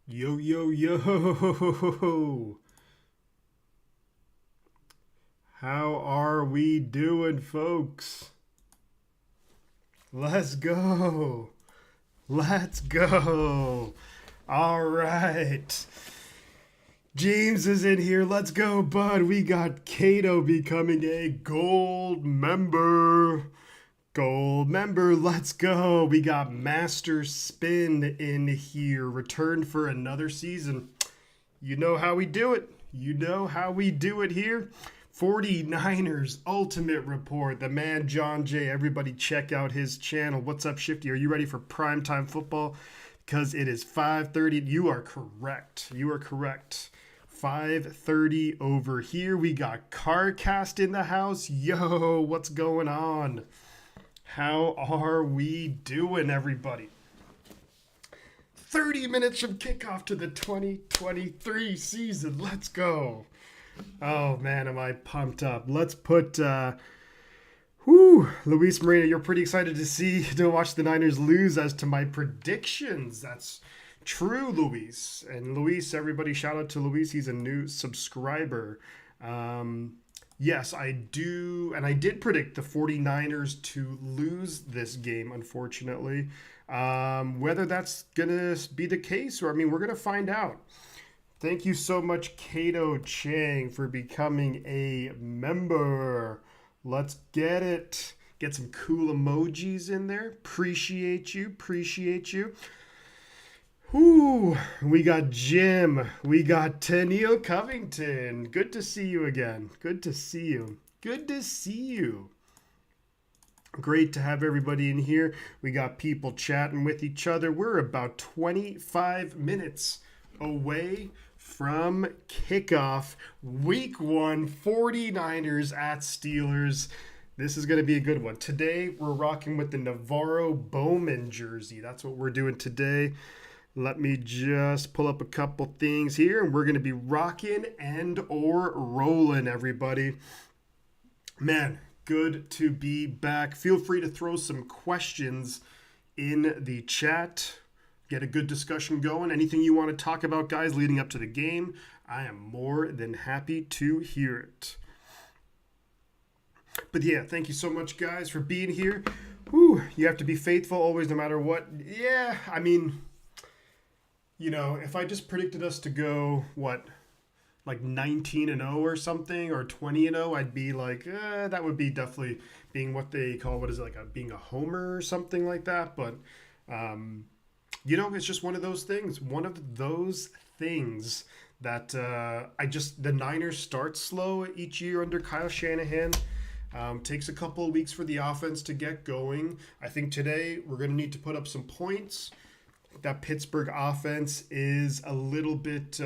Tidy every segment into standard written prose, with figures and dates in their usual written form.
Yo, yo, yo. How are we doing, folks? Let's go. Let's go. All right. James is in here. Let's go, bud. We got Kato becoming a gold member. Gold member, let's go. We got Master Spin in here. Returned for another season. You know how we do it. You know how we do it here. 49ers Ultimate Report. The man John Jay. Everybody check out his channel. What's up, Shifty? Are you ready for primetime football? Because it is 5:30. You are correct. You are correct. 5:30 over here. We got CarCast in the house. Yo, what's going on? How are we doing, everybody? 30 minutes from kickoff to the 2023 season. Let's go. Oh, man, am I pumped up. Let's put, Luis Marina, you're pretty excited to watch the Niners lose as to my predictions. That's true, Luis. And Luis, everybody, shout out to Luis. He's a new subscriber. Yes, I do. And I did predict the 49ers to lose this game, unfortunately. Whether that's going to be the case, or, we're going to find out. Thank you so much, Kato Chang, for becoming a member. Let's get it. Get some cool emojis in there. Appreciate you. Appreciate you. Ooh, we got Jim. We got Tennille Covington. Good to see you again. Good to see you. Good to see you. Great to have everybody in here. We got people chatting with each other. We're about 25 minutes away from kickoff. Week 1, 49ers at Steelers. This is going to be a good one. Today, we're rocking with the Navarro Bowman jersey. That's what we're doing today. Let me just pull up a couple things here, and we're going to be rocking and or rolling, everybody. Man, good to be back. Feel free to throw some questions in the chat. Get a good discussion going. Anything you want to talk about, guys, leading up to the game, I am more than happy to hear it. But yeah, thank you so much, guys, for being here. You have to be faithful always, no matter what. Yeah, if I just predicted us to go, like 19-0 or something, or 20-0, I'd be like, that would be definitely being what they call, being a homer or something like that. But, it's just one of those things. One of those things that the Niners start slow each year under Kyle Shanahan. Takes a couple of weeks for the offense to get going. I think today we're going to need to put up some points. That Pittsburgh offense is a little bit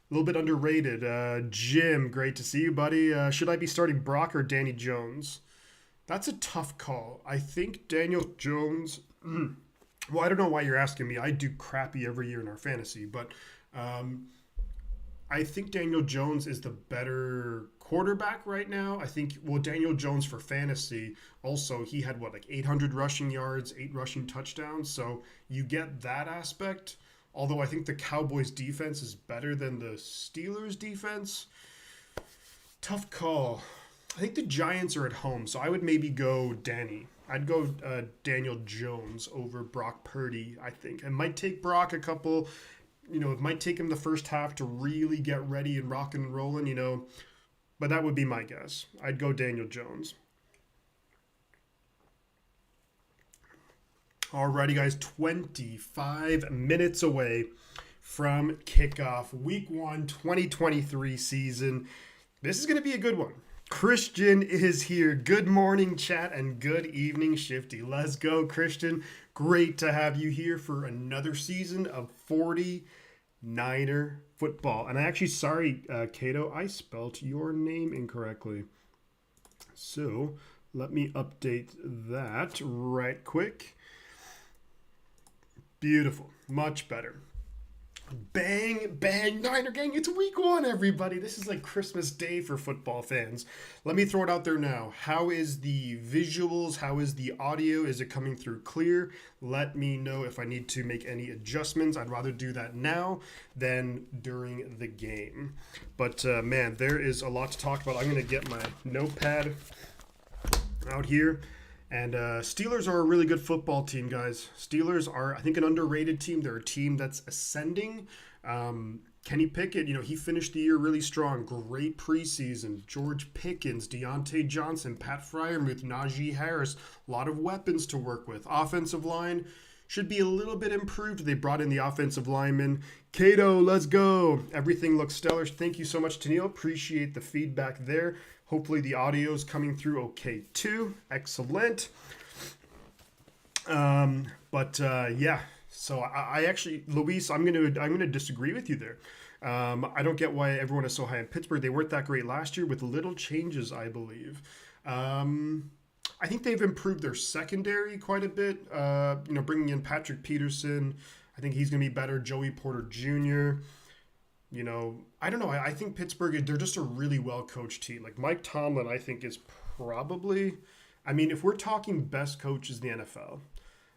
underrated. Jim, great to see you, buddy. Should I be starting Brock or Danny Jones? That's a tough call. I think Daniel Jones. Well, I don't know why you're asking me. I do crappy every year in our fantasy, but I think Daniel Jones is the better quarterback right now. I think, Daniel Jones for fantasy, also, he had, 800 rushing yards, 8 rushing touchdowns. So you get that aspect. Although I think the Cowboys defense is better than the Steelers defense. Tough call. I think the Giants are at home, so I would maybe go Danny. I'd go Daniel Jones over Brock Purdy, I think. It might take Brock a couple, it might take him the first half to really get ready and rocking and rolling, but that would be my guess. I'd go Daniel Jones. Alrighty, guys, 25 minutes away from kickoff. Week 1, 2023 season. This is going to be a good one. Christian is here. Good morning, chat, and good evening, Shifty. Let's go, Christian. Great to have you here for another season of 49er football. And sorry, Kato, I spelt your name incorrectly. So let me update that right quick. Beautiful. Much better. Bang, bang, Niner gang. It's week one, everybody. This is like Christmas Day for football fans. Let me throw it out there now. How is the visuals? How is the audio? Is it coming through clear? Let me know if I need to make any adjustments. I'd rather do that now than during the game. But man, there is a lot to talk about. I'm going to get my notepad out here. And Steelers are a really good football team, guys. Steelers are, I think, an underrated team. They're a team that's ascending. Kenny Pickett, he finished the year really strong. Great preseason. George Pickens, Deontay Johnson, Pat Freiermuth, Najee Harris. A lot of weapons to work with. Offensive line should be a little bit improved. They brought in the offensive lineman. Cato, let's go. Everything looks stellar. Thank you so much, Tennille. Appreciate the feedback there. Hopefully the audio is coming through okay too. Excellent. Yeah. So I actually, Luis, I'm gonna disagree with you there. I don't get why everyone is so high in Pittsburgh. They weren't that great last year with little changes, I believe. I think they've improved their secondary quite a bit. Bringing in Patrick Peterson, I think he's gonna be better. Joey Porter Jr. I don't know. I think Pittsburgh, they're just a really well-coached team. Like Mike Tomlin, I think is probably, if we're talking best coaches in the NFL,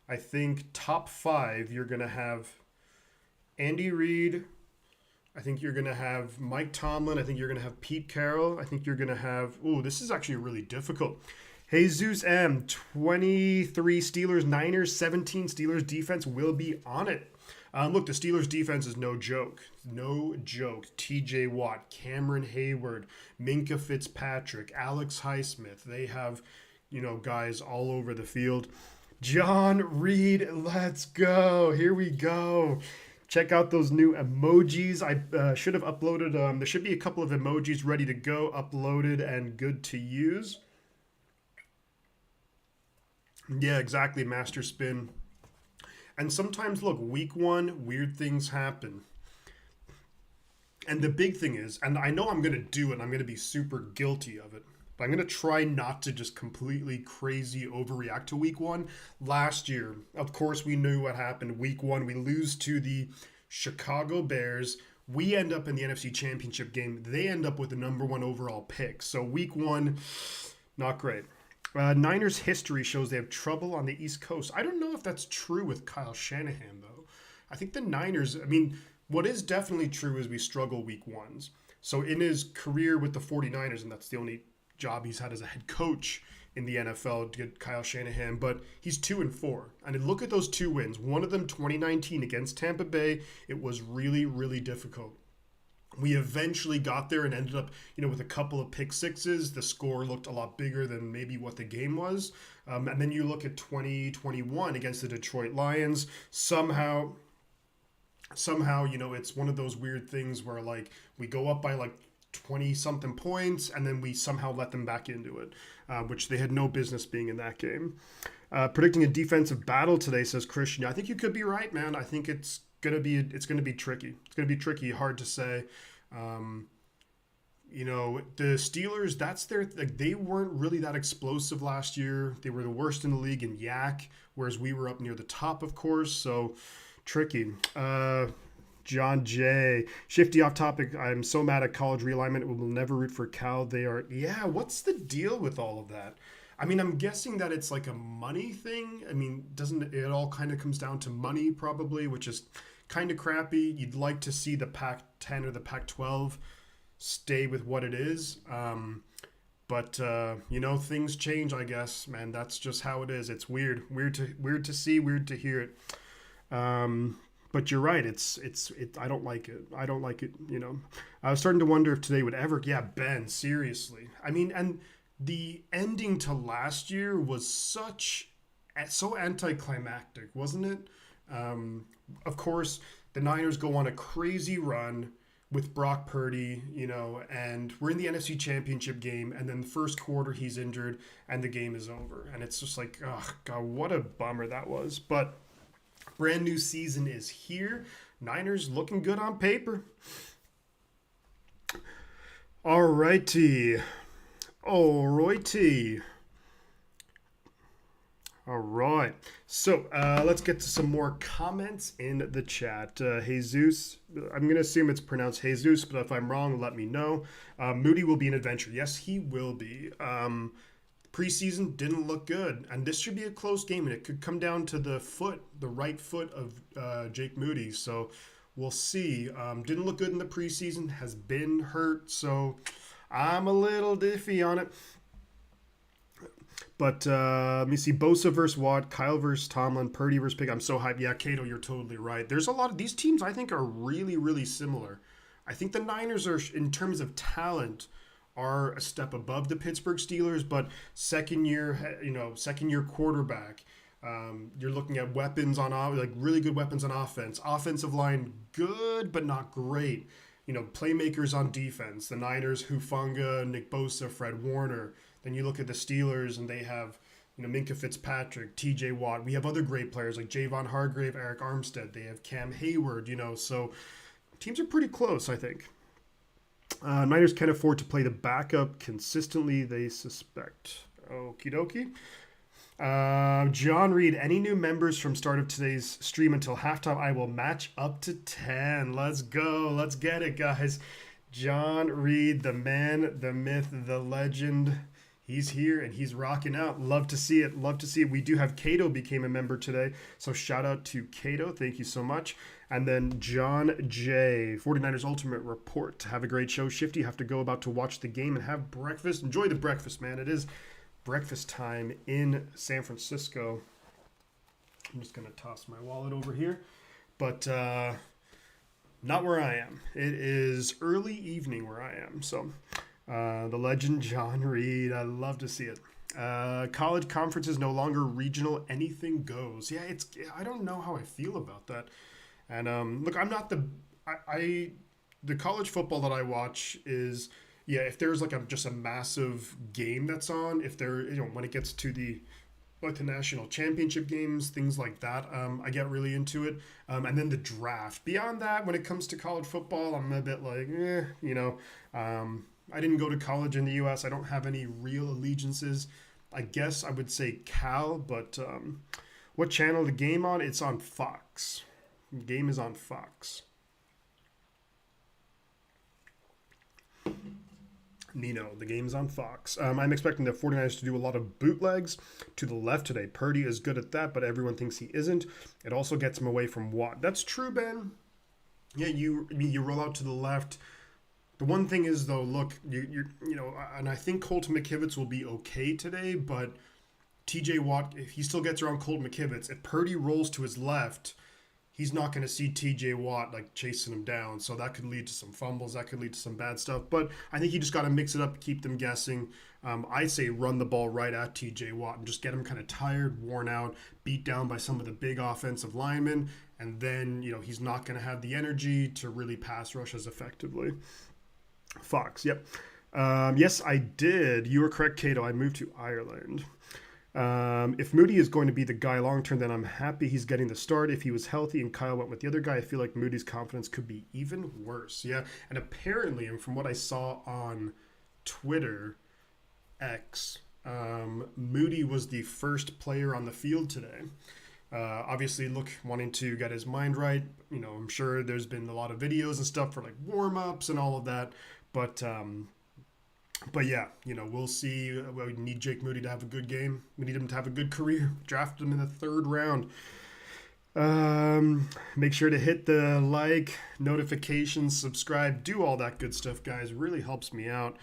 I think top 5, you're going to have Andy Reid. I think you're going to have Mike Tomlin. I think you're going to have Pete Carroll. I think you're going to have, this is actually really difficult. Jesus M, 23 Steelers, Niners, 17 Steelers defense will be on it. Look, the Steelers defense is no joke. No joke. TJ Watt, Cameron Hayward, Minka Fitzpatrick, Alex Highsmith. They have, guys all over the field. John Reed, let's go. Here we go. Check out those new emojis. I should have uploaded. There should be a couple of emojis ready to go, uploaded and good to use. Yeah, exactly, Master Spin. And sometimes, look, week one, weird things happen. And the big thing is, and I know I'm going to do it, and I'm going to be super guilty of it, but I'm going to try not to just completely crazy overreact to week one. Last year, of course, we knew what happened. Week one, we lose to the Chicago Bears. We end up in the NFC Championship game. They end up with the number 1 overall pick. So week one, not great. Niners history shows they have trouble on the East Coast. I don't know if that's true with Kyle Shanahan, though. I think the Niners, what is definitely true is we struggle week ones. So in his career with the 49ers, and that's the only job he's had as a head coach in the NFL to get Kyle Shanahan, but he's 2-4. And look at those 2 wins. One of them 2019 against Tampa Bay. It was really, really difficult. We eventually got there and ended up, with a couple of pick sixes. The score looked a lot bigger than maybe what the game was. And then you look at 2021 against the Detroit Lions. Somehow, it's one of those weird things where, we go up by, 20-something points, and then we somehow let them back into it, which they had no business being in that game. Predicting a defensive battle today, says Christian. I think you could be right, man. I think it's gonna be tricky. It's gonna be tricky, hard to say. The Steelers, they weren't really that explosive last year. They were the worst in the league in yak, whereas we were up near the top, of course. So tricky. John J. Shifty off topic. I'm so mad at college realignment. We will never root for Cal. They are. Yeah. What's the deal with all of that? I'm guessing that it's like a money thing. Doesn't it all kind of comes down to money probably, which is kind of crappy. You'd like to see the Pac-10 or the Pac-12 stay with what it is. But things change, I guess, man. That's just how it is. It's weird to see, weird to hear it. But you're right. It's I don't like it. I don't like it. I was starting to wonder if today would ever. Yeah, Ben. Seriously. And the ending to last year was so anticlimactic, wasn't it? Of course, the Niners go on a crazy run with Brock Purdy, and we're in the NFC Championship game, and then the first quarter he's injured, and the game is over. And it's just like, oh, God, what a bummer that was. But brand new season is here. Niners looking good on paper. All righty. All right. So let's get to some more comments in the chat. Jesus, I'm going to assume it's pronounced Jesus, but if I'm wrong, let me know. Moody will be an adventure. Yes, he will be. Preseason didn't look good, and this should be a close game, and it could come down to the right foot of Jake Moody. So we'll see. Didn't look good in the preseason, has been hurt, so I'm a little iffy on it. But let me see. Bosa versus Watt, Kyle versus Tomlin, Purdy versus Pick. I'm so hyped. Yeah, Cato, you're totally right. There's a lot of these teams I think are really, really similar. I think the Niners are, in terms of talent, are a step above the Pittsburgh Steelers, but second year quarterback. You're looking at weapons on like really good weapons on offense. Offensive line good, but not great. Playmakers on defense. The Niners, Hufanga, Nick Bosa, Fred Warner. Then you look at the Steelers and they have, Minka Fitzpatrick, TJ Watt. We have other great players like Javon Hargrave, Eric Armstead. They have Cam Hayward, so teams are pretty close, I think. Niners can't afford to play the backup consistently, they suspect. Okie dokie. John Reed, any new members from start of today's stream until halftime, I will match up to 10. Let's go. Let's get it, guys. John Reed, the man, the myth, the legend. He's here and he's rocking out. Love to see it. Love to see it. We do have Cato became a member today. So shout out to Cato. Thank you so much. And then John J. 49ers Ultimate Report. Have a great show. Shifty, have to go about to watch the game and have breakfast. Enjoy the breakfast, man. It is breakfast time in San Francisco. I'm just going to toss my wallet over here. But not where I am. It is early evening where I am. So the legend John Reed. I love to see it. College conferences no longer regional. Anything goes. Yeah, I don't know how I feel about that. And look, I'm not the college football that I watch is, yeah, if there's like just a massive game that's on, if there, when it gets to the national championship games, things like that, I get really into it. And then the draft. Beyond that, when it comes to college football, I'm a bit like, I didn't go to college in the U.S. I don't have any real allegiances. I guess I would say Cal, but what channel the game on? It's on Fox. The game is on Fox. Nino, the game's on Fox. I'm expecting the 49ers to do a lot of bootlegs to the left today. Purdy is good at that, but everyone thinks he isn't. It also gets him away from Watt. That's true, Ben. Yeah, you roll out to the left. The one thing is, though, look, and I think Colton McKivitz will be okay today, but TJ Watt, if he still gets around Colton McKivitz, if Purdy rolls to his left, he's not going to see TJ Watt chasing him down. So that could lead to some fumbles. That could lead to some bad stuff. But I think you just got to mix it up, keep them guessing. I say run the ball right at TJ Watt and just get him kind of tired, worn out, beat down by some of the big offensive linemen. And then, he's not going to have the energy to really pass rush as effectively. Fox, yep. Yes, I did. You were correct, Cato. I moved to Ireland. If Moody is going to be the guy long term, then I'm happy he's getting the start. If he was healthy and Kyle went with the other guy, I feel like Moody's confidence could be even worse. Yeah, and apparently, and from what I saw on Twitter, X, Moody was the first player on the field today. Obviously, wanting to get his mind right. I'm sure there's been a lot of videos and stuff for warm-ups and all of that. But yeah, we'll see. We need Jake Moody to have a good game. We need him to have a good career. Draft him in the 3rd round. Make sure to hit the like, notifications, subscribe, do all that good stuff, guys. Really helps me out.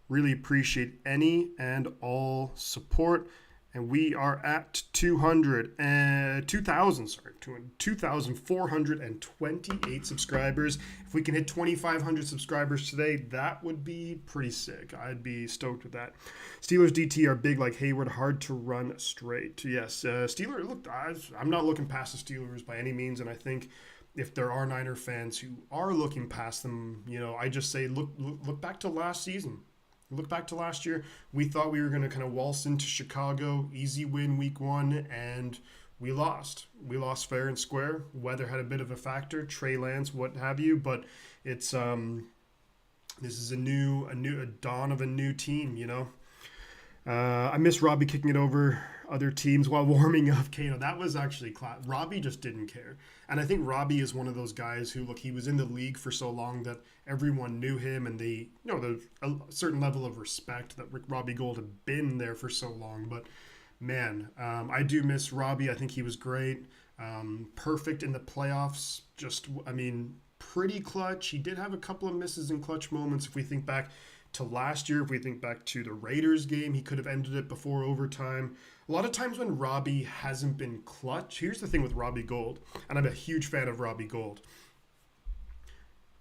Really appreciate any and all support. And we are at 2,428 subscribers. If we can hit 2,500 subscribers today, that would be pretty sick. I'd be stoked with that. Steelers DT are big like Hayward, hard to run straight. Yes, Steelers, look, I'm not looking past the Steelers by any means, and I think if there are Niner fans who are looking past them, I just say look back to last season. Look back to last year. We thought we were going to kind of waltz into Chicago, easy win week 1, and we lost. We lost fair and square. Weather had a bit of a factor, Trey Lance, what have you, but it's this is a dawn of a new team, I miss Robbie kicking it over other teams while warming up. Kano, that was actually class. Robbie just didn't care. And I think Robbie is one of those guys who, look, he was in the league for so long that everyone knew him, and they, there's a certain level of respect that Robbie Gould had been there for so long. But man, I do miss Robbie. I think he was great. Perfect in the playoffs. Just, I mean, pretty clutch. He did have a couple of misses in clutch moments. If we think back to last year, if we think back to the Raiders game, he could have ended it before overtime. A lot of times when Robbie hasn't been clutch, here's the thing with Robbie Gould, and I'm a huge fan of Robbie Gould.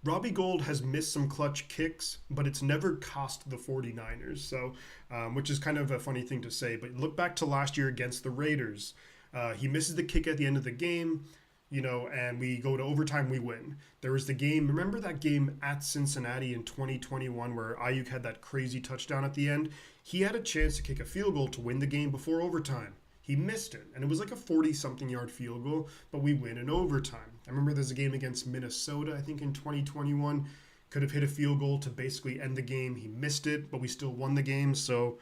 Robbie Gould has missed some clutch kicks, but it's never cost the 49ers. So, which is kind of a funny thing to say. But look back to last year against the Raiders. He misses the kick at the end of the game, and we go to overtime, we win. There was the game, remember that game at Cincinnati in 2021 where Ayuk had that crazy touchdown at the end? He had a chance to kick a field goal to win the game before overtime. He missed it, and it was like a 40-something yard field goal, but we win in overtime. I remember there's a game against Minnesota, I think in 2021, could have hit a field goal to basically end the game. He missed it, but we still won the game. So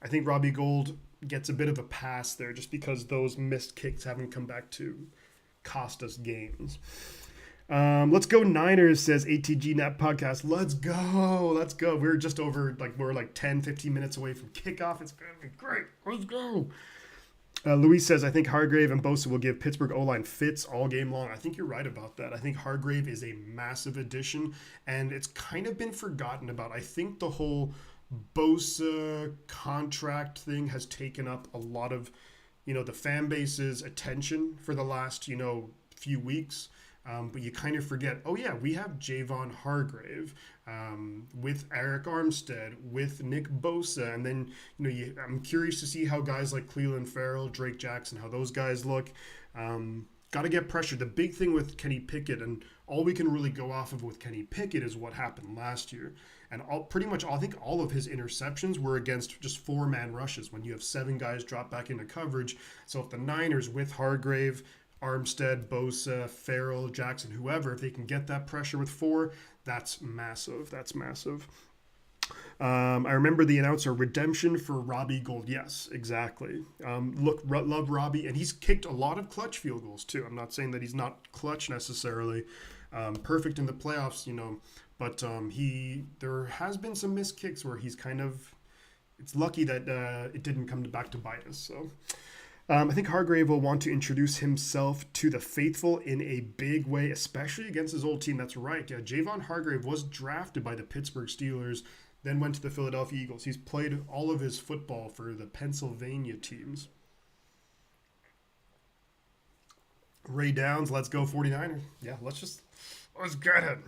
I think Robbie Gould gets a bit of a pass there just because those missed kicks haven't come back to cost us games. Let's go Niners, says ATG Nap Podcast. Let's go. We're just over, we're 10, 15 minutes away from kickoff. It's going to be great. Let's go. Luis says, I think Hargrave and Bosa will give Pittsburgh O-line fits all game long. I think you're right about that. I think Hargrave is a massive addition, and it's kind of been forgotten about. I think the whole Bosa contract thing has taken up a lot of, the fan base's attention for the last, few weeks. But you kind of forget, oh yeah, we have Javon Hargrave with Eric Armstead, with Nick Bosa, and then I'm curious to see how guys like Cleveland Farrell, Drake Jackson, how those guys look. Got to get pressure. The big thing with Kenny Pickett, and all we can really go off of with Kenny Pickett is what happened last year. And I think all of his interceptions were against just 4-man rushes when you have 7 guys drop back into coverage. So if the Niners with Hargrave, Armstead, Bosa, Farrell, Jackson, whoever, if they can get that pressure with 4, that's massive. I remember the announcer, redemption for Robbie Gould. Yes, exactly. Love Robbie, and he's kicked a lot of clutch field goals too. I'm not saying that he's not clutch necessarily. Perfect in the playoffs, but there has been some missed kicks where he's it's lucky that it didn't come back to bite us. So I think Hargrave will want to introduce himself to the faithful in a big way, especially against his old team. That's right. Yeah, Javon Hargrave was drafted by the Pittsburgh Steelers, then went to the Philadelphia Eagles. He's played all of his football for the Pennsylvania teams. Ray Downs, let's go 49ers. Yeah, let's get it.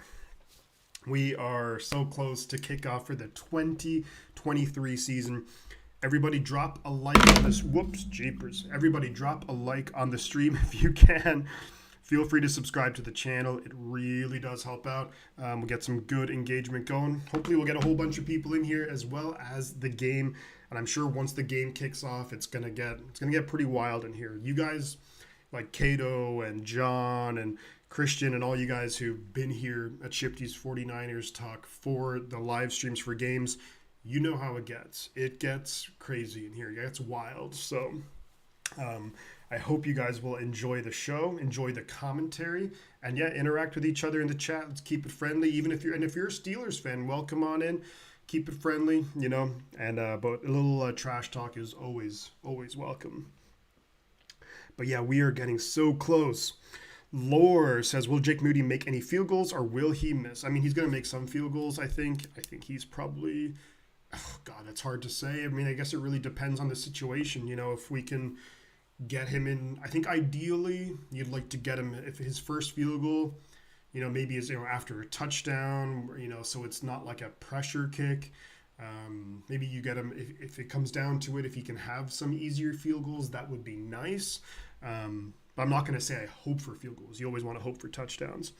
We are so close to kickoff for the 2023 season. Everybody drop a like on this. Whoops, jeepers. Everybody drop a like on the stream if you can. Feel free to subscribe to the channel. It really does help out. We'll get some good engagement going. Hopefully we'll get a whole bunch of people in here as well as the game. And I'm sure once the game kicks off, it's gonna get pretty wild in here. You guys like Cato and John and Christian and all you guys who've been here at Shifty's 49ers Talk for the live streams for games, you know how it gets. It gets crazy in here. It gets wild. So I hope you guys will enjoy the show, enjoy the commentary, and interact with each other in the chat. Let's keep it friendly. If you're a Steelers fan, welcome on in. Keep it friendly, and but a little trash talk is always welcome. But we are getting so close. Lore says, will Jake Moody make any field goals or will he miss? I mean, he's going to make some field goals, I think. I think he's probably, God, that's hard to say. I mean, I guess it really depends on the situation. If we can get him in, I think ideally you'd like to get him, if his first field goal, maybe is, after a touchdown, so it's not like a pressure kick. Maybe you get him, if it comes down to it, if he can have some easier field goals, that would be nice. But I'm not going to say I hope for field goals. You always want to hope for touchdowns.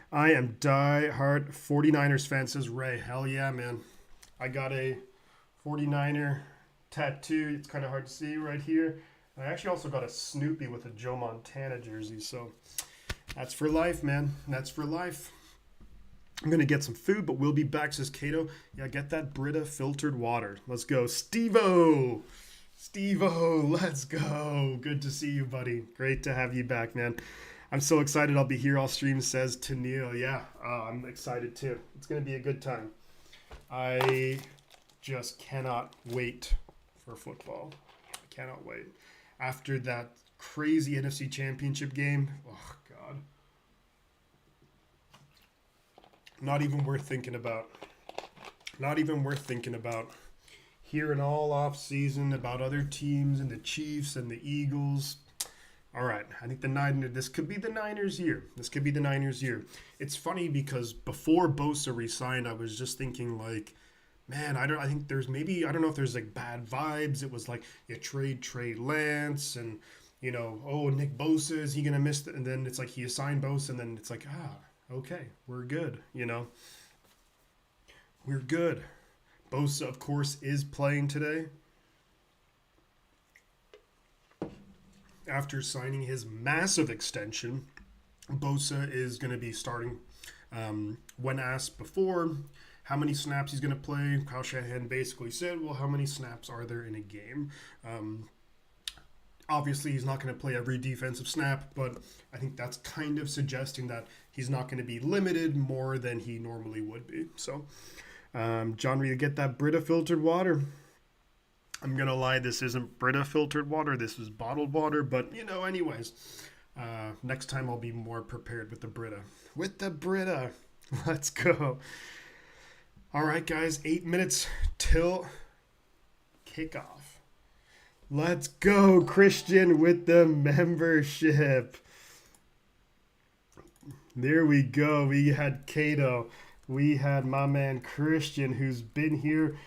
I am die-hard 49ers fan, says Ray. Hell yeah, man. I got a 49er tattoo. It's kind of hard to see right here. And I actually also got a Snoopy with a Joe Montana jersey. So that's for life, man. That's for life. I'm going to get some food, but we'll be back, says Cato. Yeah, get that Brita filtered water. Let's go. Steve-O! Steve-O, let's go. Good to see you, buddy. Great to have you back, man. I'm so excited I'll be here all stream, says Tennille. Yeah, I'm excited too. It's going to be a good time. I just cannot wait for football. I cannot wait. After that crazy NFC Championship game, oh, God. Not even worth thinking about. Not even worth thinking about. Hearing all off season about other teams and the Chiefs and the Eagles. All right, I think this could be the Niners' year. This could be the Niners' year. It's funny because before Bosa resigned, I was just thinking like, man, I think there's maybe, I don't know if there's like bad vibes. It was like you trade Lance and, oh, Nick Bosa, is he going to miss it? And then it's like he assigned Bosa and then it's like, okay, we're good, We're good. Bosa, of course, is playing today. After signing his massive extension, Bosa is going to be starting. When asked before how many snaps he's going to play, Kyle Shanahan basically said, well, how many snaps are there in a game? Obviously, he's not going to play every defensive snap, but I think that's kind of suggesting that he's not going to be limited more than he normally would be. So, John Reed, get that Brita filtered water. I'm going to lie, this isn't Brita filtered water. This is bottled water. But, anyways, next time I'll be more prepared with the Brita. With the Brita. Let's go. All right, guys, 8 minutes till kickoff. Let's go, Christian, with the membership. There we go. We had Cato. We had my man Christian, who's been here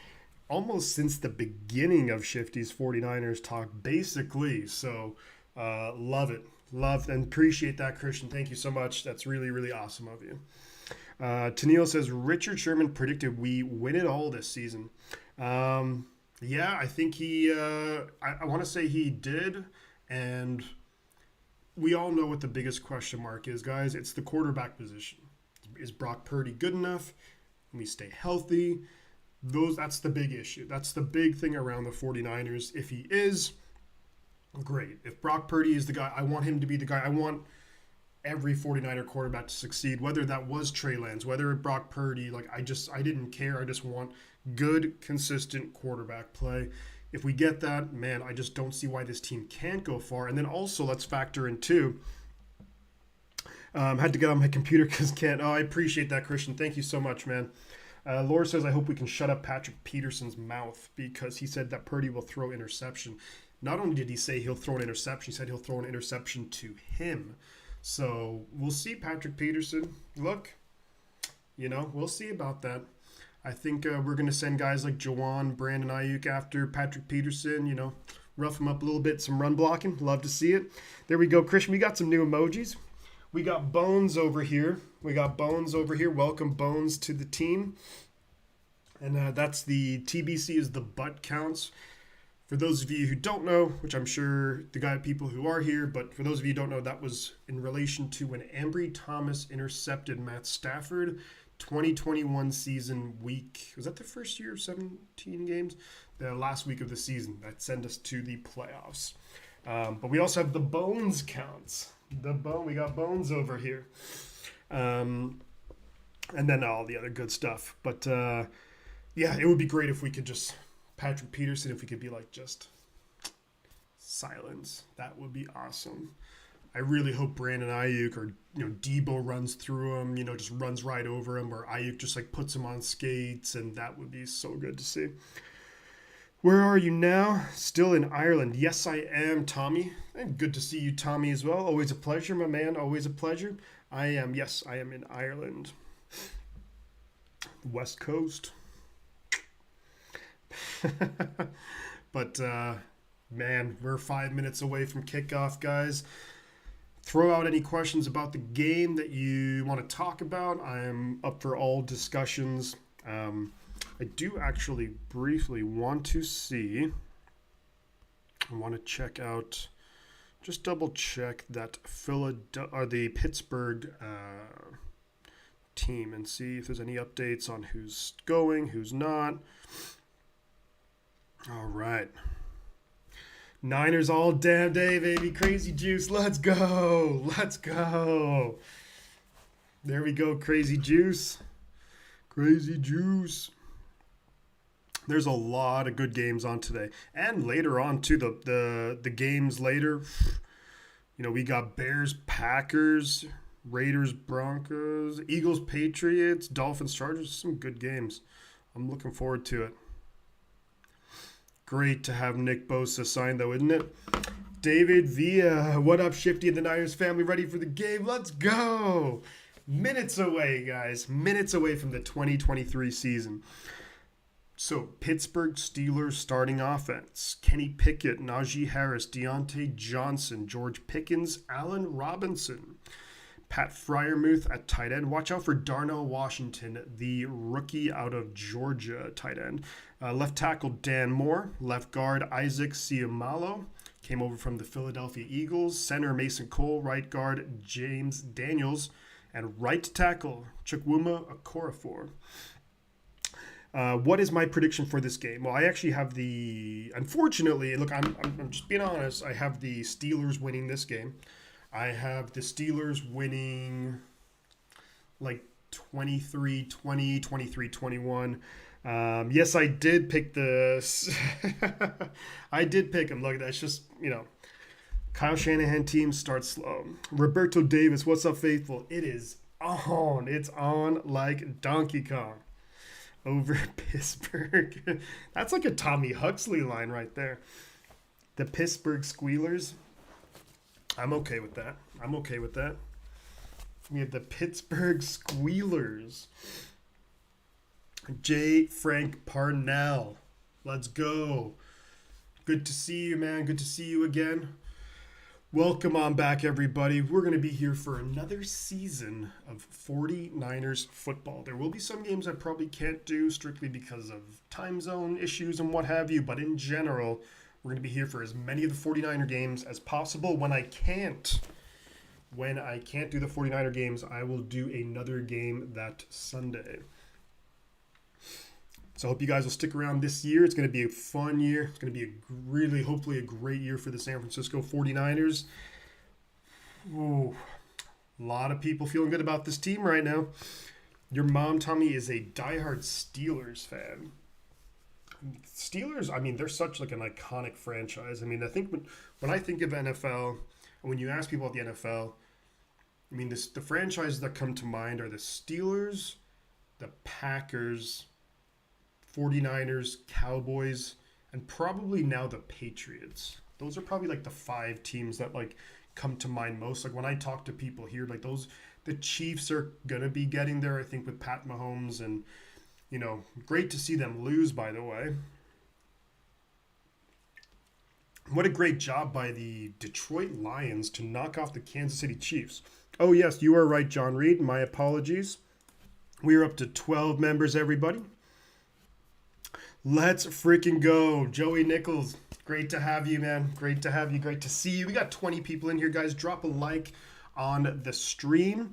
almost since the beginning of Shifty's 49ers talk, basically. So, love it. Love and appreciate that, Christian. Thank you so much. That's really, really awesome of you. Tennille says, Richard Sherman predicted we win it all this season. Yeah, I think he, I want to say he did. And we all know what the biggest question mark is, guys. It's the quarterback position. Is Brock Purdy good enough? Can we stay healthy? That's the big issue. That's the big thing around the 49ers. If he is, great. If Brock Purdy is the guy, I want him to be the guy. I want every 49er quarterback to succeed, whether that was Trey Lance, whether it Brock Purdy. I didn't care. I just want good, consistent quarterback play. If we get that, man, I just don't see why this team can't go far. And then also, let's factor in too, had to get on my computer because can't. Oh, I appreciate that, Christian. Thank you so much, man. Laura says, I hope we can shut up Patrick Peterson's mouth because he said that Purdy will throw interception. Not only did he say he'll throw an interception, he said he'll throw an interception to him. So we'll see, Patrick Peterson. Look, we'll see about that. I think we're going to send guys like Jawan, Brandon Ayuk after Patrick Peterson, rough him up a little bit, some run blocking. Love to see it. There we go, Christian. We got some new emojis. We got Bones over here. Welcome, Bones, to the team. And that's the TBC is the butt counts. For those of you who don't know, which I'm sure the people who are here, but for those of you who don't know, that was in relation to when Ambry Thomas intercepted Matt Stafford, 2021 season week. Was that the first year of 17 games? The last week of the season. That sent us to the playoffs. But we also have the Bones counts. We got Bones over here. And then all the other good stuff. But yeah, it would be great if we could just Patrick Peterson, if we could be like just silence. That would be awesome. I really hope Brandon Ayuk or Debo runs through him, just runs right over him, or Ayuk just puts him on skates, and that would be so good to see. Where are you now? Still in Ireland. Yes, I am, Tommy. And good to see you, Tommy, as well. Always a pleasure, my man. Always a pleasure. I am in Ireland. West Coast. But, man, we're 5 minutes away from kickoff, guys. Throw out any questions about the game that you want to talk about. I am up for all discussions. I do actually briefly want to see. I want to check out, just double check that the Pittsburgh team and see if there's any updates on who's going, who's not. All right. Niners all damn day, baby. Crazy juice. Let's go. Let's go. There we go. Crazy juice. Crazy juice. There's a lot of good games on today. And later on, too, the games later. We got Bears, Packers, Raiders, Broncos, Eagles, Patriots, Dolphins, Chargers. Some good games. I'm looking forward to it. Great to have Nick Bosa signed, though, isn't it? David Villa, what up, Shifty and the Niners family? Ready for the game? Let's go! Minutes away, guys. Minutes away from the 2023 season. So, Pittsburgh Steelers starting offense. Kenny Pickett, Najee Harris, Deontay Johnson, George Pickens, Allen Robinson. Pat Freiermuth at tight end. Watch out for Darnell Washington, the rookie out of Georgia tight end. Left tackle Dan Moore. Left guard Isaac Seumalo. Came over from the Philadelphia Eagles. Center Mason Cole. Right guard James Daniels. And right tackle Chukwuma Okorafor. What is my prediction for this game? Well, I actually have unfortunately, look, I'm just being honest, I have the Steelers winning this game. I have the Steelers winning like 23-20, 23-21. Yes, I did pick I did pick them. Look, that's just, Kyle Shanahan team starts slow. Roberto Davis, what's up, faithful? It is on. It's on like Donkey Kong over Pittsburgh. That's like a Tommy Huxley line right there. The Pittsburgh Squealers. I'm okay with that. We have the Pittsburgh Squealers. J. Frank Parnell. Let's go. Good to see you, man. Good to see you again. Welcome on back, everybody. We're going to be here for another season of 49ers football. There will be some games I probably can't do strictly because of time zone issues and what have you, but in general, we're going to be here for as many of the 49er games as possible. When I can't do the 49er games, I will do another game that Sunday. So I hope you guys will stick around this year. It's going to be a fun year. It's going to be hopefully a great year for the San Francisco 49ers. Ooh, a lot of people feeling good about this team right now. Your mom, Tommy, is a diehard Steelers fan. Steelers, they're such like an iconic franchise. I think when I think of NFL, and when you ask people about the NFL, the franchises that come to mind are the Steelers, the Packers, 49ers, Cowboys, and probably now the Patriots. Those are probably like the 5 teams that like come to mind most. Like when I talk to people here, like the Chiefs are gonna be getting there, I think, with Pat Mahomes, and great to see them lose, by the way. What a great job by the Detroit Lions to knock off the Kansas City Chiefs. Oh yes, you are right, John Reed. My apologies. We are up to 12 members, everybody. Let's freaking go. Joey Nichols, great to have you, man. Great to have you. Great to see you. We got 20 people in here, guys. Drop a like on the stream.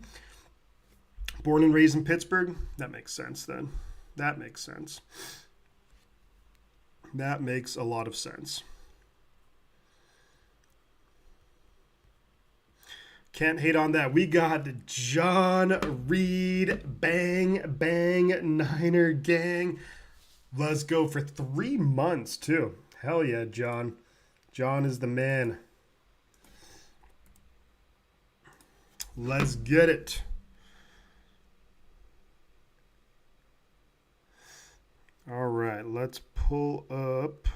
Born and raised in Pittsburgh? That makes sense then. That makes sense. That makes a lot of sense. Can't hate on that. We got John Reed. Bang, bang, Niner gang. Let's go for 3 months, too. Hell yeah, John. John is the man. Let's get it. All right, let's pull up.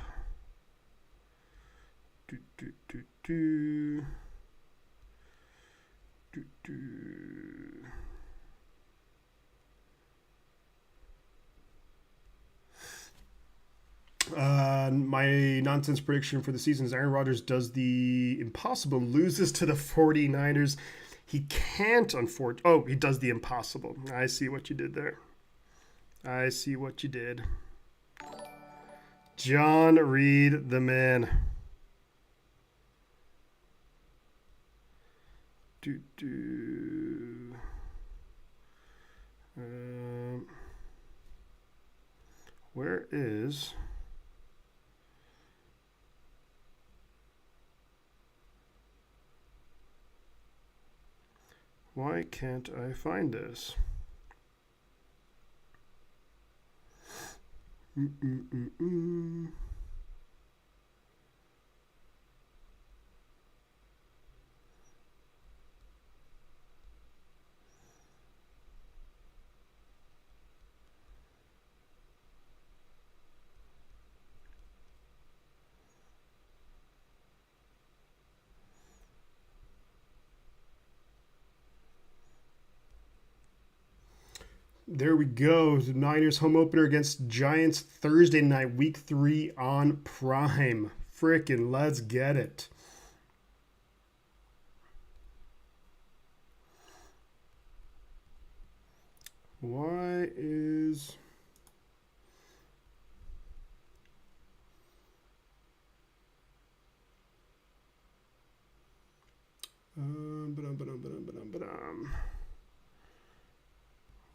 My nonsense prediction for the season is Aaron Rodgers does the impossible, loses to the 49ers. He can't, unfortunately. Oh, he does the impossible. I see what you did there. I see what you did. John Reed, the man. Where is... Why can't I find this? There we go. The Niners home opener against Giants Thursday night, week 3 on Prime. Frickin' let's get it. Why is...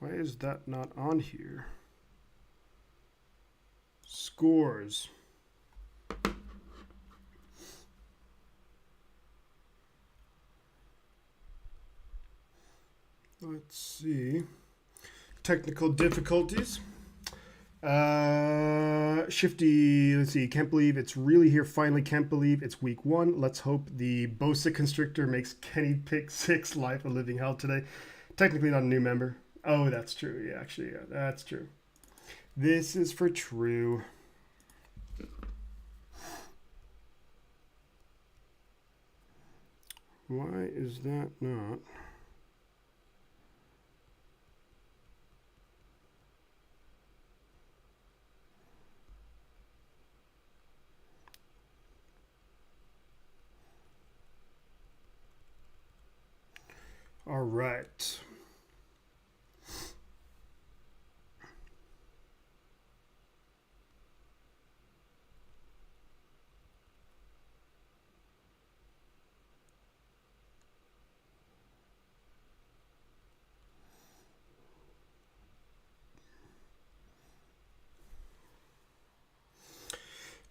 Why is that not on here? Scores. Let's see. Technical difficulties. Shifty, let's see. Can't believe it's really here. Finally, can't believe it's week 1. Let's hope the Bosa Constrictor makes Kenny pick 6 life a living hell today. Technically not a new member. Oh, that's true. Yeah, actually, yeah, that's true. This is for true. Why is that not? All right.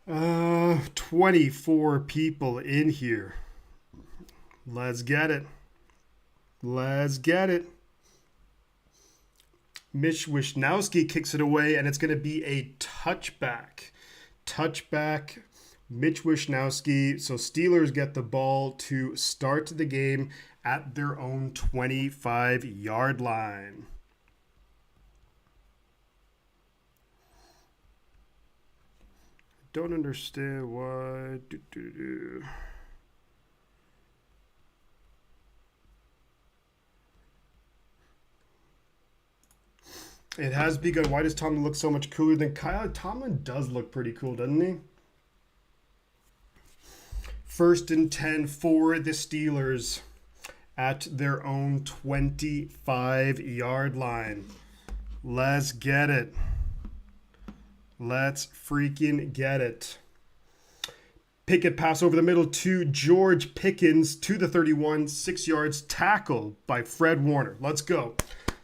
Uh, 24 people in here. Let's get it. Let's get it. Mitch Wishnowsky kicks it away, and it's going to be a touchback. Touchback, Mitch Wishnowsky. So Steelers get the ball to start the game at their own 25-yard line. Don't understand why. It has begun. Why does Tomlin look so much cooler than Kyle? Tomlin does look pretty cool, doesn't he? 1st and 10 for the Steelers at their own 25-yard line. Let's get it. Let's freaking get it. Pickett pass over the middle to George Pickens to the 31, 6 yards, tackle by Fred Warner. Let's go.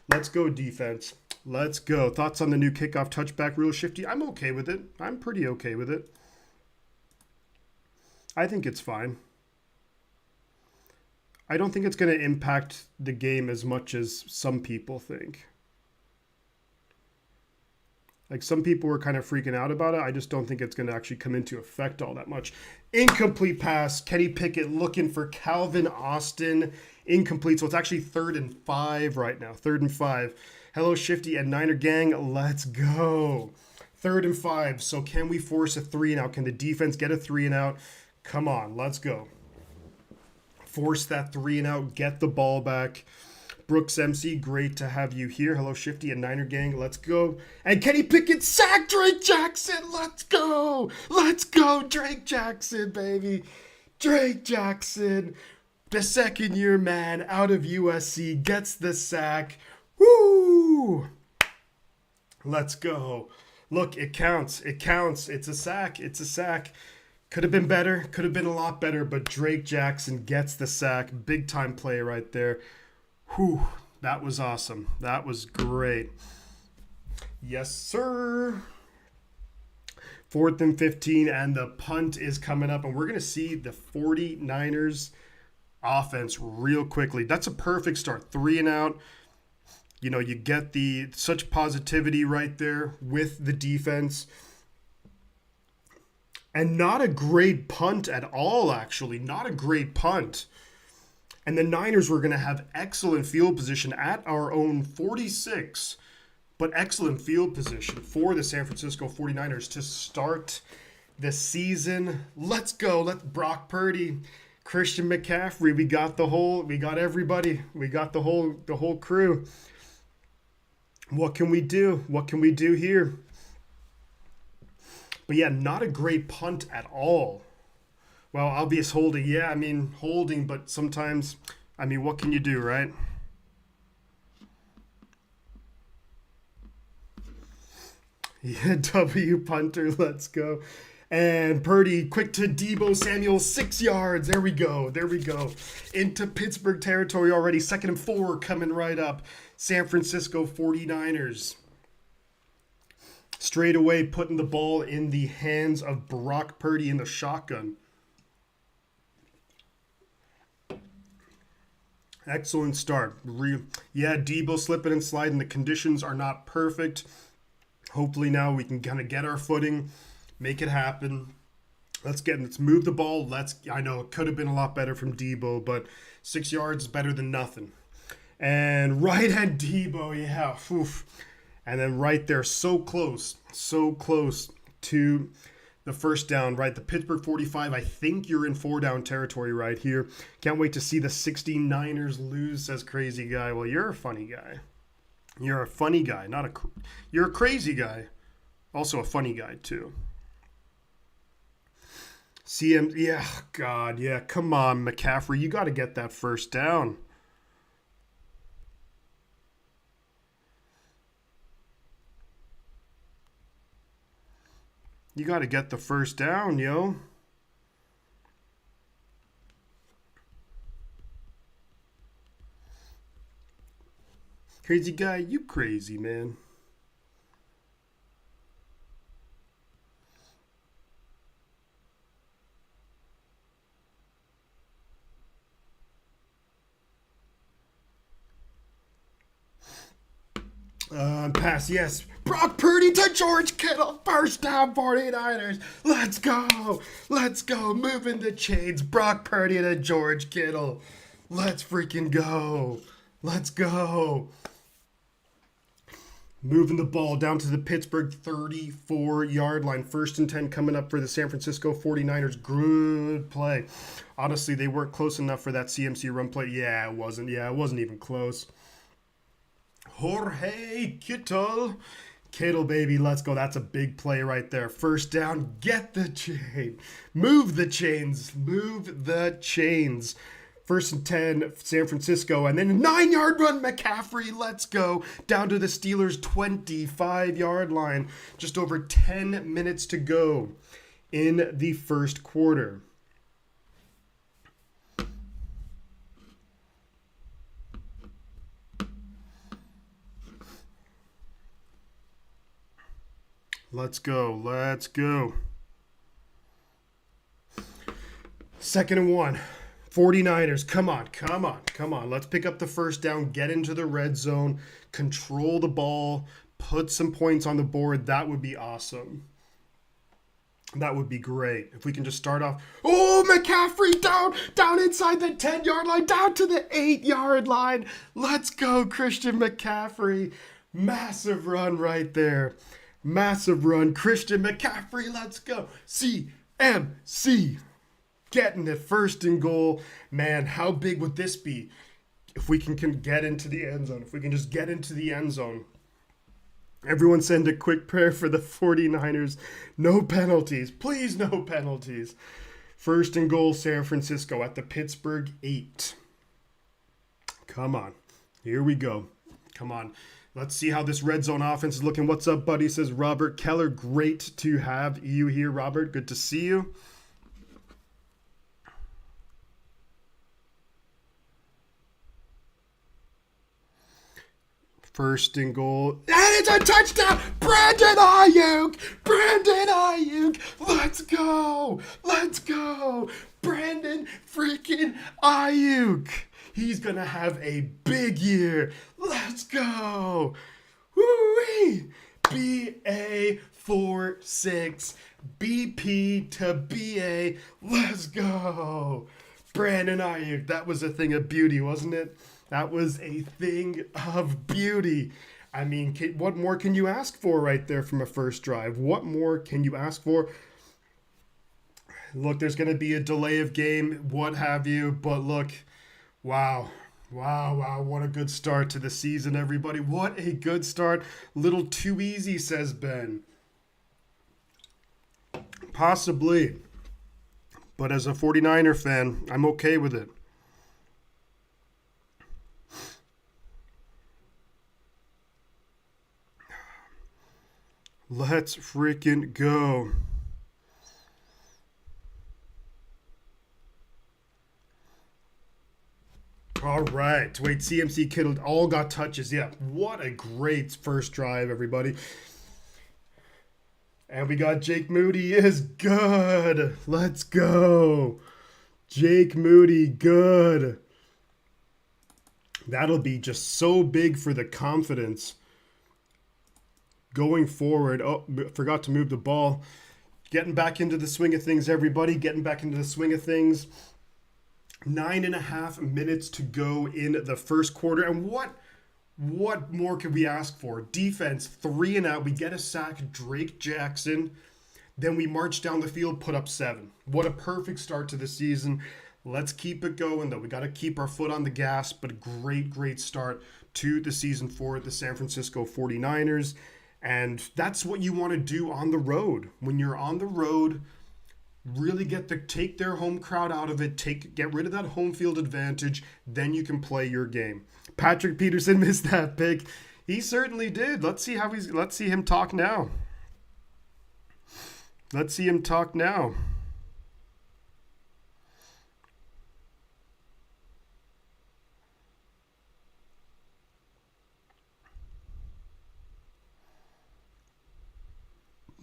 Let's go, defense. Let's go. Thoughts on the new kickoff touchback rule, Shifty? I'm okay with it. I'm pretty okay with it. I think it's fine. I don't think it's going to impact the game as much as some people think. Like, some people were kind of freaking out about it. I just don't think it's going to actually come into effect all that much. Incomplete pass. Kenny Pickett looking for Calvin Austin. Incomplete. So it's actually 3rd and 5 right now. 3rd and 5. Hello, Shifty and Niner Gang. Let's go. 3rd and 5. So can we force a 3 and out? Can the defense get a 3 and out? Come on. Let's go. Force that 3 and out. Get the ball back. Brooks MC, great to have you here. Hello, Shifty and Niner Gang. Let's go. And Kenny Pickett sacked Drake Jackson. Let's go. Let's go, Drake Jackson, baby. Drake Jackson, the second-year man out of USC, gets the sack. Woo! Let's go. Look, it counts. It counts. It's a sack. It's a sack. Could have been better. Could have been a lot better, but Drake Jackson gets the sack. Big-time play right there. Whew, that was awesome. That was great. Yes, sir. 4th and 15, and the punt is coming up, and we're going to see the 49ers offense real quickly. That's a perfect start. 3 and out. You know, you get the such positivity right there with the defense. And not a great punt at all, actually. Not a great punt. And the Niners were going to have excellent field position at our own 46, but excellent field position for the San Francisco 49ers to start the season. Let's go. Let's Brock Purdy, Christian McCaffrey. We got everybody. We got the whole crew. What can we do? What can we do here? But yeah, not a great punt at all. Well, obvious holding. Yeah, I mean, holding, but sometimes, I mean, what can you do, right? Yeah, W punter, let's go. And Purdy, quick to Deebo Samuel, 6 yards. There we go. There we go. Into Pittsburgh territory already. 2nd and 4 coming right up. San Francisco 49ers. Straight away putting the ball in the hands of Brock Purdy in the shotgun. Excellent start. Yeah, Deebo slipping and sliding. The conditions are not perfect. Hopefully now we can kind of get our footing, make it happen. Let's move the ball. I know it could have been a lot better from Deebo, but 6 yards is better than nothing. And right hand Deebo, yeah. Oof. And then right there, so close to the first down, right? The Pittsburgh 45, I think you're in 4-down territory right here. Can't wait to see the 69ers lose, says Crazy Guy. Well, you're a funny guy. You're a funny guy, you're a crazy guy. Also a funny guy, too. yeah, God, yeah, come on, McCaffrey. You got to get that first down. You got to get the first down, yo. Crazy guy, you crazy, man. Pass, yes. Brock Purdy to George Kittle. First down, 49ers. Let's go. Let's go. Moving the chains. Brock Purdy to George Kittle. Let's freaking go. Let's go. Moving the ball down to the Pittsburgh 34-yard line. 1st and 10 coming up for the San Francisco 49ers. Good play. Honestly, they weren't close enough for that CMC run play. Yeah, it wasn't. Yeah, it wasn't even close. Jorge Kittle. Kittle, baby, let's go. That's a big play right there. First down, get the chain. Move the chains. Move the chains. 1st and 10, San Francisco. And then a 9-yard run, McCaffrey. Let's go. Down to the Steelers' 25-yard line. Just over 10 minutes to go in the first quarter. Let's go. Let's go. 2nd and 1. 49ers, come on, come on, come on. Let's pick up the first down, get into the red zone, control the ball, put some points on the board. That would be awesome. That would be great. If we can just start off. Oh, McCaffrey down inside the 10-yard line, down to the 8-yard line. Let's go, Christian McCaffrey. Massive run right there. Massive run. Christian McCaffrey, let's go. CMC. Getting it, 1st and goal. Man, how big would this be if we can get into the end zone? If we can just get into the end zone. Everyone send a quick prayer for the 49ers. No penalties. Please, no penalties. 1st and goal, San Francisco at the Pittsburgh 8. Come on. Here we go. Come on. Let's see how this red zone offense is looking. What's up, buddy? Says Robert Keller. Great to have you here, Robert. Good to see you. 1st and goal. And it's a touchdown! Brandon Ayuk! Brandon Ayuk! Let's go! Let's go! Brandon freaking Ayuk. He's going to have a big year. Let's go. Woo-wee. BA46. BP to BA. Let's go. Brandon Ayuk. That was a thing of beauty, wasn't it? That was a thing of beauty. I mean, what more can you ask for right there from a first drive? What more can you ask for? Look, there's going to be a delay of game, what have you, but look, wow. Wow, what a good start to the season, everybody. What a good start. Little too easy, says Ben. Possibly. But as a 49er fan, I'm okay with it. Let's freaking go. All right. Wait, CMC Kittle all got touches. Yeah, what a great first drive, everybody. And we got Jake Moody is good. Let's go. Jake Moody, good. That'll be just so big for the confidence going forward. Oh, forgot to move the ball. Getting back into the swing of things, everybody. Getting back into the swing of things. 9.5 minutes to go in the first quarter. And what more could we ask for? Defense, 3 and out. We get a sack, Drake Jackson. Then we march down the field, put up 7. What a perfect start to the season. Let's keep it going, though. We got to keep our foot on the gas, but great start to the season for the San Francisco 49ers. And that's what you want to do on the road. When you're on the road, really take their home crowd out of it, get rid of that home field advantage, then you can play your game. Patrick Peterson missed that pick. He certainly did. Let's see him talk now. Let's see him talk now.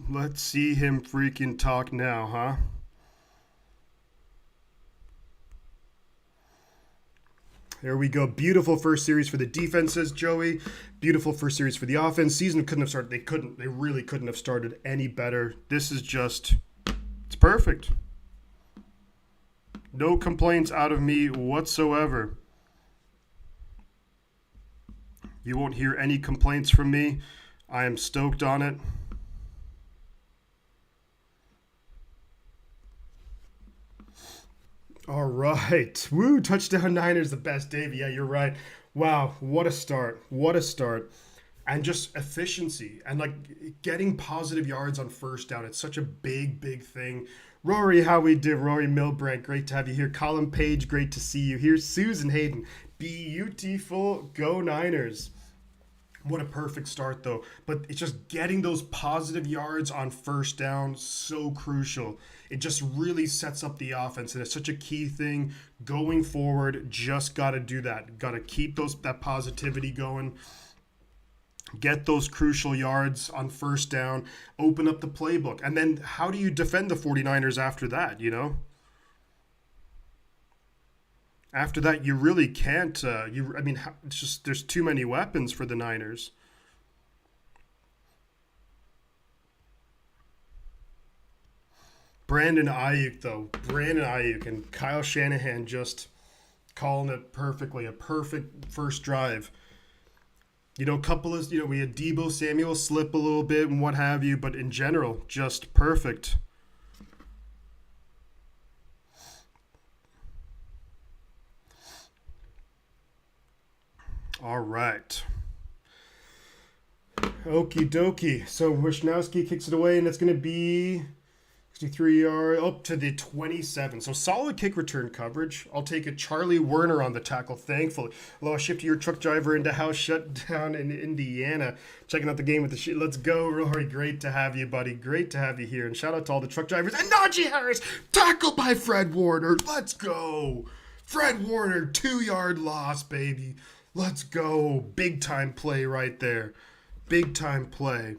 Let's see him freaking talk now, huh? There we go. Beautiful first series for the defenses, Joey. Beautiful first series for the offense. Season couldn't have started. They really couldn't have started any better. This is just, it's perfect. No complaints out of me whatsoever. You won't hear any complaints from me. I am stoked on it. All right. Woo, touchdown Niners, the best, Dave. Yeah, you're right. Wow, what a start. What a start. And just efficiency and like getting positive yards on first down. It's such a big thing. Rory, how we do? Rory Milbrandt, great to have you here. Colin Page, great to see you here. Susan Hayden, beautiful. Go Niners. What a perfect start, though. But it's just getting those positive yards on first down, so crucial. It just really sets up the offense, and it's such a key thing going forward. Just got to do that. Got to keep that positivity going. Get those crucial yards on first down. Open up the playbook. And then how do you defend the 49ers after that, you know? After that, you really can't. It's just there's too many weapons for the Niners. Brandon Ayuk, though. Brandon Ayuk and Kyle Shanahan just calling it perfectly. A perfect first drive. We had Deebo Samuel slip a little bit and what have you, but in general, just perfect. All right. Okie dokie. So Wisnowski kicks it away, and it's going to be 63 yard up to the 27. So solid kick return coverage. I'll take it. Charlie Werner on the tackle, thankfully. Hello, Shifty, your truck driver into house shut down in Indiana. Checking out the game with the shit. Let's go, Rory. Great to have you, buddy. Great to have you here. And shout out to all the truck drivers. And Najee Harris, tackled by Fred Warner. Let's go. Fred Warner, 2-yard loss, baby. Let's go. Big time play right there. Big time play.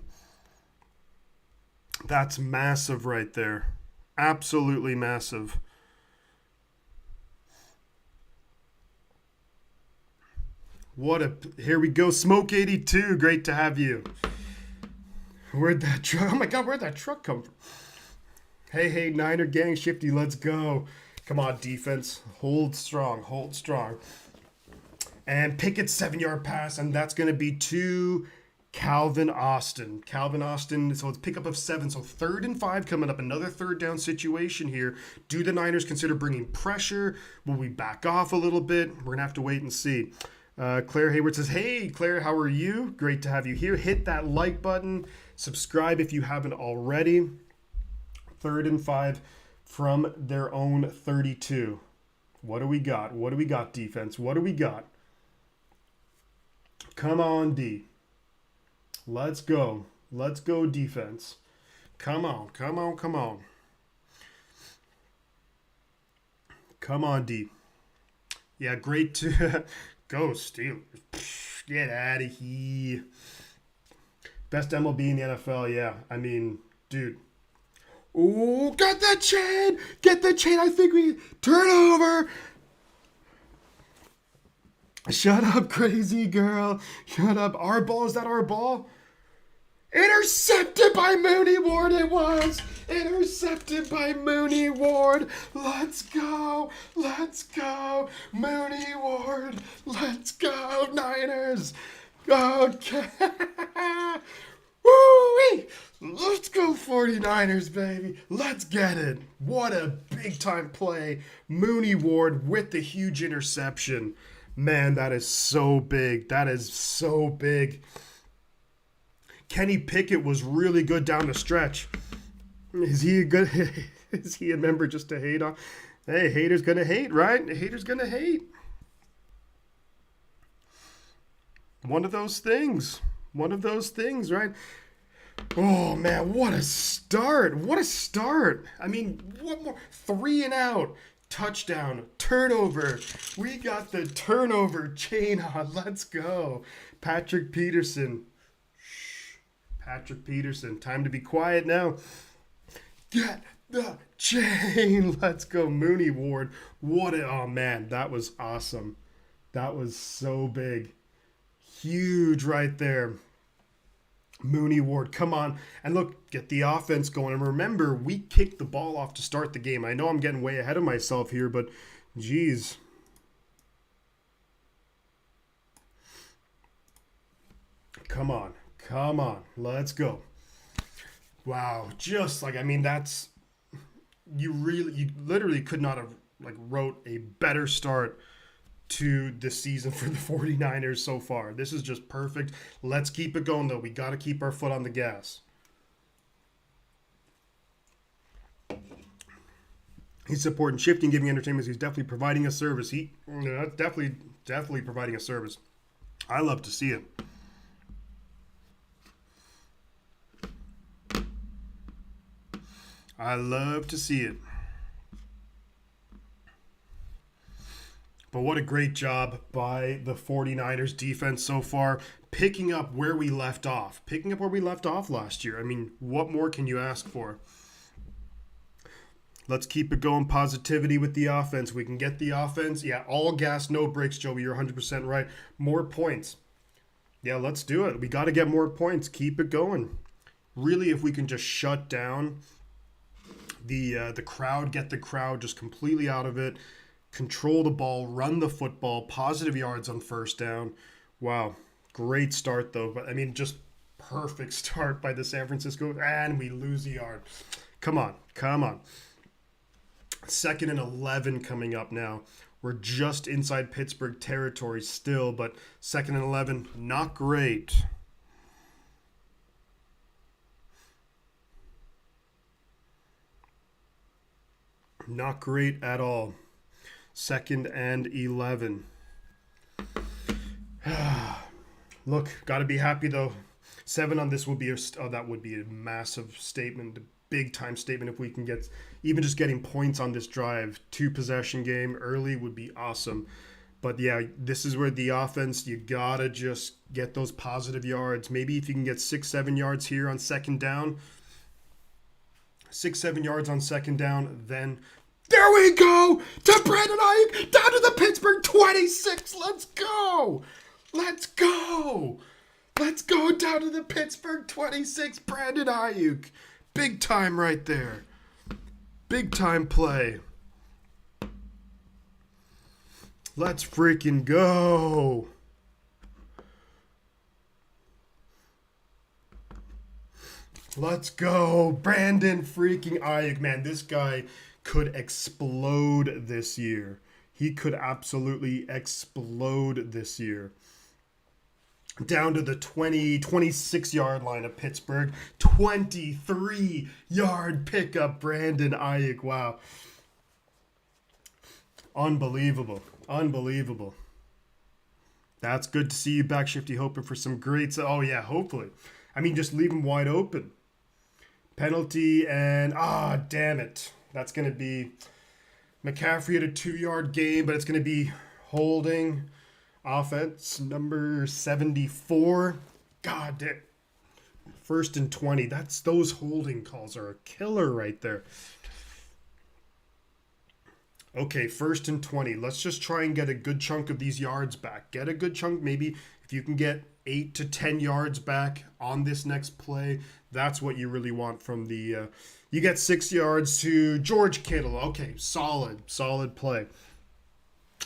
That's massive right there. Absolutely massive. Here we go. Smoke 82. Great to have you. Where'd that truck? Oh my God, where'd that truck come from? Hey, Niner gang, Shifty, let's go. Come on, defense. Hold strong, hold strong. And Pickett's 7-yard pass, and that's going to be to Calvin Austin. So it's pickup of 7. So 3rd and 5 coming up. Another third down situation here. Do the Niners consider bringing pressure? Will we back off a little bit? We're going to have to wait and see. Claire Hayward says, hey, Claire, how are you? Great to have you here. Hit that like button. Subscribe if you haven't already. 3rd and 5 from their own 32. What do we got? What do we got, defense? What do we got? Come on, D. Let's go. Let's go, defense. Come on, come on, come on. Come on, D. Yeah, great to go, Steelers. Get out of here. Best MLB in the NFL, yeah. I mean, dude. Ooh, get the chain! Get the chain! I think we turn over! Shut up, crazy girl. Shut up. Our ball, is that our ball? Intercepted by Mooney Ward, it was. Intercepted by Mooney Ward. Let's go. Let's go. Mooney Ward. Let's go, Niners. Okay. Woo-wee. Let's go 49ers, baby. Let's get it. What a big-time play. Mooney Ward with the huge interception. Man, that is so big. That is so big. Kenny Pickett was really good down the stretch. Is he a member just to hate on? Hey, haters gonna hate, right? Haters gonna hate. One of those things. One of those things, right? Oh, man, what a start. What a start. I mean, what more? 3 and out. Touchdown. Turnover. We got the turnover chain on. Let's go. Patrick Peterson. Shh. Patrick Peterson. Time to be quiet now. Get the chain. Let's go. Mooney Ward. Oh, man, that was awesome. That was so big. Huge right there. Mooney Ward, come on. And look, get the offense going. And remember, we kicked the ball off to start the game. I know I'm getting way ahead of myself here, but geez. Come on. Come on. Let's go. Wow. Just like, I mean, that's, you literally could not have wrote a better start to the season for the 49ers so far. This is just perfect. Let's keep it going, though. We got to keep our foot on the gas. He's supporting Shifty and giving entertainment. He's definitely providing a service. That's definitely providing a service. I love to see it. I love to see it. But what a great job by the 49ers defense so far, picking up where we left off. Picking up where we left off last year. I mean, what more can you ask for? Let's keep it going. Positivity with the offense. We can get the offense. Yeah, all gas, no brakes, Joey. You're 100% right. More points. Yeah, let's do it. We got to get more points. Keep it going. Really, if we can just shut down the crowd, get the crowd just completely out of it, control the ball, run the football, positive yards on first down. Wow, great start though. But I mean, just perfect start by the San Francisco, and we lose the yard. Come on, come on. 2nd and 11 coming up now. We're just inside Pittsburgh territory still, but 2nd and 11, not great. Not great at all. 2nd and 11. Look, got to be happy though. 7 on this will be that would be a massive statement, a big time statement if we can get even just getting points on this drive. 2 possession game early would be awesome. But yeah, this is where the offense, you got to just get those positive yards. Maybe if you can get 6-7 yards here on 2nd down. 6-7 yards on 2nd down, then there we go! To Brandon Ayuk, down to the Pittsburgh 26. Let's go! Let's go! Let's go down to the Pittsburgh 26, Brandon Ayuk. Big time right there. Big time play. Let's freaking go. Let's go. Brandon freaking Ayuk. Man, this guy could explode this year. He could absolutely explode this year. Down to the 26 yard line of Pittsburgh. 23-yard pickup, Brandon Ayuk. Wow. Unbelievable. Unbelievable. That's good to see you back, Shifty. Hoping for some great... Oh, yeah, hopefully. I mean, just leave him wide open. Penalty and... damn it. That's going to be... McCaffrey had a 2-yard gain, but it's going to be holding... Offense number 74. God damn. 1st and 20. Those holding calls are a killer right there. Okay, 1st and 20. Let's just try and get a good chunk of these yards back. Get a good chunk. Maybe if you can get 8 to 10 yards back on this next play, that's what you really want from the... you get 6 yards to George Kittle. Okay, solid play.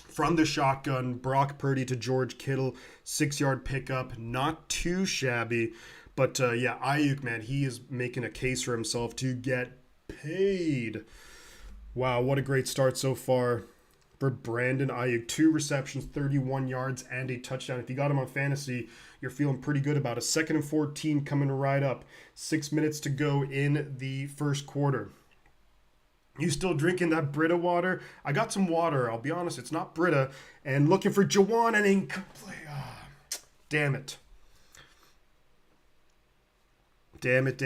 From the shotgun, Brock Purdy to George Kittle, 6-yard pickup, not too shabby. But yeah, Ayuk, man, he is making a case for himself to get paid. Wow, what a great start so far for Brandon Ayuk. 2 receptions, 31 yards, and a touchdown. If you got him on fantasy, you're feeling pretty good about it. 2nd and 14 coming right up. 6 minutes to go in the first quarter. You still drinking that Brita water? I got some water. I'll be honest, it's not Brita. And looking for Jawan and incomplete. Damn it. Damn it.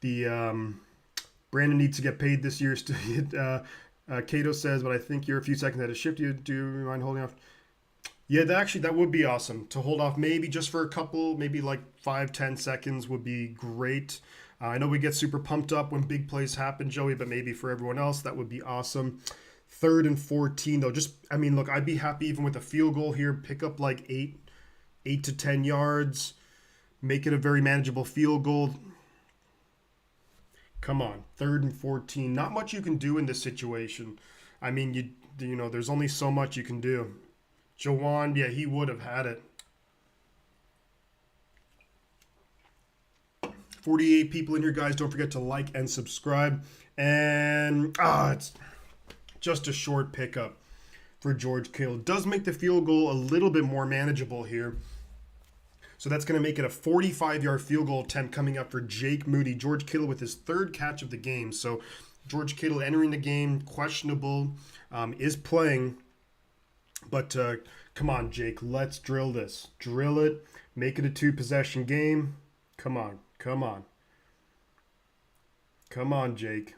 The Brandon needs to get paid this year. Cato says, but I think you're a few seconds at a shift. Do you mind holding off? Yeah, that would be awesome. To hold off maybe just for a couple, maybe like 5-10 seconds would be great. I know we get super pumped up when big plays happen, Joey, but maybe for everyone else, that would be awesome. 3rd and 14, though. Look, I'd be happy even with a field goal here. Pick up like 8 to 10 yards. Make it a very manageable field goal. Come on, 3rd and 14. Not much you can do in this situation. I mean, you know, there's only so much you can do. Jawan, yeah, he would have had it. 48 people in here, guys. Don't forget to like and subscribe. And it's just a short pickup for George Kittle. Does make the field goal a little bit more manageable here. So that's going to make it a 45-yard field goal attempt coming up for Jake Moody. George Kittle with his 3rd catch of the game. So George Kittle entering the game, questionable, is playing. But come on, Jake, let's drill this. Drill it. Make it a 2-possession game. Come on. Come on, Jake.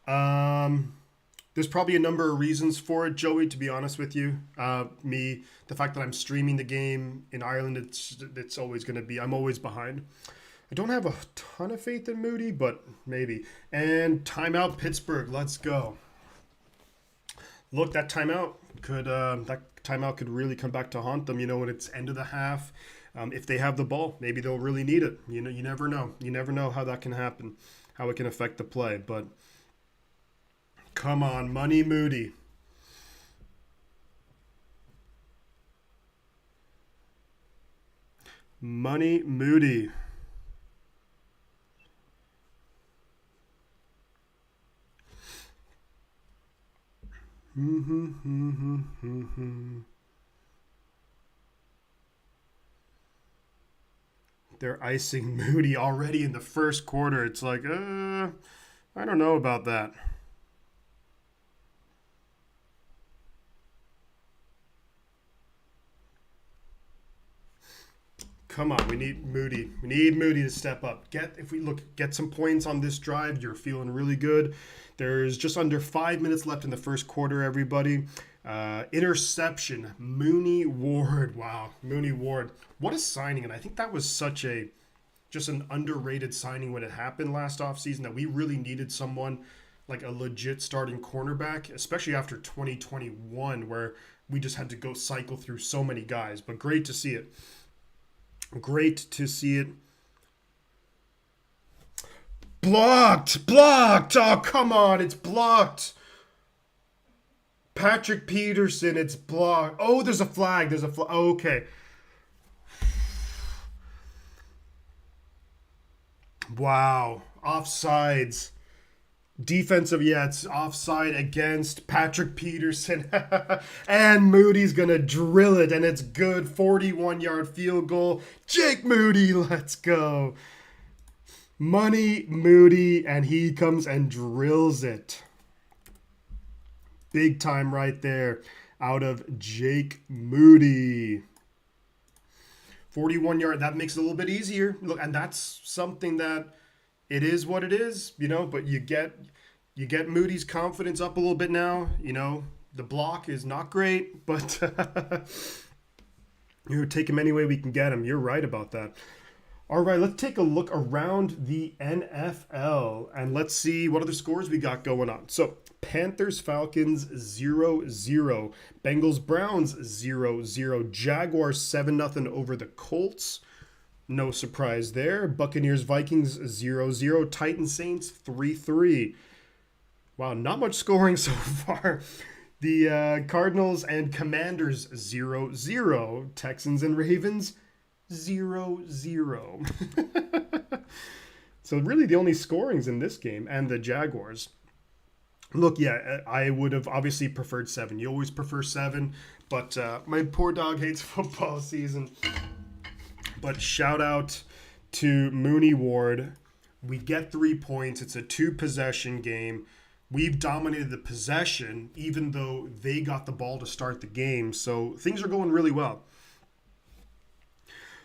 There's probably a number of reasons for it, Joey, to be honest with you. The fact that I'm streaming the game in Ireland, it's always going to be, I'm always behind. I don't have a ton of faith in Moody, but maybe. And timeout Pittsburgh, let's go. Look, that timeout could really come back to haunt them, when it's end of the half. If they have the ball, maybe they'll really need it. You never know. You never know how that can happen, how it can affect the play. But come on, Money Moody. Money Moody. They're icing Moody already in the first quarter. It's like, I don't know about that. Come on, we need Moody. We need Moody to step up. Get some points on this drive. You're feeling really good. There's just under 5 minutes left in the first quarter, everybody. Interception, Mooney Ward. Wow, Mooney Ward. What a signing. And I think that was just an underrated signing when it happened last offseason, that we really needed someone like a legit starting cornerback, especially after 2021, where we just had to go cycle through so many guys. But great to see it. Great to see it. Blocked! Blocked! Oh, come on, it's blocked. Patrick Peterson, it's blocked. Oh, there's a flag. There's a flag. Oh, okay. Wow. Offsides. Defensive, yeah, it's offside against Patrick Peterson. And Moody's going to drill it, and it's good. 41-yard field goal. Jake Moody, let's go. Money Moody, and he comes and drills it. Big time right there out of Jake Moody. 41-yard, that makes it a little bit easier. Look, and that's something that it is what it is, but you get Moody's confidence up a little bit now. The block is not great, but take him any way we can get him. You're right about that. All right, let's take a look around the NFL and let's see what other scores we got going on. So, Panthers, Falcons 0-0. Bengals, Browns 0-0. Jaguars 7-0 over the Colts. No surprise there. Buccaneers, Vikings 0-0. Titans, Saints 3-3. Wow, not much scoring so far. The Cardinals and Commanders 0-0. Texans and Ravens 0-0. So really the only scorings in this game, and the Jaguars. Look, yeah, I would have obviously preferred 7. You always prefer 7, but my poor dog hates football season. But shout out to Mooney Ward. We get 3 points. It's a 2-possession game. We've dominated the possession, even though they got the ball to start the game. So things are going really well.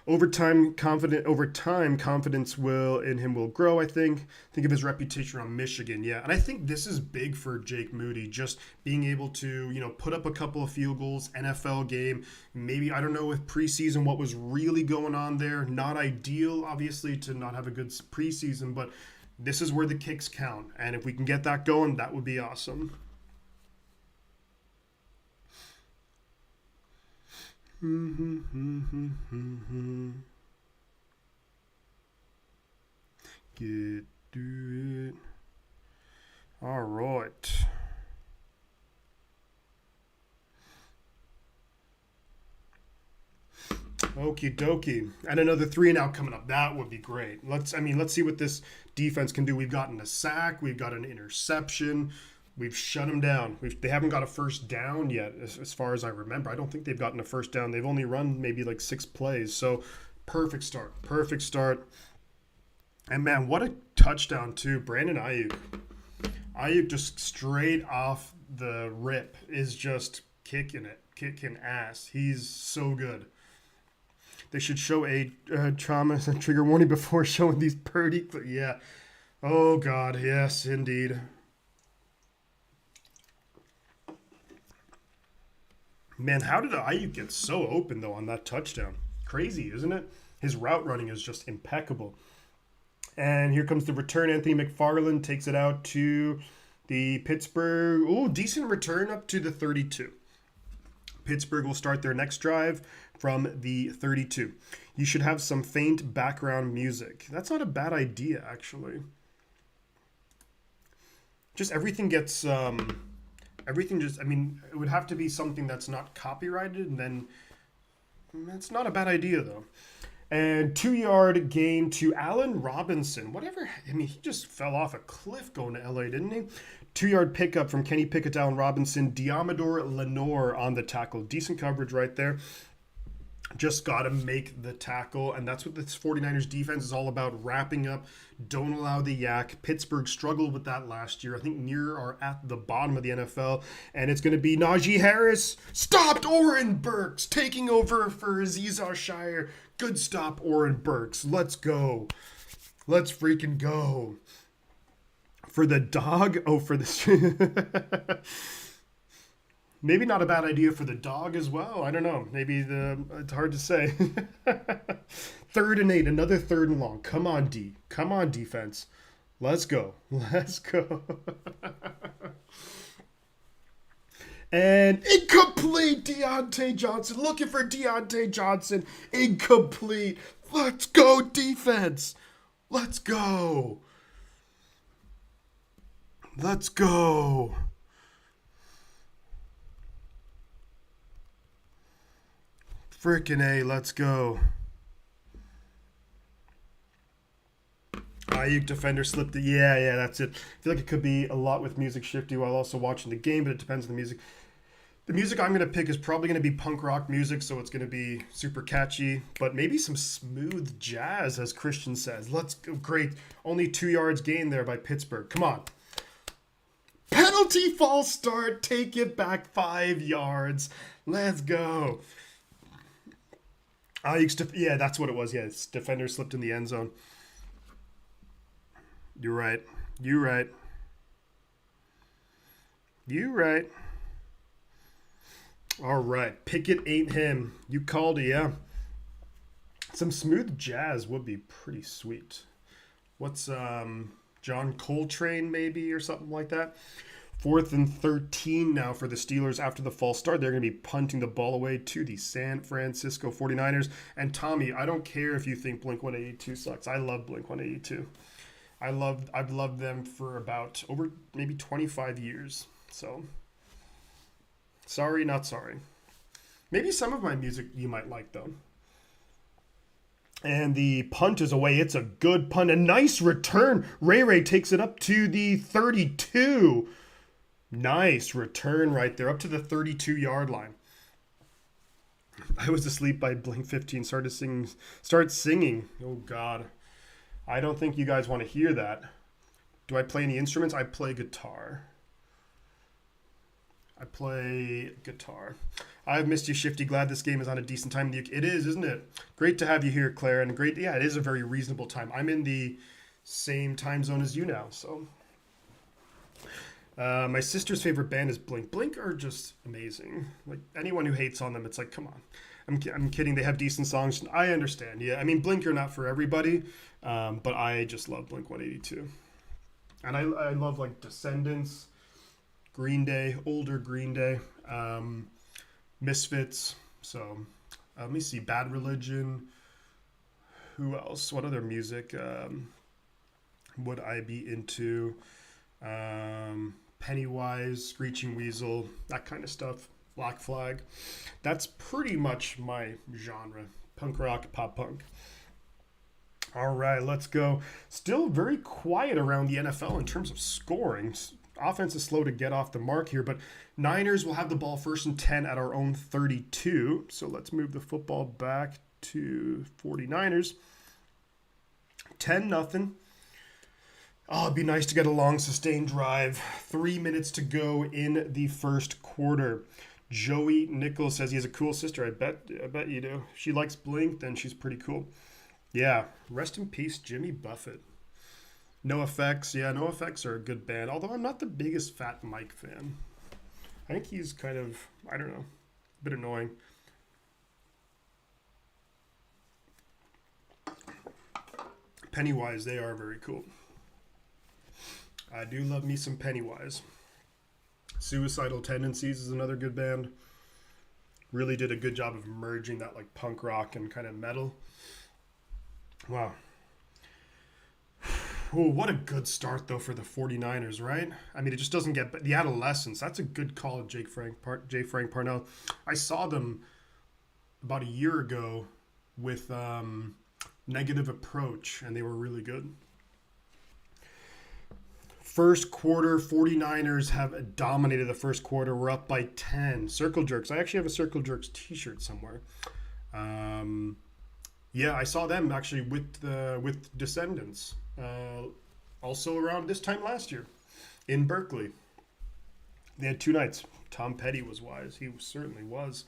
Over time, confidence will grow, I think. Think of his reputation on Michigan, yeah. And I think this is big for Jake Moody, just being able to, put up a couple of field goals, NFL game. Maybe, I don't know, with preseason, what was really going on there. Not ideal, obviously, to not have a good preseason, but this is where the kicks count. And if we can get that going, that would be awesome. Get to it. All right. Okie dokie. And another 3 and out coming up. That would be great. Let's see what this defense can do. We've gotten a sack. We've got an interception. We've shut them down. They haven't got a first down yet, as far as I remember. I don't think they've gotten a first down. They've only run maybe like 6 plays. So, perfect start. Perfect start. And, man, what a touchdown, too. Brandon Ayuk. Ayuk just straight off the rip is just kicking ass. He's so good. They should show a trauma and trigger warning before showing these Purdy. Yeah. Oh, God. Yes, indeed. Man, how did Ayuk get so open, though, on that touchdown? Crazy, isn't it? His route running is just impeccable. And here comes the return. Anthony McFarland takes it out to the Pittsburgh. Oh, decent return up to the 32. Pittsburgh will start their next drive from the 32. You should have some faint background music. That's not a bad idea, actually. Just everything gets... it would have to be something that's not copyrighted, and then that's not a bad idea, though. And 2-yard gain to Allen Robinson. He just fell off a cliff going to LA, didn't he? 2-yard pickup from Kenny Pickett to Allen Robinson. Diamador Lenore on the tackle. Decent coverage right there. Just got to make the tackle, and that's what this 49ers defense is all about, wrapping up. Don't allow the yak. Pittsburgh struggled with that last year. I think near or at the bottom of the NFL, and it's going to be Najee Harris. Stopped Oren Burks, taking over for Azeez Shire. Good stop, Oren Burks. Let's go. Let's freaking go. For the dog? Oh, for the... Maybe not a bad idea for the dog as well. I don't know. Maybe it's hard to say. 3rd and 8, another 3rd and long. Come on, D. Come on, defense. Let's go. Let's go. And incomplete, Deontay Johnson. Looking for Deontay Johnson. Incomplete. Let's go, defense. Let's go. Let's go. Frickin' A, let's go. Ayuk defender slipped it. Yeah, that's it. I feel like it could be a lot with music Shifty while also watching the game, but it depends on the music. The music I'm going to pick is probably going to be punk rock music, so it's going to be super catchy, but maybe some smooth jazz, as Christian says. Let's go. Great. Only 2 yards gained there by Pittsburgh. Come on. Penalty false start. Take it back 5 yards. Let's go. Yeah, that's what it was. Yeah, defender slipped in the end zone. You're right. You right. You right. All right. Pickett ain't him. You called it, yeah. Some smooth jazz would be pretty sweet. What's John Coltrane maybe or something like that? 4th and 13 now for the Steelers after the false start. They're going to be punting the ball away to the San Francisco 49ers. And Tommy, I don't care if you think Blink-182 sucks. I love Blink-182. I've loved them for about over maybe 25 years. So sorry, not sorry. Maybe some of my music you might like though. And the punt is away. It's a good punt. A nice return. Ray takes it up to the 32. Nice return right there, up to the 32-yard line. I was asleep by Blink 15. Start singing. Oh God, I don't think you guys want to hear that. Do I play any instruments? I play guitar. I've missed you, Shifty. Glad this game is on a decent time. It is, isn't it? Great to have you here, Claire. And great, yeah, it is a very reasonable time. I'm in the same time zone as you now, so. My sister's favorite band is Blink. Blink are just amazing. Like, anyone who hates on them, it's like, come on. I'm kidding. They have decent songs. I understand. Yeah, I mean, Blink are not for everybody, but I just love Blink-182. And I love, like, Descendants, Green Day, older Green Day, Misfits. So, let me see. Bad Religion. Who else? What other music would I be into? Pennywise, Screeching Weasel, that kind of stuff. Black Flag. That's pretty much my genre. Punk rock, pop punk. All right, let's go. Still very quiet around the NFL in terms of scoring. Offense is slow to get off the mark here, but Niners will have the ball 1st and 10 at our own 32. So let's move the football back to 49ers. 10-0. Oh, it'd be nice to get a long, sustained drive. 3 minutes to go in the first quarter. Joey Nichols says he has a cool sister. I bet you do. If she likes Blink, then she's pretty cool. Yeah, rest in peace, Jimmy Buffett. No Effects. Yeah, No Effects are a good band, although I'm not the biggest Fat Mike fan. I think he's kind of, I don't know, a bit annoying. Pennywise, they are very cool. I do love me some Pennywise. Suicidal Tendencies is another good band. Really did a good job of merging that like punk rock and kind of metal. Wow. Oh, what a good start though for the 49ers, right? I mean, it just doesn't get the adolescence. That's a good call of J. Frank Parnell. I saw them about a year ago with Negative Approach, and they were really good. First quarter, 49ers have dominated the first quarter. We're up by 10. Circle Jerks. I actually have a Circle Jerks t-shirt somewhere. Yeah, I saw them actually with Descendants. Also around this time last year in Berkeley. They had 2 nights. Tom Petty was wise. He certainly was.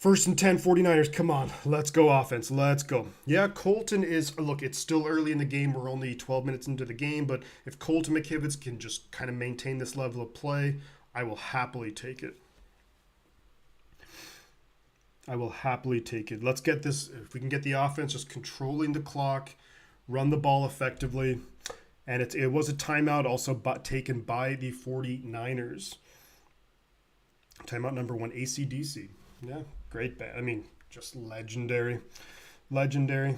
1st and 10, 49ers. Come on. Let's go offense. Let's go. Yeah, Colton is... Look, it's still early in the game. We're only 12 minutes into the game. But if Colton McKivitz can just kind of maintain this level of play, I will happily take it. I will happily take it. Let's get this... If we can get the offense just controlling the clock, run the ball effectively, And it was a timeout also taken by the 49ers. Timeout number one, AC/DC. Yeah, great band. I mean, just legendary. Legendary.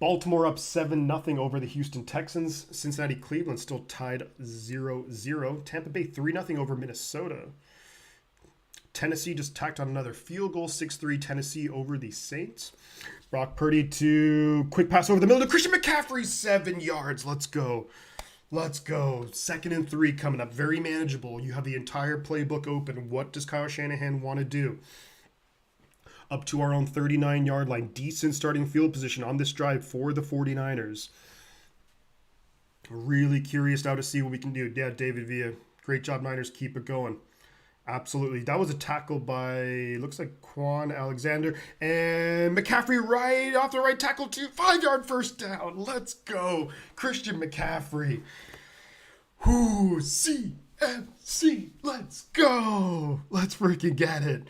Baltimore up 7-0 over the Houston Texans. Cincinnati Cleveland still tied 0-0. Tampa Bay 3-0 over Minnesota. Tennessee just tacked on another field goal. 6-3 Tennessee over the Saints. Brock Purdy to quick pass over the middle to Christian McCaffrey. 7 yards. Let's go. Let's go. 2nd and 3 coming up. Very manageable. You have the entire playbook open. What does Kyle Shanahan want to do? Up to our own 39-yard line. Decent starting field position on this drive for the 49ers. Really curious now to see what we can do. Yeah, David Villa. Great job, Niners. Keep it going. Absolutely. That was a tackle by, looks like Quan Alexander. And McCaffrey right off the right tackle to 5-yard first down. Let's go. Christian McCaffrey. Whoo, CMC. Let's go. Let's freaking get it.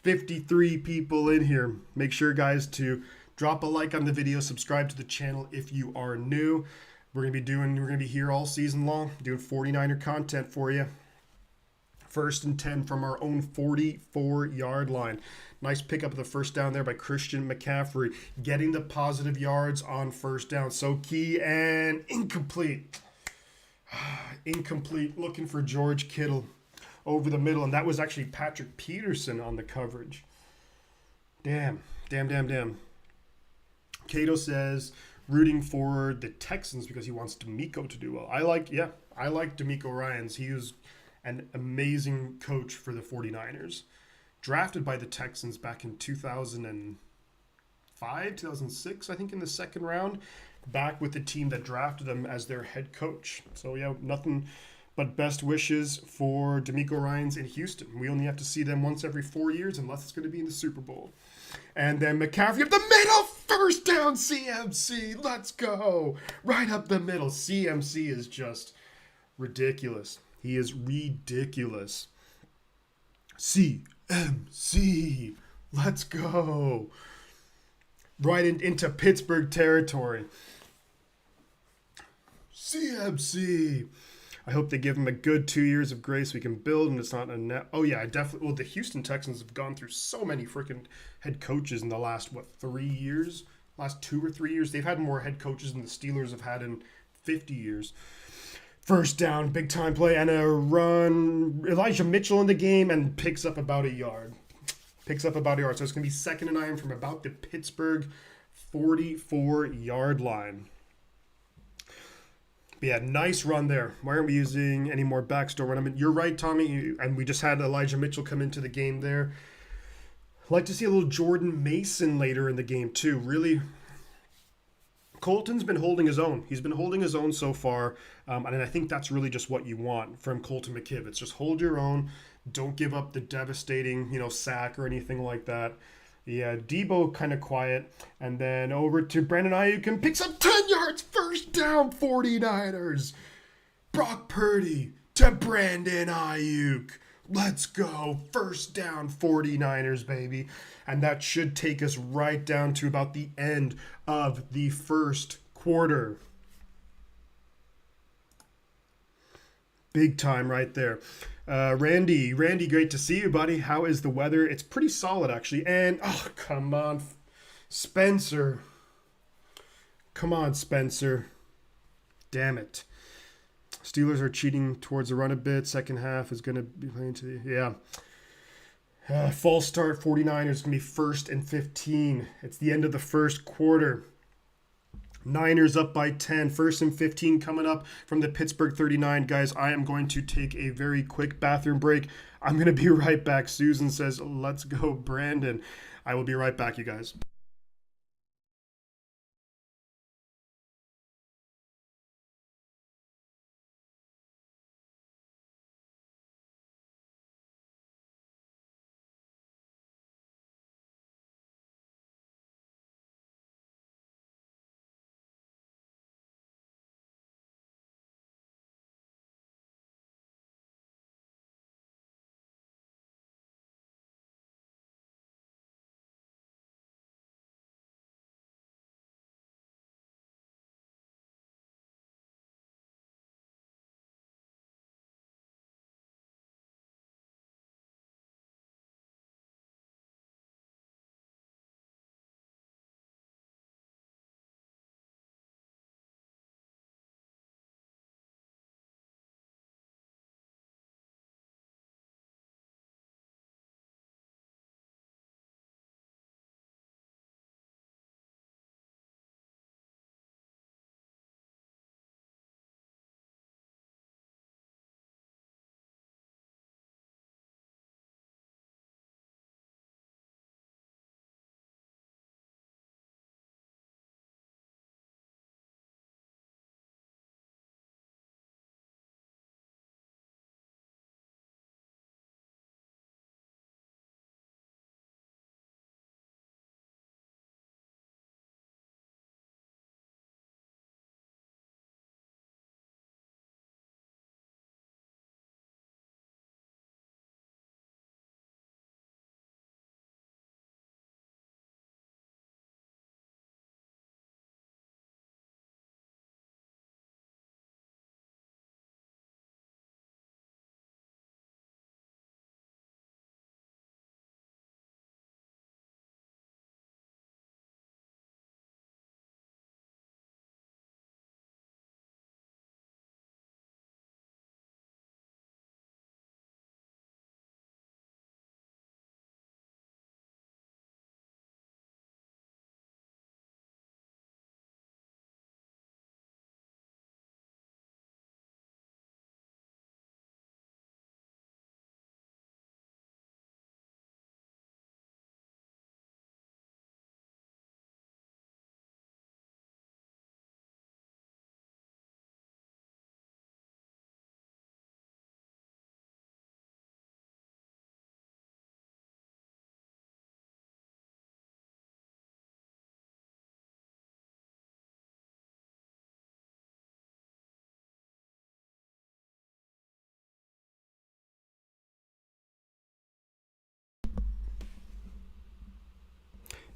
53 people in here. Make sure, guys, to drop a like on the video. Subscribe to the channel if you are new. We're going to be here all season long, doing 49er content for you. 1st and 10 from our own 44-yard line. Nice pickup of the first down there by Christian McCaffrey. Getting the positive yards on first down. So key, and incomplete. Incomplete. Looking for George Kittle over the middle. And that was actually Patrick Peterson on the coverage. Damn. Cato says rooting for the Texans because he wants D'Amico to do well. I like D'Amico Ryans. He was an amazing coach for the 49ers. Drafted by the Texans back in 2005, 2006, I think, in the 2nd round. Back with the team that drafted him as their head coach. So, yeah, nothing but best wishes for D'Amico Ryans in Houston. We only have to see them once every 4 years unless it's going to be in the Super Bowl. And then McCaffrey up the middle. First down, CMC. Let's go. Right up the middle. CMC is just ridiculous. He is ridiculous. CMC. Let's go. Right into Pittsburgh territory. CMC. I hope they give him a good 2 years of grace we can build, and it's not a net. Oh, yeah, definitely. Well, the Houston Texans have gone through so many freaking head coaches in the last, 3 years? Last 2 or 3 years? They've had more head coaches than the Steelers have had in 50 years. First down, big time play, and a run. Elijah Mitchell in the game and picks up about a yard. So it's going to be 2nd and 9 from about the Pittsburgh 44-yard line. But yeah, nice run there. Why aren't we using any more backdoor run? I mean, you're right, Tommy, and we just had Elijah Mitchell come into the game there. I'd like to see a little Jordan Mason later in the game, too. Really, Colton's been holding his own. He's been holding his own so far, and I think that's really just what you want from Colton McKivitz. Just hold your own. Don't give up the devastating, sack or anything like that. Yeah, Debo kind of quiet. And then over to Brandon Ayuk and picks up 10 yards. First down, 49ers. Brock Purdy to Brandon Ayuk. Let's go. First down, 49ers, baby. And that should take us right down to about the end of the first quarter. Big time right there. Randy, great to see you, buddy. How is the weather? It's pretty solid, actually. And, oh, come on, Spencer. Come on, Spencer. Damn it. Steelers are cheating towards the run a bit. Second half is going to be playing to the, yeah. False start, 49ers going to be 1st and 15. It's the end of the first quarter. Niners up by 10. 1st and 15 coming up from the Pittsburgh 39. Guys, I am going to take a very quick bathroom break. I'm going to be right back. Susan says, let's go, Brandon. I will be right back, you guys.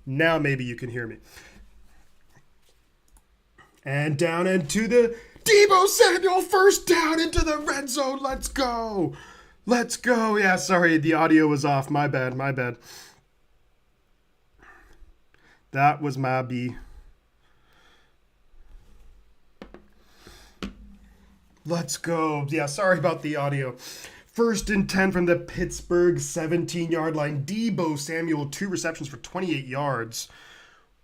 Now maybe you can hear me. And down into the Deebo Samuel, first down into the red zone. Let's go. Let's go. Yeah, sorry, the audio was off. My bad, my bad. That was my B. Let's go. Yeah, sorry about the audio. First and 10 from the Pittsburgh 17-yard line. Deebo Samuel, 2 receptions for 28 yards.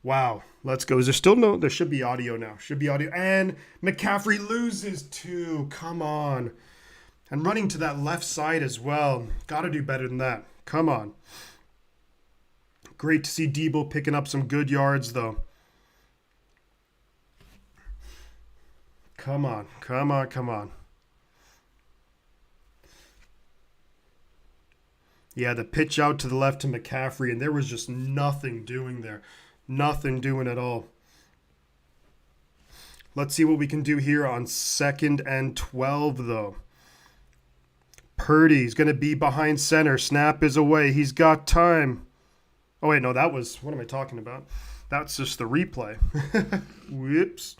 Wow. Let's go. Is there still no? There should be audio now. Should be audio. And McCaffrey loses 2. Come on. And running to that left side as well. Got to do better than that. Come on. Great to see Deebo picking up some good yards, though. Come on. Come on. Come on. Yeah, the pitch out to the left to McCaffrey, and there was just nothing doing there. Nothing doing at all. Let's see what we can do here on 2nd and 12, though. Purdy's going to be behind center. Snap is away. He's got time. Oh, wait, no, that was... What am I talking about? That's just the replay. Whoops.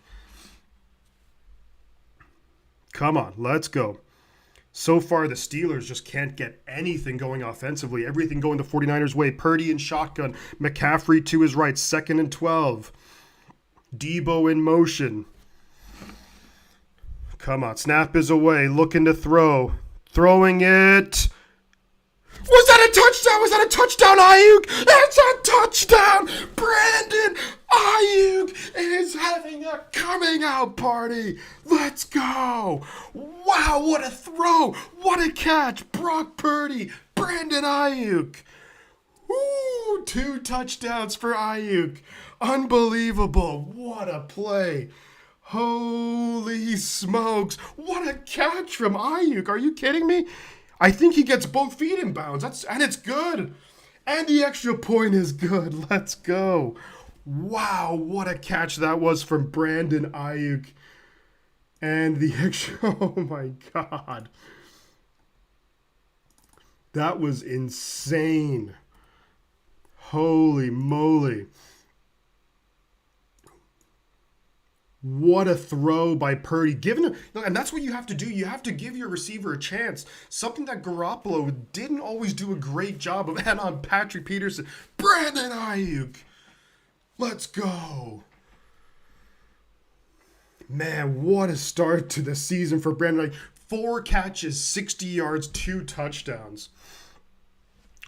Come on, let's go. So far, the Steelers just can't get anything going offensively. Everything going the 49ers' way. Purdy in shotgun. McCaffrey to his right. 2nd and 12. Deebo in motion. Come on. Snap is away. Looking to throw. Throwing it. Was that a touchdown? Was that a touchdown, Ayuk? That's a touchdown. Brandon Ayuk is having a coming out party. Let's go. Wow, what a throw. What a catch. Brock Purdy, Brandon Ayuk. Woo, 2 touchdowns for Ayuk. Unbelievable. What a play. Holy smokes. What a catch from Ayuk. Are you kidding me? I think he gets both feet in bounds. And it's good. And the extra point is good. Let's go. Wow, what a catch that was from Brandon Ayuk. And the extra... Oh, my God. That was insane. Holy moly. What a throw by Purdy. And that's what you have to do. You have to give your receiver a chance. Something that Garoppolo didn't always do a great job of. And on Patrick Peterson. Brandon Ayuk. Let's go. Man, what a start to the season for Brandon Ayuk. 4 catches, 60 yards, 2 touchdowns.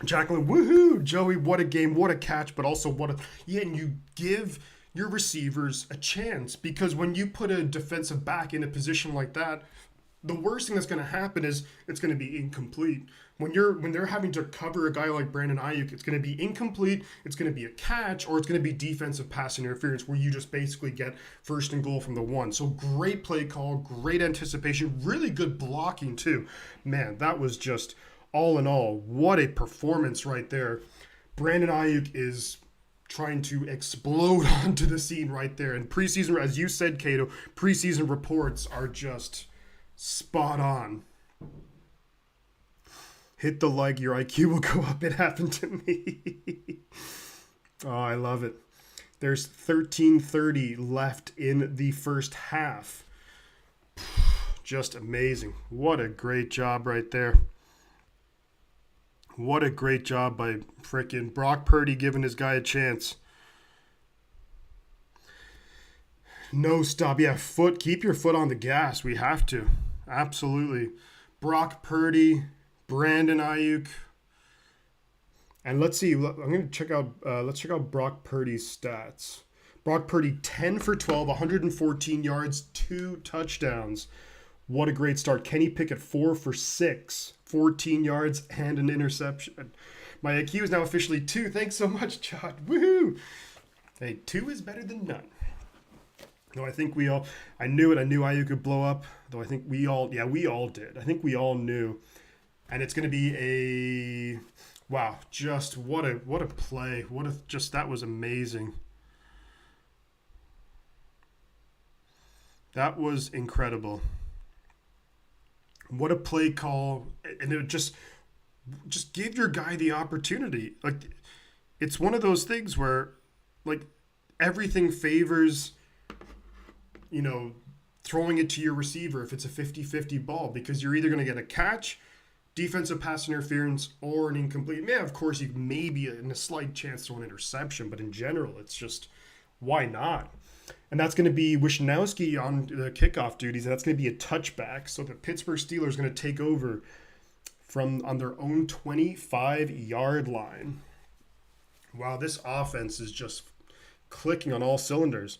Jacqueline, woohoo. Joey, what a game, what a catch, but also what a... Yeah, and you give your receivers a chance, because when you put a defensive back in a position like that, the worst thing that's going to happen is it's going to be incomplete. When they're having to cover a guy like Brandon Ayuk, it's going to be incomplete, it's going to be a catch, or it's going to be defensive pass interference where you just basically get 1st and goal from the 1. So great play call, great anticipation, really good blocking too. Man, that was just all in all, what a performance right there. Brandon Ayuk is trying to explode onto the scene right there. And preseason, as you said, Cato, preseason reports are just spot on. Hit the like, your IQ will go up. It happened to me. Oh, I love it. There's 13:30 left in the first half. Just amazing. What a great job right there. What a great job by frickin' Brock Purdy giving his guy a chance. No stop. Yeah, keep your foot on the gas. We have to. Absolutely. Brock Purdy, Brandon Ayuk. And let's see. I'm going to check out, let's check out Brock Purdy's stats. Brock Purdy, 10 for 12, 114 yards, 2 touchdowns. What a great start. Kenny Pickett, 4 for 6, 14 yards, and an interception. My IQ is now officially 2. Thanks so much, Chad. Woohoo! Hey, 2 is better than none. Though I think I knew it. I knew Ayuk could blow up. Though I think we all did. I think we all knew. And it's going to be a, wow, just what a play. That was amazing. That was incredible. What a play call. And it just give your guy the opportunity. Like, it's one of those things where like everything favors, throwing it to your receiver if it's a 50-50 ball, because you're either going to get a catch, defensive pass interference, or an incomplete. Yeah, of course, you maybe in a slight chance to an interception, but in general, it's just, why not? And that's going to be Wisnowski on the kickoff duties. And that's going to be a touchback. So the Pittsburgh Steelers are going to take over on their own 25-yard line. Wow, this offense is just clicking on all cylinders.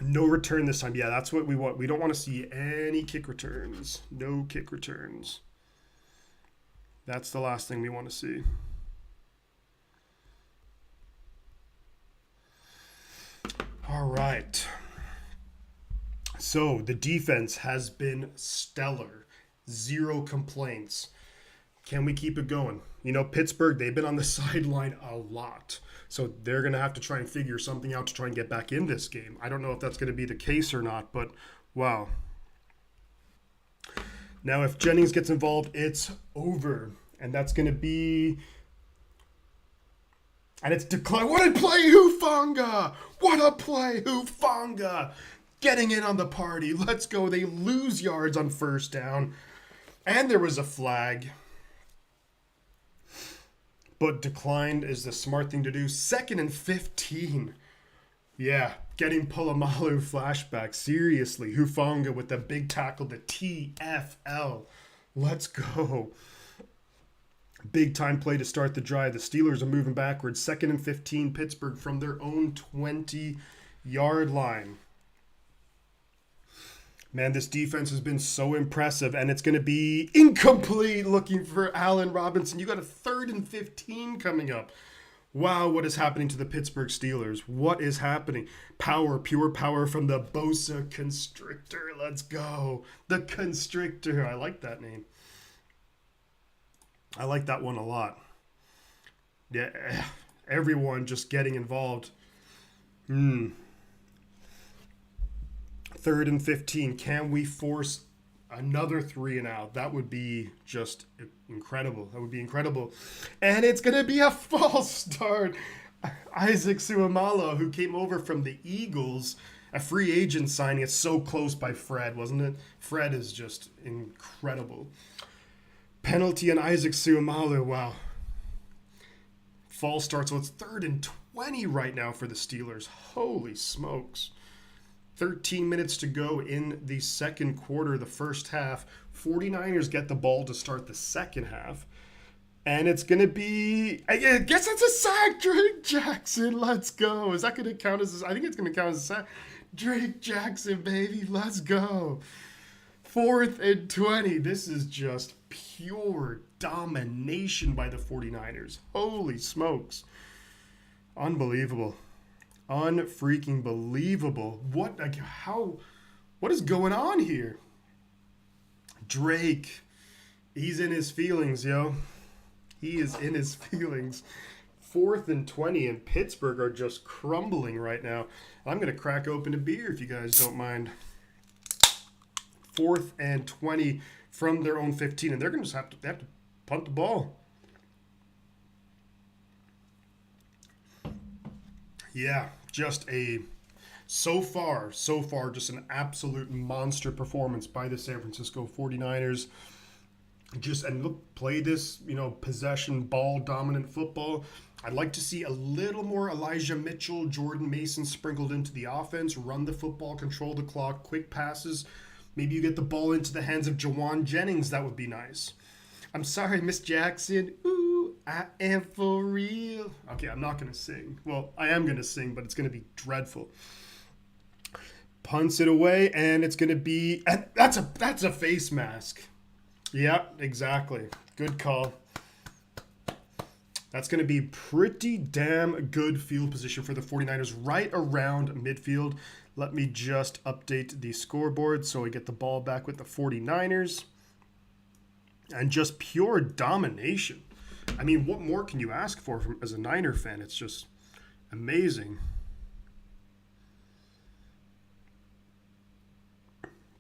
No return this time. Yeah, that's what we want. We don't want to see any kick returns. No kick returns. That's the last thing we want to see. All right. So the defense has been stellar. 0 complaints. Can we keep it going? Pittsburgh, they've been on the sideline a lot. So they're going to have to try and figure something out to try and get back in this game. I don't know if that's going to be the case or not, but wow. Now, if Jennings gets involved, it's over. And that's going to be... And it's decline. What a play, Hufanga! What a play, Hufanga! Getting in on the party. Let's go. They lose yards on first down. And there was a flag. But declined is the smart thing to do. 2nd and 15. Yeah, getting Polamalu flashback. Seriously, Hufanga with the big tackle, the TFL. Let's go. Big time play to start the drive. The Steelers are moving backwards. 2nd and 15, Pittsburgh from their own 20-yard line. Man, this defense has been so impressive, and it's going to be incomplete looking for Allen Robinson. You got a 3rd and 15 coming up. Wow, what is happening to the Pittsburgh Steelers? What is happening? Power, pure power from the Bosa Constrictor. Let's go. The Constrictor. I like that name. I like that one a lot. Yeah, everyone just getting involved. 3rd and 15. Can we force another 3 and out? That would be just incredible. That would be incredible. And it's going to be a false start. Isaac Suamalo, who came over from the Eagles, a free agent signing. It's so close by Fred, wasn't it? Fred is just incredible. Penalty on Isaac Suamalo. Wow. False start. So it's 3rd and 20 right now for the Steelers. Holy smokes. 13 minutes to go in the second quarter, the first half. 49ers get the ball to start the second half. And it's going to be, I guess it's a sack. Drake Jackson, let's go. Is that going to count as, I think it's going to count as a sack. Drake Jackson, baby, let's go. 4th and 20. This is just pure domination by the 49ers. Holy smokes. Unbelievable. Unfreaking believable. What is going on here? Drake, he's in his feelings, yo. He is in his feelings. 4th and 20, and Pittsburgh are just crumbling right now. I'm going to crack open a beer if you guys don't mind. 4th and 20 from their own 15, and they're going to just have to punt the ball. Yeah, just so far, just an absolute monster performance by the San Francisco 49ers. Play this, possession, ball, dominant football. I'd like to see a little more Elijah Mitchell, Jordan Mason sprinkled into the offense, run the football, control the clock, quick passes. Maybe you get the ball into the hands of Jawan Jennings. That would be nice. I'm sorry, Miss Jackson. Ooh, I am for real. Okay, I'm not going to sing. Well, I am going to sing, but it's going to be dreadful. Punts it away, and it's going to be... And that's a face mask. Yeah, exactly. Good call. That's going to be pretty damn good field position for the 49ers right around midfield. Let me just update the scoreboard so we get the ball back with the 49ers. And just pure domination. I mean, what more can you ask for as a Niner fan? It's just amazing.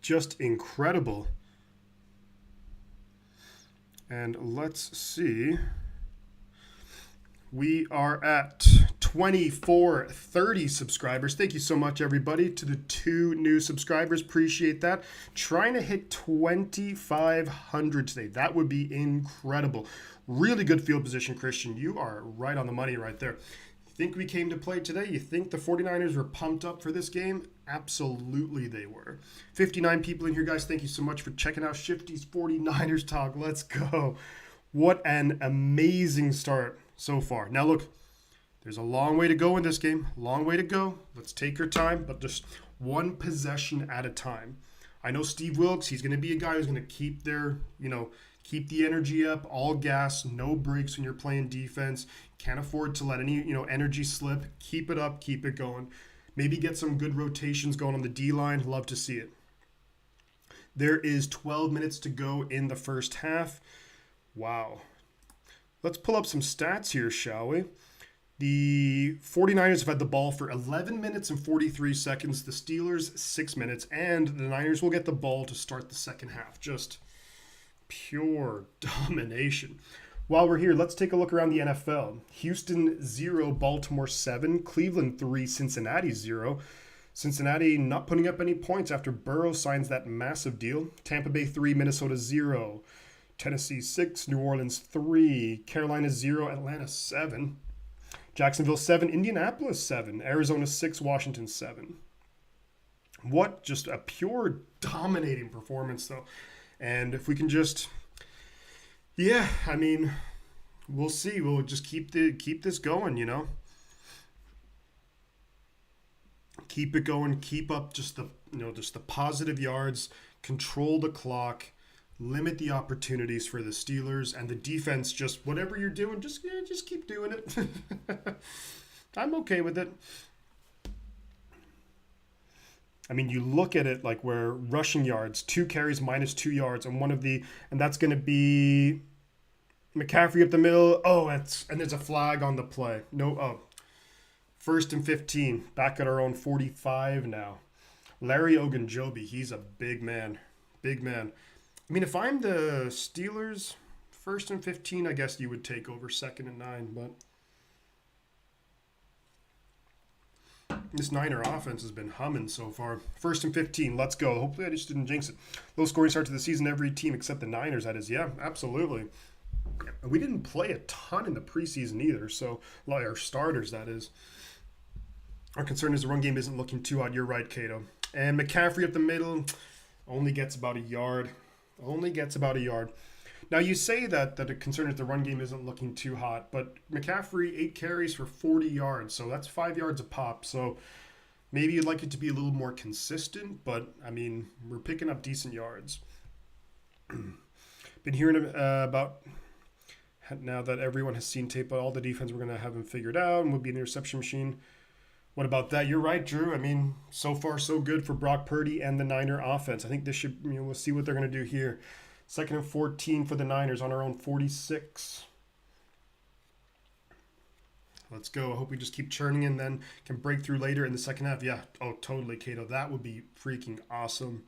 Just incredible. And let's see. We are at 2430 subscribers. Thank you so much, everybody. To the 2 new subscribers, appreciate that. Trying to hit 2,500 today. That would be incredible. Really good field position, Christian. You are right on the money right there. Think we came to play today? You think the 49ers were pumped up for this game? Absolutely they were. 59 people in here, guys. Thank you so much for checking out Shifty's 49ers talk. Let's go. What an amazing start so far. Now look, there's a long way to go in this game. Long way to go. Let's take our time, but just one possession at a time. I know Steve Wilkes, he's going to be a guy who's going to keep keep the energy up, all gas, no breaks when you're playing defense. Can't afford to let any, energy slip. Keep it up, keep it going. Maybe get some good rotations going on the D-line. Love to see it. There is 12 minutes to go in the first half. Wow. Let's pull up some stats here, shall we? The 49ers have had the ball for 11 minutes and 43 seconds. The Steelers, 6 minutes. And the Niners will get the ball to start the second half. Just pure domination. While we're here, let's take a look around the NFL. Houston 0, Baltimore 7, Cleveland 3, Cincinnati 0. Cincinnati not putting up any points after Burrow signs that massive deal. Tampa Bay 3, Minnesota 0. Tennessee 6, New Orleans 3, Carolina 0, Atlanta 7. Jacksonville 7, Indianapolis 7, Arizona 6, Washington 7. What just a pure dominating performance, though. And if we can just, we'll see. We'll just keep this going, Keep it going. Keep up just the positive yards. Control the clock. Limit the opportunities for the Steelers, and the defense, just whatever you're doing, just keep doing it. I'm okay with it. You look at it like where rushing yards, 2 carries minus 2 yards, and that's going to be McCaffrey up the middle. And there's a flag on the play. First and 15, back at our own 45 now. Larry Ogunjobi, he's a big man. Big man. If I'm the Steelers, 1st and 15, I guess you would take over 2nd and 9, but this Niner offense has been humming so far. 1st and 15, let's go. Hopefully I just didn't jinx it. Low scoring start to the season, every team except the Niners, that is. Yeah, absolutely. We didn't play a ton in the preseason either, so our starters, that is. Our concern is the run game isn't looking too hot. You're right, Cato. And McCaffrey up the middle only gets about a yard. Now, you say that a concern is the run game isn't looking too hot, but McCaffrey, 8 carries for 40 yards, so that's 5 yards a pop. So maybe you'd like it to be a little more consistent, but, we're picking up decent yards. Been hearing about, now that everyone has seen tape, but all the defense we're going to have them figured out and we'll be an interception machine. What about that? You're right, Drew. So far so good for Brock Purdy and the Niner offense. I think this should, we'll see what they're going to do here. 2nd and 14 for the Niners on our own 46. Let's go. I hope we just keep churning and then can break through later in the second half. Yeah. Oh, totally, Cato. That would be freaking awesome.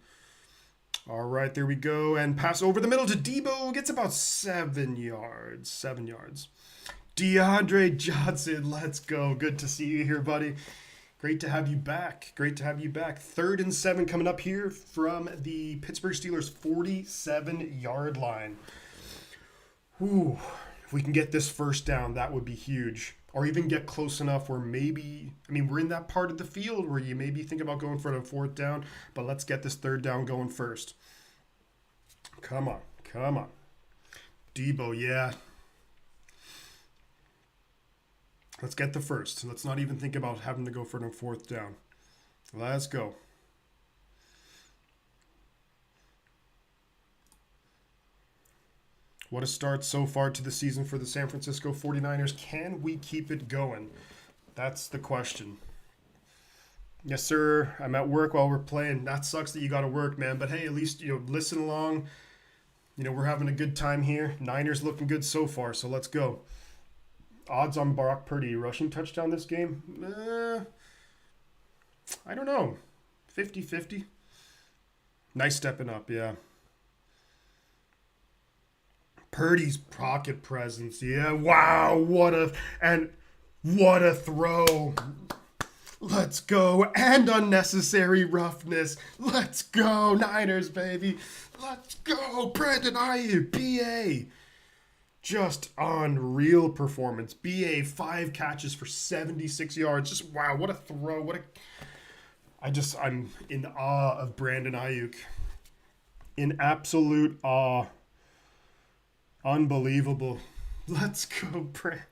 All right, there we go. And pass over the middle to Debo. Gets about 7 yards. 7 yards. DeAndre Johnson, let's go. Good to see you here, buddy. Great to have you back. 3rd and 7 coming up here from the Pittsburgh Steelers 47-yard line. Ooh, if we can get this first down, that would be huge. Or even get close enough where maybe, we're in that part of the field where you maybe think about going for a 4th down, but let's get this 3rd down going first. Come on. Debo, yeah. Let's get the first. Let's not even think about having to go for a 4th down. Let's go. What a start so far to the season for the San Francisco 49ers. Can we keep it going? That's the question. Yes, sir. I'm at work while we're playing. That sucks that you got to work, man. But hey, at least, listen along. We're having a good time here. Niners looking good so far, so let's go. Odds on Brock Purdy rushing touchdown this game? I don't know. 50-50. Nice stepping up, yeah. Purdy's pocket presence, yeah. Wow, What a throw. Let's go. And unnecessary roughness. Let's go. Niners, baby. Let's go. Brandon Ayuk, BA. Just unreal performance. BA, 5 catches for 76 yards. Just wow, what a throw. I'm in awe of Brandon Ayuk. In absolute awe. Unbelievable. Let's go, Brandon.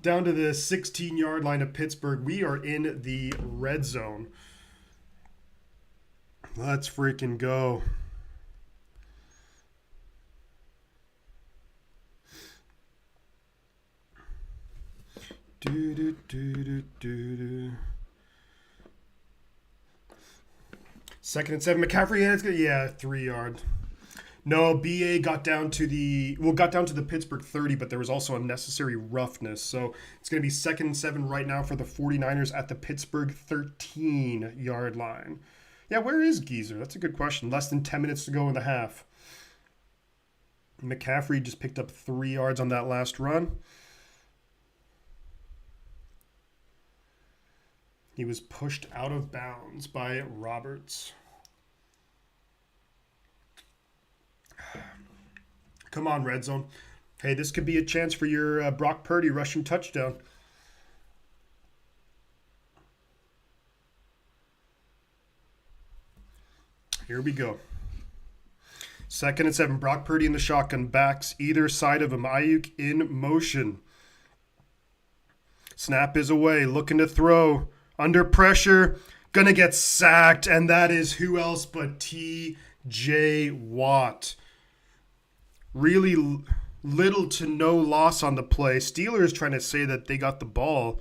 Down to the 16-yard line of Pittsburgh. We are in the red zone. Let's freaking go. Second and 7. McCaffrey, yeah, 3 yard. No, BA got down to the Pittsburgh 30, but there was also unnecessary roughness. So it's going to be 2nd and 7 right now for the 49ers at the Pittsburgh 13-yard line. Yeah, where is Geezer? That's a good question. Less than 10 minutes to go in the half. McCaffrey just picked up 3 yards on that last run. He was pushed out of bounds by Roberts. Come on, red zone. Hey, this could be a chance for your Brock Purdy rushing touchdown. Here we go. 2nd and 7. Brock Purdy in the shotgun. Backs either side of him. Ayuk in motion. Snap is away. Looking to throw. Under pressure. Gonna get sacked. And that is who else but T.J. Watt. Really little to no loss on the play. Steelers trying to say that they got the ball.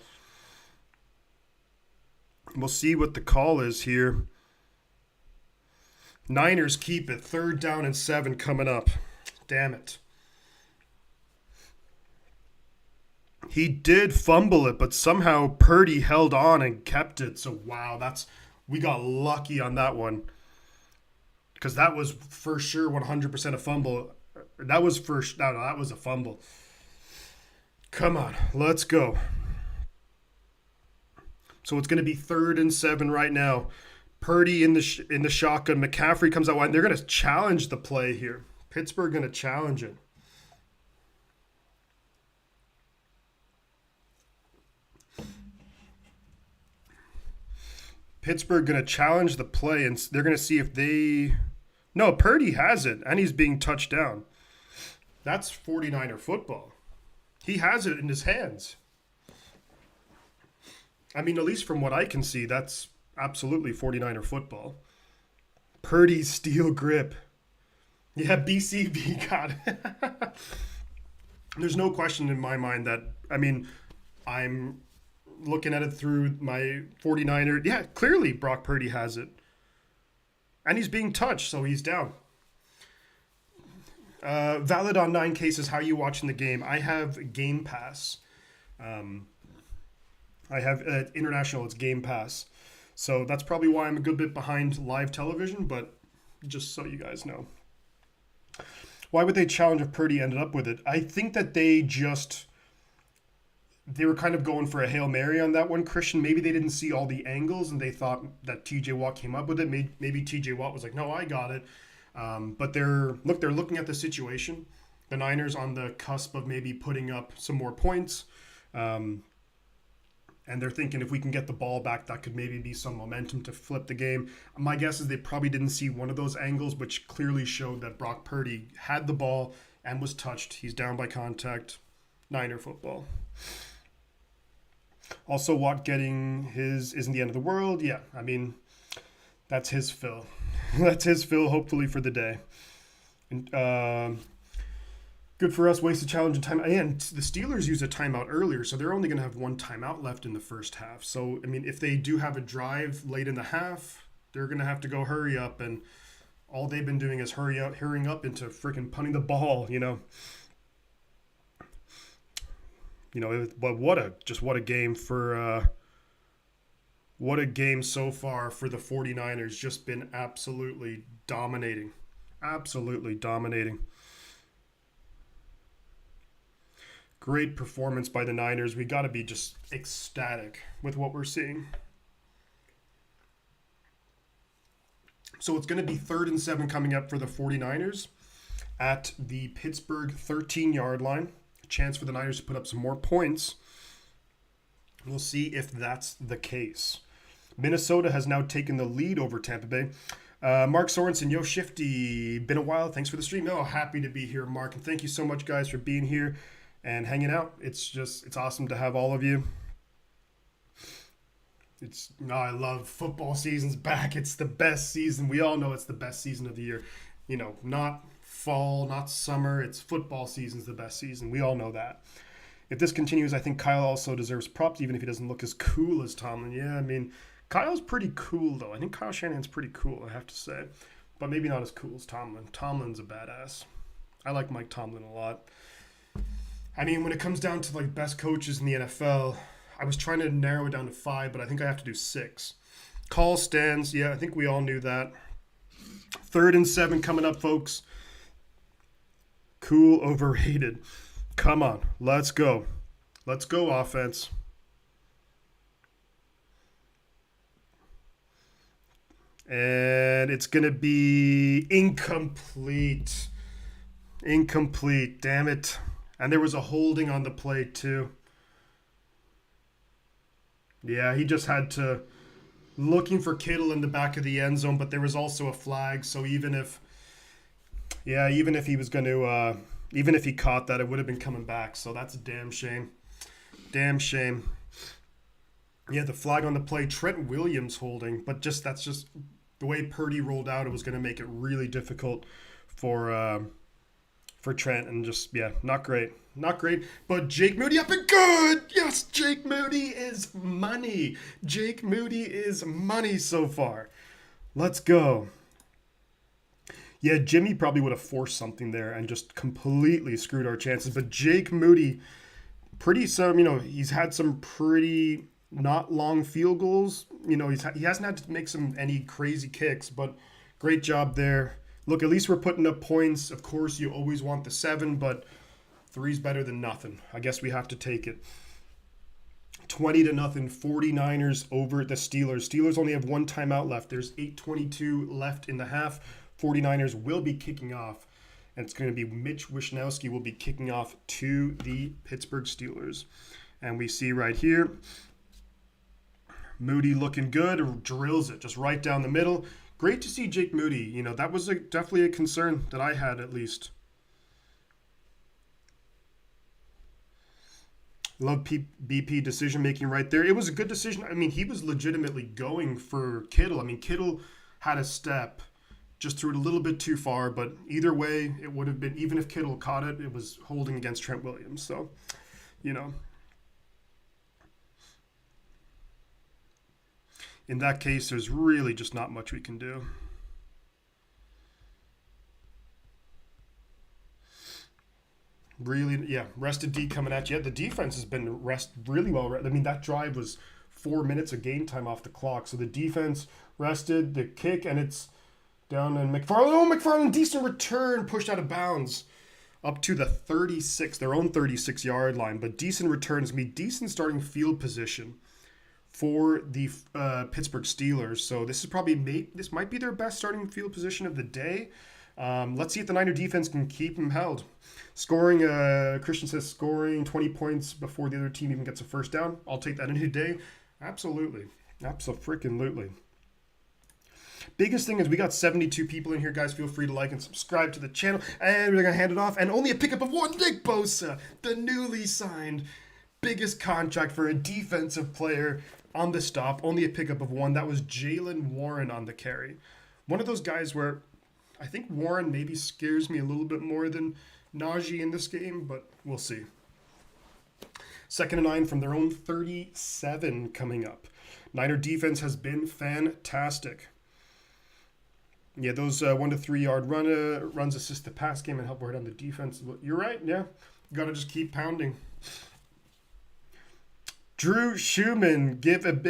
We'll see what the call is here. Niners keep it. 3rd down and 7 coming up. Damn it. He did fumble it, but somehow Purdy held on and kept it. So, wow, we got lucky on that one. Because that was for sure 100% a fumble. That was that was a fumble. Come on, let's go. So it's going to be 3rd and 7 right now. Purdy in the shotgun. McCaffrey comes out wide. They're going to challenge the play here. Pittsburgh going to challenge it. Pittsburgh going to challenge the play, and they're going to see if they... No, Purdy has it, and he's being touched down. That's 49er football. He has it in his hands. I mean, at least from what I can see, that's absolutely 49er football. Purdy's steel grip. Yeah, BCB got it. There's no question in my mind that, I mean, I'm looking at it through my 49er. Yeah, clearly Brock Purdy has it. And he's being touched, so he's down. Valid on 9 cases. How are you watching the game? I have Game Pass. I have international. It's Game Pass. So that's probably why I'm a good bit behind live television, but just so you guys know. Why would they challenge if Purdy ended up with it? I think that they were kind of going for a Hail Mary on that one, Christian. Maybe they didn't see all the angles and they thought that TJ Watt came up with it. Maybe TJ Watt was like, no, I got it. But they're looking at the situation. The Niners on the cusp of maybe putting up some more points. And they're thinking if we can get the ball back, that could maybe be some momentum to flip the game. My guess is they probably didn't see one of those angles, which clearly showed that Brock Purdy had the ball and was touched. He's down by contact. Niner football. Also, Watt getting his isn't the end of the world. Yeah, I mean, that's his fill. That's his fill, hopefully, for the day. And, good for us, wasted challenge and time. And the Steelers used a timeout earlier, so they're only going to have 1 timeout left in the first half. So, I mean, if they do have a drive late in the half, they're going to have to go hurry up. And all they've been doing is hurrying up into freaking punting the ball, you know. But what a game for what a game so far for the 49ers. Just been absolutely dominating. Great performance by the Niners. We got to be just ecstatic with what we're seeing. So it's going to be 3rd and 7 coming up for the 49ers at the Pittsburgh 13-yard line. A chance for the Niners to put up some more points. We'll see if that's the case. Minnesota has now taken the lead over Tampa Bay. Mark Sorensen, yo, Shifty, been a while. Thanks for the stream. No, happy to be here, Mark. And thank you so much, guys, for being here and hanging out. It's awesome to have all of you. I love football season's back. It's the best season. We all know it's the best season of the year. You know, not fall, not summer. It's football season's the best season. We all know that. If this continues, I think Kyle also deserves props, even if he doesn't look as cool as Tomlin. Yeah, I mean, Kyle's pretty cool, though. I think Kyle Shanahan's pretty cool, I have to say. But maybe not as cool as Tomlin. Tomlin's a badass. I like Mike Tomlin a lot. I mean, when it comes down to, like, best coaches in the NFL, I was trying to narrow it down to 5, but I think I have to do 6. Call stands. Yeah, I think we all knew that. 3rd and 7 coming up, folks. Cool, overrated. Come on. Let's go. Let's go, offense. And it's going to be incomplete. Incomplete. Damn it. And there was a holding on the play, too. Yeah, he just had to looking for Kittle in the back of the end zone, but there was also a flag. So even if he was going to, even if he caught that, it would have been coming back. So that's a damn shame. Damn shame. Yeah, the flag on the play, Trent Williams holding, but that's just the way Purdy rolled out. It was going to make it really difficult for Trent, and just, yeah, not great. Not great, but Jake Moody up and good! Yes, Jake Moody is money. Jake Moody is money so far. Let's go. Yeah, Jimmy probably would have forced something there and just completely screwed our chances, but Jake Moody, he's had some pretty not long field goals. You know, he hasn't had to make any crazy kicks, but great job there. Look, at least we're putting up points. Of course, you always want the 7, but 3's better than nothing. I guess we have to take it. 20-0, 49ers over the Steelers. Steelers only have 1 timeout left. There's 8:22 left in the half. 49ers will be kicking off, and it's going to be Mitch Wishnowsky will be kicking off to the Pittsburgh Steelers. And we see right here, Moody looking good, drills it just right down the middle. Great to see Jake Moody. You know, that was definitely a concern that I had, at least. Love BP decision-making right there. It was a good decision. I mean, he was legitimately going for Kittle. I mean, Kittle had a step, just threw it a little bit too far, but either way, it would have been, even if Kittle caught it, it was holding against Trent Williams. So, you know. In that case, there's really just not much we can do. Really, yeah, rested D coming at you. The defense has been really well. I mean, that drive was 4 minutes of game time off the clock. So the defense rested, the kick, and it's down. And McFarland, McFarland, decent return, pushed out of bounds up to the 36, their own 36-yard line. But decent returns, decent starting field position for the Pittsburgh Steelers. So this might be their best starting field position of the day. Let's see if the Niner defense can keep him held. Scoring, Christian says, scoring 20 points before the other team even gets a first down. I'll take that any day. Absolutely. Abso-freaking-lutely. Biggest thing is we got 72 people in here, guys. Feel free to like and subscribe to the channel. And we're going to hand it off. And only a pickup of 1, Nick Bosa, the newly signed biggest contract for a defensive player on the stop. Only a pickup of 1. That was Jaylen Warren on the carry. One of those guys where I think Warren maybe scares me a little bit more than Najee in this game, but we'll see. 2nd and 9 from their own 37 coming up. Niner defense has been fantastic. Yeah, those 1 to 3 yard runs assist the pass game and help right on the defense. You're right, yeah. You got to just keep pounding. Drew Schumann got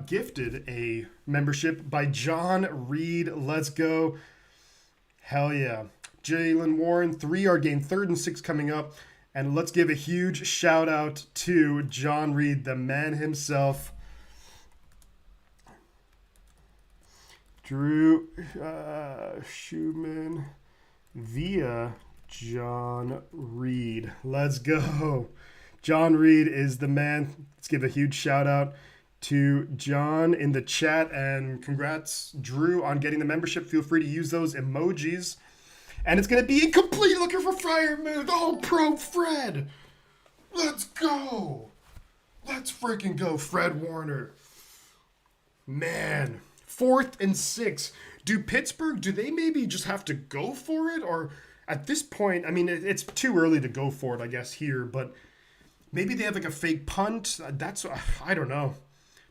gifted a membership by John Reed. Let's go. Hell yeah. Jalen Warren, 3-yard gain, 3rd and 6 coming up. And let's give a huge shout out to John Reed, the man himself. Drew Schumann via John Reed. Let's go. John Reed is the man. Let's give a huge shout out to John in the chat, and congrats, Drew, on getting the membership. Feel free to use those emojis. And it's going to be incomplete. Looking for Friar Mood. Oh, pro Fred. Let's go. Let's freaking go, Fred Warner. Man. 4th and 6. Do Pittsburgh, do they maybe just have to go for it? Or at this point, I mean, it's too early to go for it, I guess, here. But maybe they have like a fake punt. I don't know.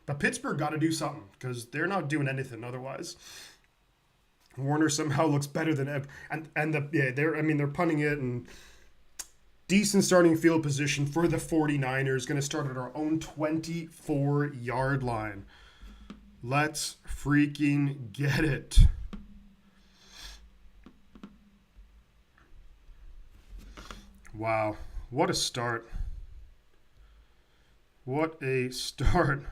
But Pittsburgh got to do something because they're not doing anything otherwise. Warner somehow looks better than ever. They're punting it, and decent starting field position for the 49ers. Going to start at our own 24-yard line. Let's freaking get it. Wow. What a start. What a start.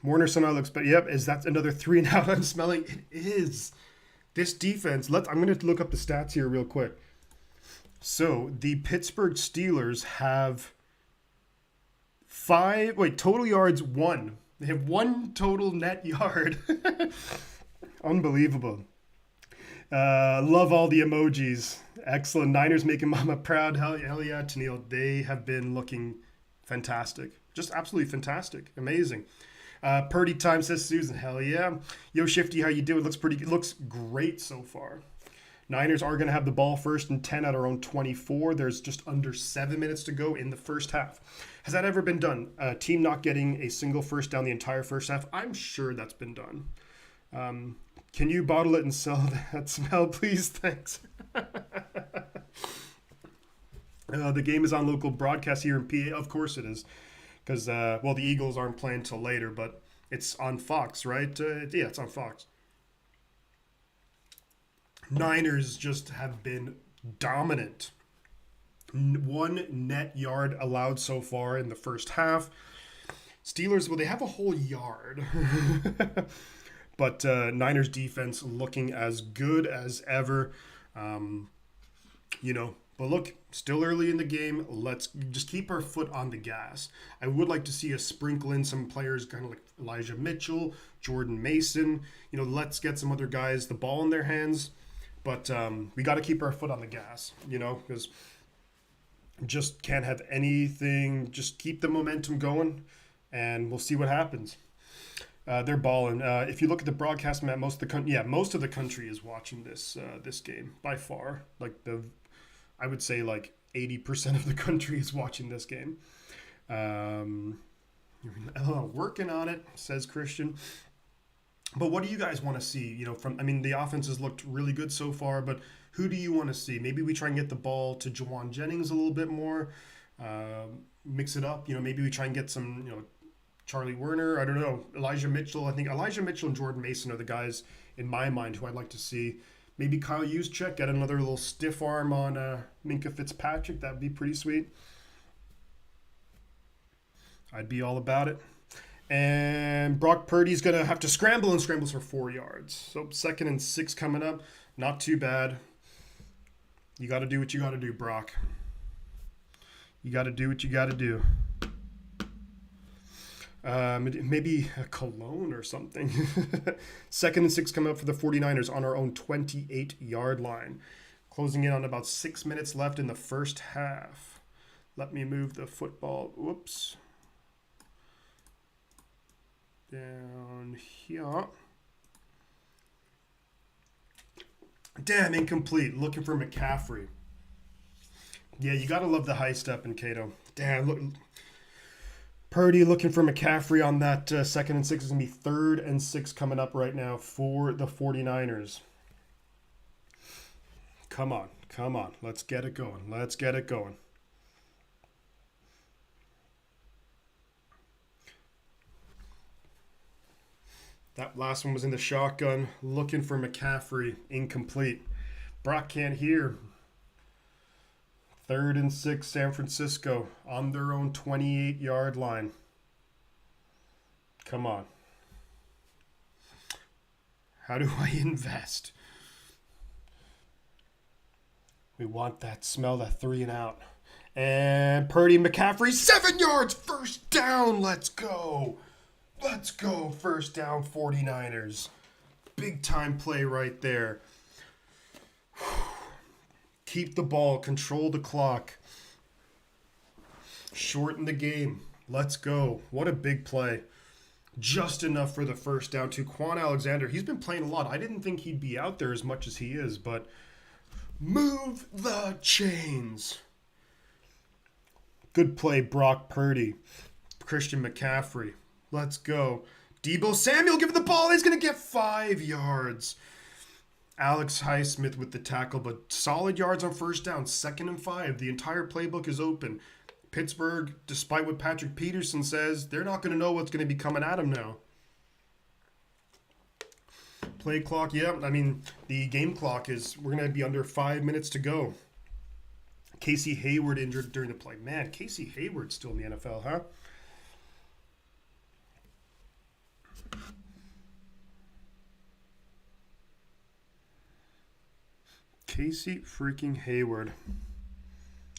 Warner somehow looks better. Yep, is that another 3 now I'm smelling? It is. This defense, I'm going to look up the stats here real quick. So, the Pittsburgh Steelers have total yards 1. They have 1 total net yard. Unbelievable. Love all the emojis. Excellent. Niners making mama proud. Hell yeah, Tennille. They have been looking fantastic. Just absolutely fantastic. Amazing. Purdy time, says Susan. Hell yeah. Yo, Shifty, how you doing? Looks great so far. Niners are going to have the ball 1st and 10 at our own 24. There's just under 7 minutes to go in the first half. Has that ever been done? A team not getting a single first down the entire first half? I'm sure that's been done. Can you bottle it and sell that smell, please? Thanks. The game is on local broadcast here in PA. Of course it is. Because, the Eagles aren't playing till later, but it's on Fox, right? Yeah, it's on Fox. Niners just have been dominant. 1 net yard allowed so far in the first half. Steelers, they have a whole yard. But Niners defense looking as good as ever. But look, still early in the game. Let's just keep our foot on the gas. I would like to see us sprinkle in some players kind of like Elijah Mitchell, Jordan Mason. Let's get some other guys the ball in their hands. But we got to keep our foot on the gas, because just can't have anything. Just keep the momentum going, and we'll see what happens. They're balling. If you look at the broadcast map, most of the country is watching this game by far. I would say 80% of the country is watching this game. Working on it, says Christian. But what do you guys want to see? The offense has looked really good so far, but who do you want to see? Maybe we try and get the ball to Jawan Jennings a little bit more, mix it up. Maybe we try and get some, Charlie Werner. I don't know. Elijah Mitchell. I think Elijah Mitchell and Jordan Mason are the guys in my mind who I'd like to see. Maybe Kyle Juszczyk, get another little stiff arm on Minkah Fitzpatrick. That'd be pretty sweet. I'd be all about it. And Brock Purdy's going to have to scramble for 4 yards. So 2nd and 6 coming up. Not too bad. You got to do what you got to do, Brock. You got to do what you got to do. Maybe a Cologne or something. 2nd and 6 coming up for the 49ers on our own 28-yard line. Closing in on about 6 minutes left in the first half. Let me move the football. Whoops. Down here. Damn, incomplete. Looking for McCaffrey. Yeah, you got to love the high step in Cato. Damn, look. Purdy looking for McCaffrey on that 2nd and 6 is going to be 3rd and 6 coming up right now for the 49ers. Come on. Let's get it going. That last one was in the shotgun. Looking for McCaffrey. Incomplete. Brock can't hear. 3rd and 6, San Francisco on their own 28-yard line. Come on. How do I invest? We want that smell, that 3 and out. And Purdy McCaffrey, 7 yards, first down. Let's go. Let's go. First down, 49ers. Big time play right there. Keep the ball, control the clock. Shorten the game. Let's go. What a big play. Just enough for the first down to Quan Alexander. He's been playing a lot. I didn't think he'd be out there as much as he is, but move the chains. Good play, Brock Purdy. Christian McCaffrey. Let's go. Deebo Samuel giving the ball. He's going to get 5 yards. Alex Highsmith with the tackle, but solid yards on first down. 2nd and 5. The entire playbook is open. Pittsburgh, despite what Patrick Peterson says, they're not going to know what's going to be coming at them now. Play clock, yeah. I mean, the game clock is, we're going to be under 5 minutes to go. Casey Hayward injured during the play. Man, Casey Hayward's still in the NFL, huh? Casey freaking Hayward.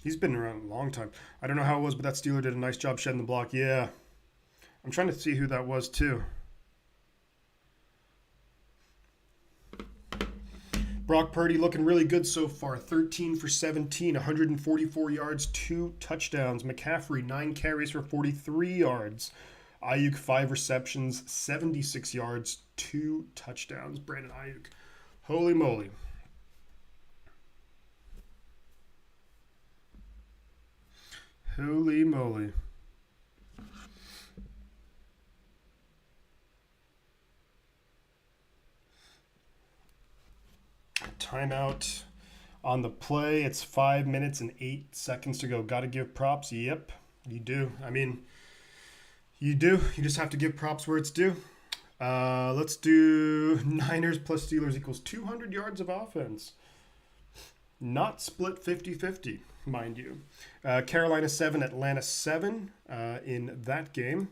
He's been around a long time. I don't know how it was, but that Steeler did a nice job shedding the block. Yeah. I'm trying to see who that was, too. Brock Purdy looking really good so far. 13 for 17, 144 yards, 2 touchdowns. McCaffrey, 9 carries for 43 yards. Ayuk, 5 receptions, 76 yards, 2 touchdowns. Brandon Ayuk. Holy moly. Holy moly. Timeout on the play. It's 5 minutes and 8 seconds to go. Got to give props. Yep, you do. I mean, you do. You just have to give props where it's due. Let's do Niners plus Steelers equals 200 yards of offense. Not split 50-50, mind you. Carolina 7, Atlanta 7 in that game.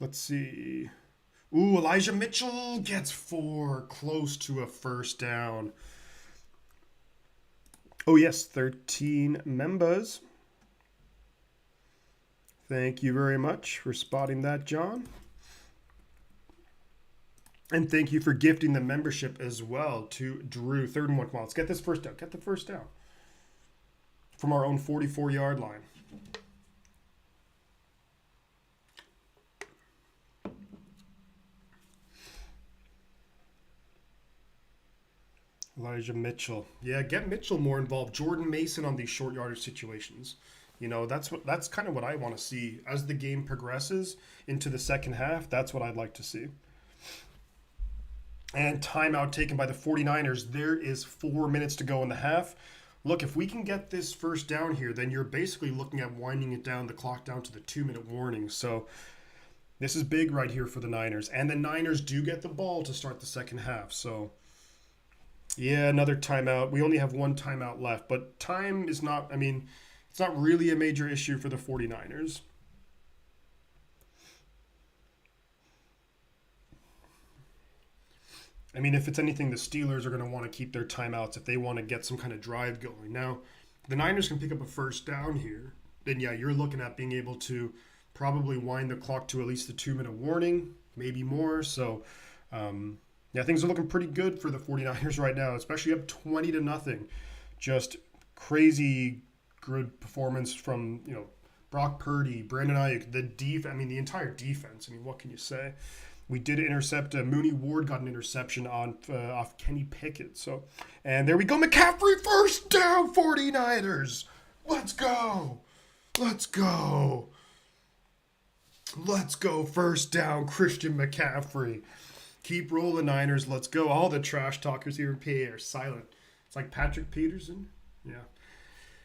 Let's see. Ooh, Elijah Mitchell gets 4, close to a first down. Oh, yes, 13 members. Thank you very much for spotting that, John. And thank you for gifting the membership as well to Drew. 3rd and 1. Come on, let's get this first down. Get the first down from our own 44-yard line. Elijah Mitchell. Yeah, get Mitchell more involved. Jordan Mason on these short yardage situations. You know, that's kind of what I want to see as the game progresses into the second half. That's what I'd like to see. And timeout taken by the 49ers. There is 4 minutes to go in the half. Look, if we can get this first down here, then you're basically looking at winding it down, the clock down to the 2-minute warning. So this is big right here for the Niners. And the Niners do get the ball to start the second half. So yeah, another timeout. We only have 1 timeout left, but time is not, I mean, it's not really a major issue for the 49ers. I mean, if it's anything, the Steelers are going to want to keep their timeouts if they want to get some kind of drive going. Now, the Niners can pick up a first down here. Then, yeah, you're looking at being able to probably wind the clock to at least the 2-minute warning, maybe more. So, yeah, things are looking pretty good for the 49ers right now, especially up 20-0. Just crazy good performance from, you know, Brock Purdy, Brandon Ayuk, the entire defense. I mean, what can you say? We did intercept. Mooney Ward got an interception off Kenny Pickett. So, and there we go. McCaffrey, first down, 49ers. Let's go. Let's go. Let's go. First down, Christian McCaffrey. Keep rolling, Niners. Let's go. All the trash talkers here in PA are silent. It's like Patrick Peterson. Yeah.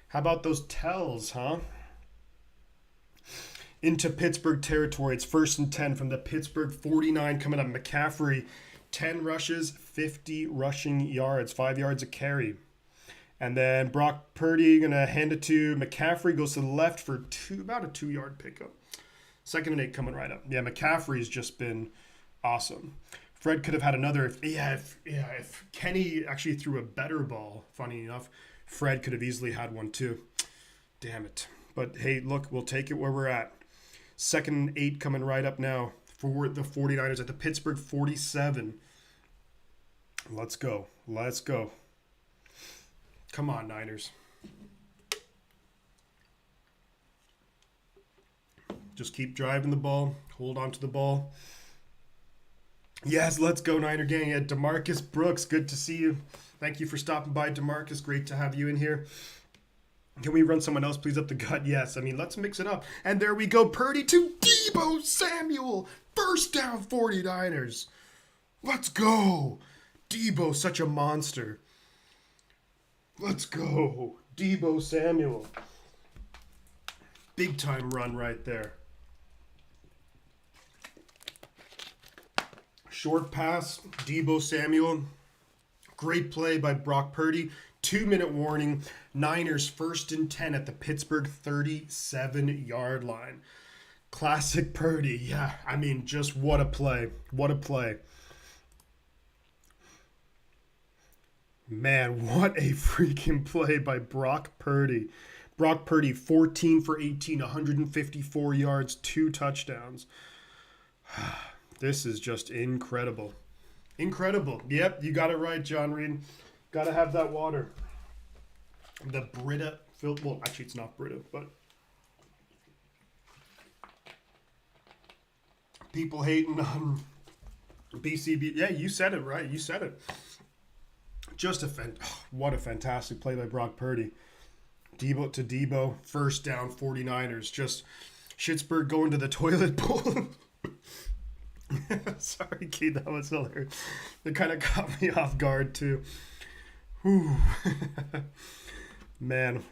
How about those tells, huh? into Pittsburgh territory. It's 1st and 10 from the Pittsburgh 49 coming up. McCaffrey, 10 rushes, 50 rushing yards, 5 yards a carry. And then Brock Purdy going to hand it to McCaffrey, goes to the left for about a 2-yard pickup. 2nd and 8 coming right up. Yeah, McCaffrey's just been awesome. Fred could have had another. If Kenny actually threw a better ball, funny enough, Fred could have easily had one too. Damn it. But hey, look, we'll take it where we're at. 2nd and 8 coming right up now for the 49ers at the Pittsburgh 47. Let's go. Let's go. Come on, Niners. Just keep driving the ball. Hold on to the ball. Yes, let's go, Niner gang. Yeah, DeMarcus Brooks, good to see you. Thank you for stopping by, DeMarcus. Great to have you in here. Can we run someone else, please, up the gut? Yes. I mean, let's mix it up. And there we go. Purdy to Deebo Samuel. 1st down, 49ers. Let's go. Deebo, such a monster. Let's go. Deebo Samuel. Big time run right there. Short pass, Deebo Samuel. Great play by Brock Purdy. 2-minute warning. Niners 1st and 10 at the Pittsburgh 37-yard line. Classic Purdy. Yeah, I mean, just what a play. What a play. Man, what a freaking play by Brock Purdy. Brock Purdy, 14 for 18, 154 yards, 2 touchdowns. This is just incredible. Incredible. Yep, you got it right, John Reed. Got to have that water. The Brita, well, actually it's not Brita, but people hating on BCB. Yeah, you said it right. You said it. Just what a fantastic play by Brock Purdy. Deebo to Deebo, 1st down, 49ers. Just Schittsburg going to the toilet bowl. Sorry, Keith, that was hilarious. It kind of caught me off guard, too. Whew. Man,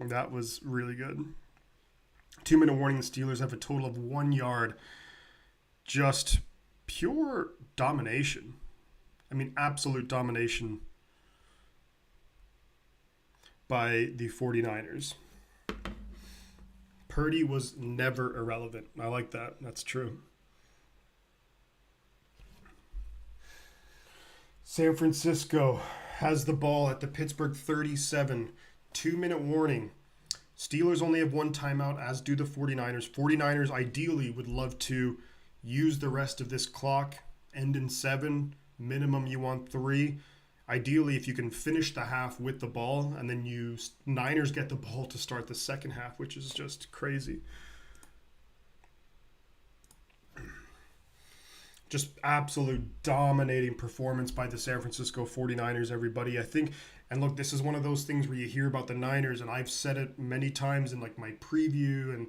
that was really good. 2-minute warning, the Steelers have a total of 1 yard. Just pure domination. I mean, absolute domination by the 49ers. Purdy was never irrelevant. I like that. That's true. San Francisco has the ball at the Pittsburgh 37. 2-minute warning. Steelers only have 1 timeout, as do the 49ers. 49ers ideally would love to use the rest of this clock. End in 7. Minimum you want 3. Ideally, if you can finish the half with the ball, and then Niners get the ball to start the second half, which is just crazy. Just absolute dominating performance by the San Francisco 49ers, everybody. I think, and look, this is one of those things where you hear about the Niners, and I've said it many times in like my preview and,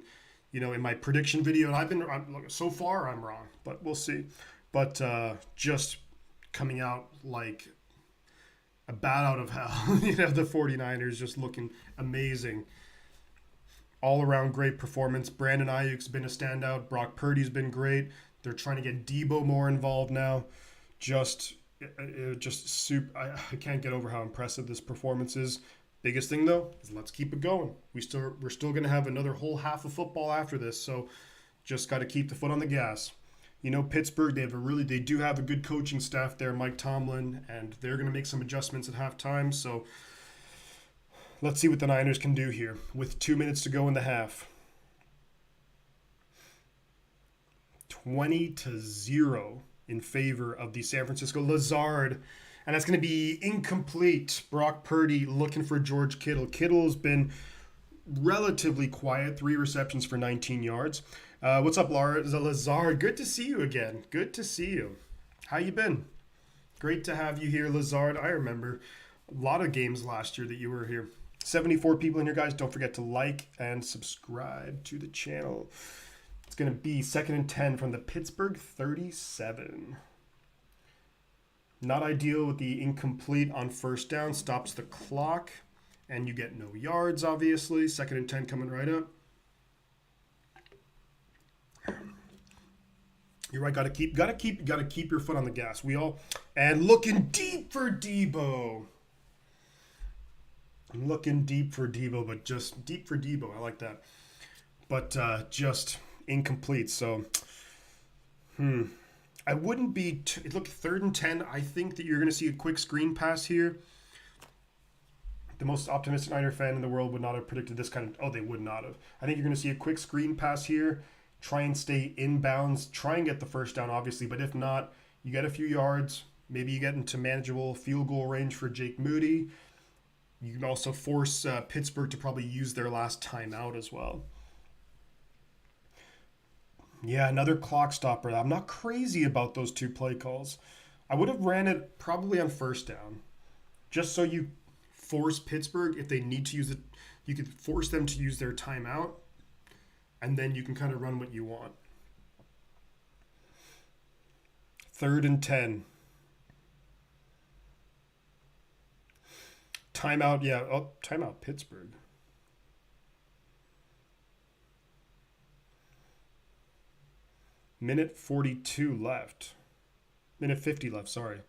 in my prediction video, and so far I'm wrong, but we'll see. But just coming out like a bat out of hell. The 49ers just looking amazing. All around great performance. Brandon Ayuk's been a standout. Brock Purdy's been great. They're trying to get Deebo more involved now. Just super. I can't get over how impressive this performance is. Biggest thing though is let's keep it going. We're still going to have another whole half of football after this, so just got to keep the foot on the gas. Pittsburgh, they do have a good coaching staff there, Mike Tomlin, and they're going to make some adjustments at halftime. So let's see what the Niners can do here with 2 minutes to go in the half. 20-0 in favor of the San Francisco Lazard. And that's going to be incomplete. Brock Purdy looking for George Kittle. Kittle's been relatively quiet. 3 receptions for 19 yards. What's up, Lazard? Good to see you again. Good to see you. How you been? Great to have you here, Lazard. I remember a lot of games last year that you were here. 74 people in here, guys. Don't forget to like and subscribe to the channel. It's going to be 2nd and 10 from the Pittsburgh 37. Not ideal with the incomplete on 1st down. Stops the clock. And you get no yards, obviously. 2nd and 10 coming right up. You're right. Gotta keep your foot on the gas. We all and looking deep for Debo. I'm looking deep for Debo, but just deep for Debo. I like that. But just incomplete. So, I wouldn't be. Look, 3rd and 10. I think that you're going to see a quick screen pass here. The most optimistic Niner fan in the world would not have predicted this kind of. Oh, they would not have. I think you're going to see a quick screen pass here. Try and stay inbounds. Try and get the first down, obviously. But if not, you get a few yards. Maybe you get into manageable field goal range for Jake Moody. You can also force Pittsburgh to probably use their last timeout as well. Yeah, another clock stopper. I'm not crazy about those 2 play calls. I would have ran it probably on first down, just so you force Pittsburgh if they need to use it. You could force them to use their timeout, and then you can kind of run what you want. 3rd and 10. Timeout, yeah. Oh, timeout Pittsburgh. Minute 42 left. Minute 50 left, sorry.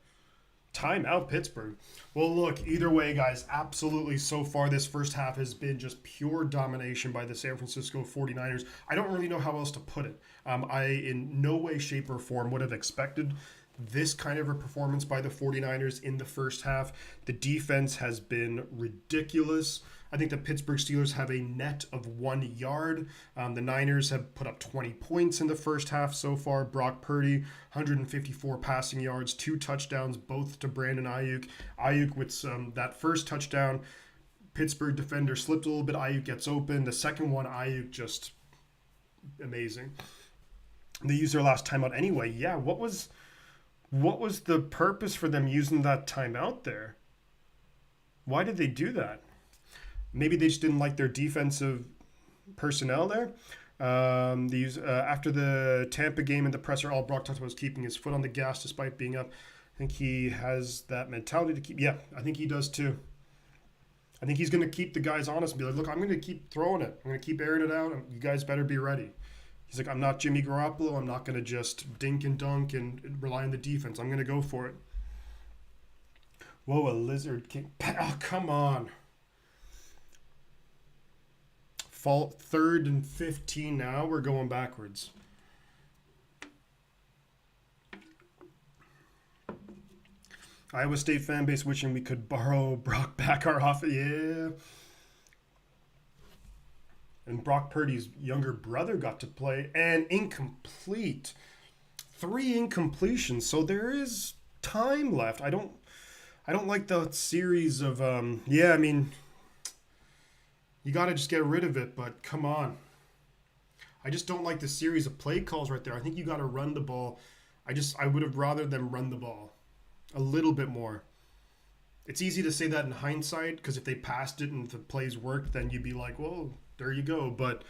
Timeout Pittsburgh. Well, look, either way, guys, absolutely so far this first half has been just pure domination by the San Francisco 49ers. I don't really know how else to put it. I, in no way, shape, or form, would have expected this kind of a performance by the 49ers in the first half. The defense has been ridiculous. I think the Pittsburgh Steelers have a net of 1 yard. The Niners have put up 20 points in the first half so far. Brock Purdy, 154 passing yards, 2 touchdowns, both to Brandon Ayuk. Ayuk with that first touchdown, Pittsburgh defender slipped a little bit. Ayuk gets open. The second one, Ayuk just amazing. They used their last timeout anyway. Yeah, what was the purpose for them using that timeout there? Why did they do that? Maybe they just didn't like their defensive personnel there. They use, after the Tampa game in the presser, all Brock talked about was keeping his foot on the gas despite being up. I think he has that mentality to keep. Yeah, I think he does too. I think he's going to keep the guys honest and be like, look, I'm going to keep throwing it. I'm going to keep airing it out. You guys better be ready. He's like, I'm not Jimmy Garoppolo. I'm not going to just dink and dunk and rely on the defense. I'm going to go for it. Whoa, a lizard king. Oh, come on. 3rd and 15 now. We're going backwards. Iowa State fan base wishing we could borrow Brock back our offense. Yeah. And Brock Purdy's younger brother got to play. And incomplete. 3 incompletions. So there is time left. I don't like the series of you got to just get rid of it, but come on. I just don't like the series of play calls right there. I think you got to run the ball. I would have rather them run the ball a little bit more. It's easy to say that in hindsight, because if they passed it and the plays worked, then you'd be like, well, there you go. But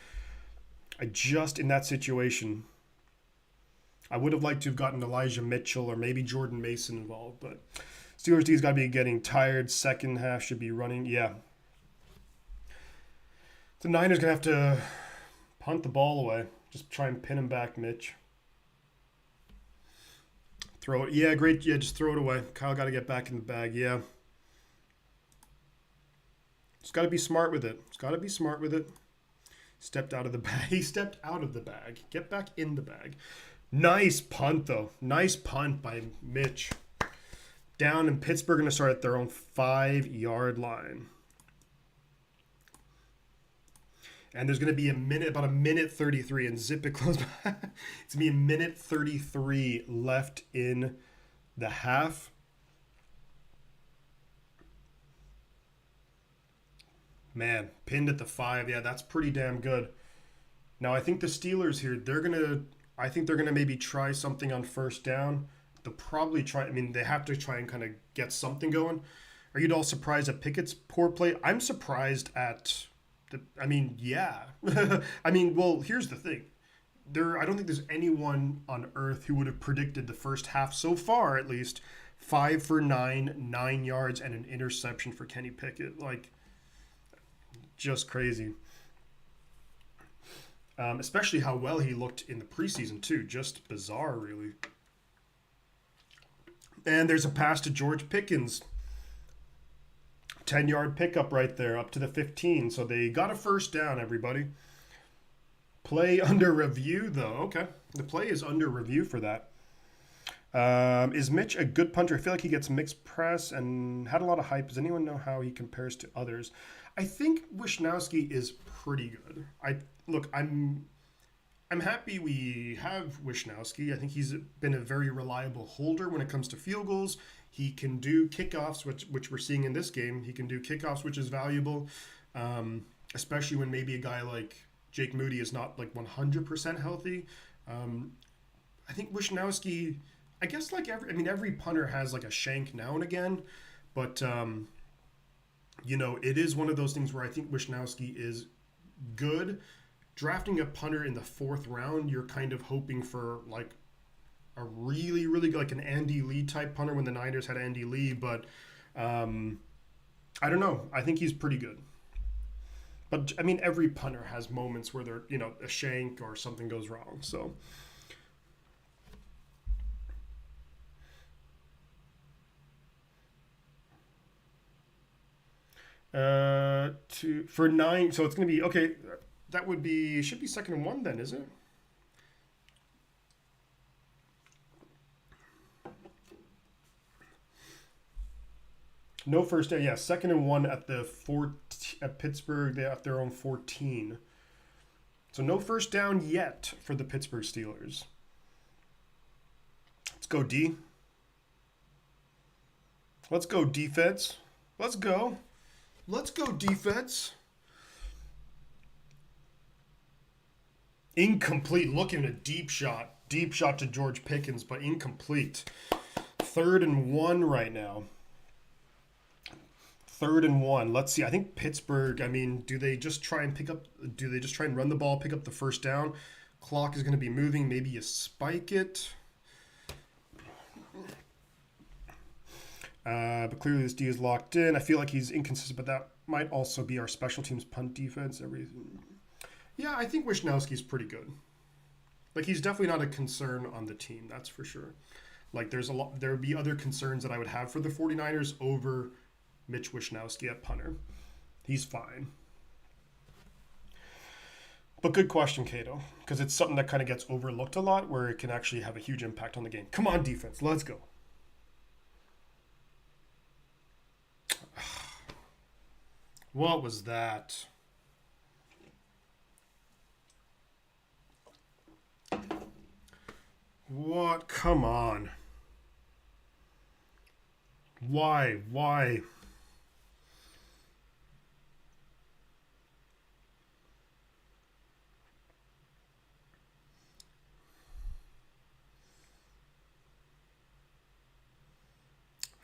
in that situation, I would have liked to have gotten Elijah Mitchell or maybe Jordan Mason involved. But Steelers D's got to be getting tired. Second half should be running. Yeah. The Niners going to have to punt the ball away. Just try and pin him back, Mitch. Throw it. Yeah, great. Yeah, just throw it away. Kyle got to get back in the bag. Yeah. Just got to be smart with it. Stepped out of the bag. He stepped out of the bag. Get back in the bag. Nice punt, though. Nice punt by Mitch. Down, and Pittsburgh going to start at their own 5-yard line. And there's going to be about a minute 33, and zip it close. It's going to be a minute 33 left in the half. Man, pinned at the 5. Yeah, that's pretty damn good. Now, I think the Steelers here, I think they're going to maybe try something on first down. They'll probably try. They have to try and kind of get something going. Are you at all surprised at Pickett's poor play? I'm surprised at... yeah. Well, here's the thing. I don't think there's anyone on earth who would have predicted the first half so far, at least, 5 for 9 yards, and an interception for Kenny Pickett. Like, just crazy. Especially how well he looked in the preseason, too. Just bizarre, really. And there's a pass to George Pickens. 10-yard pickup right there, up to the 15. So they got a first down, everybody. Play under review, though. Okay. The play is under review for that. Is Mitch a good punter? I feel like he gets mixed press and had a lot of hype. Does anyone know how he compares to others? I think Wisnowski is pretty good. I'm happy we have Wisnowski. I think he's been a very reliable holder when it comes to field goals. He can do kickoffs, which we're seeing in this game. He can do kickoffs, which is valuable, especially when maybe a guy like Jake Moody is not like 100% healthy. I think Wisnowski, I guess like every punter has like a shank now and again, but it is one of those things where I think Wisnowski is good. Drafting a punter in the 4th round, you're kind of hoping for like a really, really like an Andy Lee type punter when the Niners had Andy Lee, but I don't know. I think he's pretty good. But I mean, every punter has moments where they're, a shank or something goes wrong. So for 9, so it's gonna be okay. That should be 2nd and 1 then, is it? No first down. Yeah, 2nd and 1 at the at Pittsburgh. They have their own 14. So no first down yet for the Pittsburgh Steelers. Let's go D. Let's go defense. Let's go. Let's go defense. Incomplete. Looking at a deep shot. Deep shot to George Pickens, but incomplete. 3rd and 1 right now. 3rd and 1. Let's see. I think Pittsburgh, do they just try and run the ball, pick up the first down? Clock is going to be moving. Maybe you spike it. But clearly this D is locked in. I feel like he's inconsistent, but that might also be our special teams punt defense. Everything. Yeah, I think Wisnowski's pretty good. Like, he's definitely not a concern on the team, that's for sure. Like, there would be other concerns that I would have for the 49ers over Mitch Wisnowski at punter. He's fine. But good question, Cato, because it's something that kind of gets overlooked a lot where it can actually have a huge impact on the game. Come on, defense. Let's go. What was that? What? Come on. Why? Why?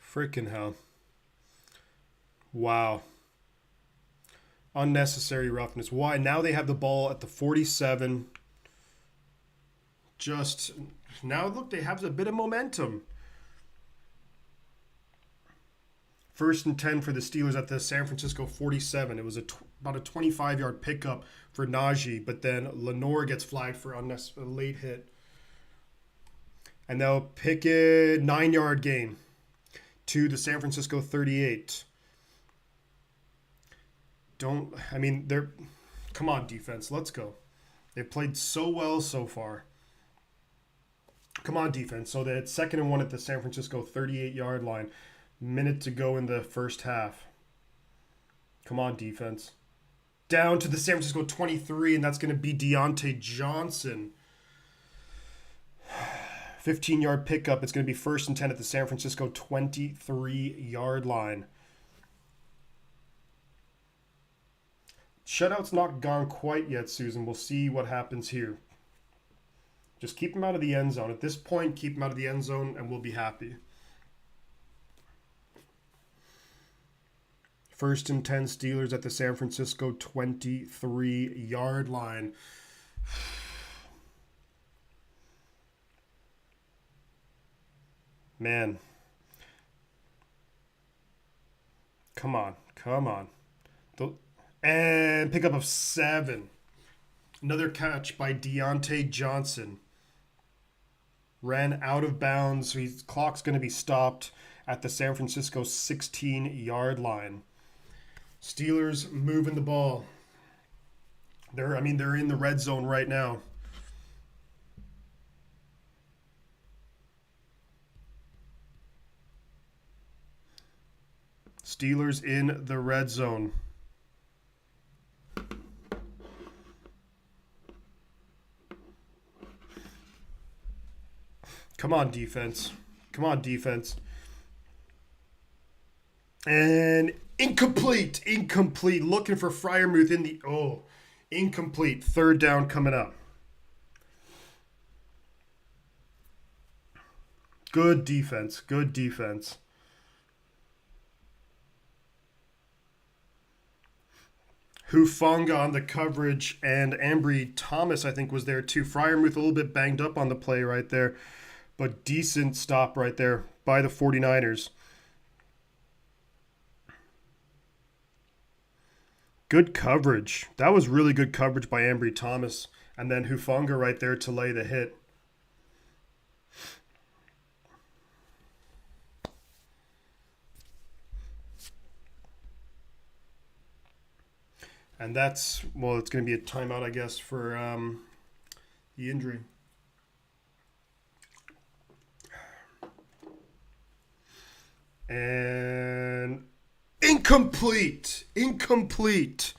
Freaking hell. Wow. Unnecessary roughness. Why? Now they have the ball at the 47. Just now, look, they have a bit of momentum. 1st and 10 for the Steelers at the San Francisco 47. It was about a 25-yard pickup for Najee, but then Lenore gets flagged for a late hit. And they'll pick a 9-yard gain to the San Francisco 38. Come on, defense, let's go. They've played so well so far. Come on, defense. So they had 2nd and 1 at the San Francisco 38-yard line. Minute to go in the first half. Come on, defense. Down to the San Francisco 23, and that's going to be Deontay Johnson. 15-yard pickup. It's going to be 1st and 10 at the San Francisco 23-yard line. Shutout's not gone quite yet, Susan. We'll see what happens here. Just keep him out of the end zone. At this point, keep him out of the end zone, and we'll be happy. 1st and 10 Steelers at the San Francisco 23-yard line. Man. Come on. And pickup of 7. Another catch by Deontay Johnson. Ran out of bounds. His clock's going to be stopped at the San Francisco 16-yard line. Steelers moving the ball. They're in the red zone right now. Steelers in the red zone. Come on, defense. Come on, defense. And incomplete. Incomplete. Looking for Freiermuth in the... Oh, incomplete. Third down coming up. Good defense. Good defense. Hufanga on the coverage, and Ambry Thomas, I think, was there too. Freiermuth a little bit banged up on the play right there, but decent stop right there by the 49ers. Good coverage. That was really good coverage by Ambry Thomas, and then Hufanga right there to lay the hit. And that's, well, it's going to be a timeout, I guess, for the injury. And incomplete. Incomplete.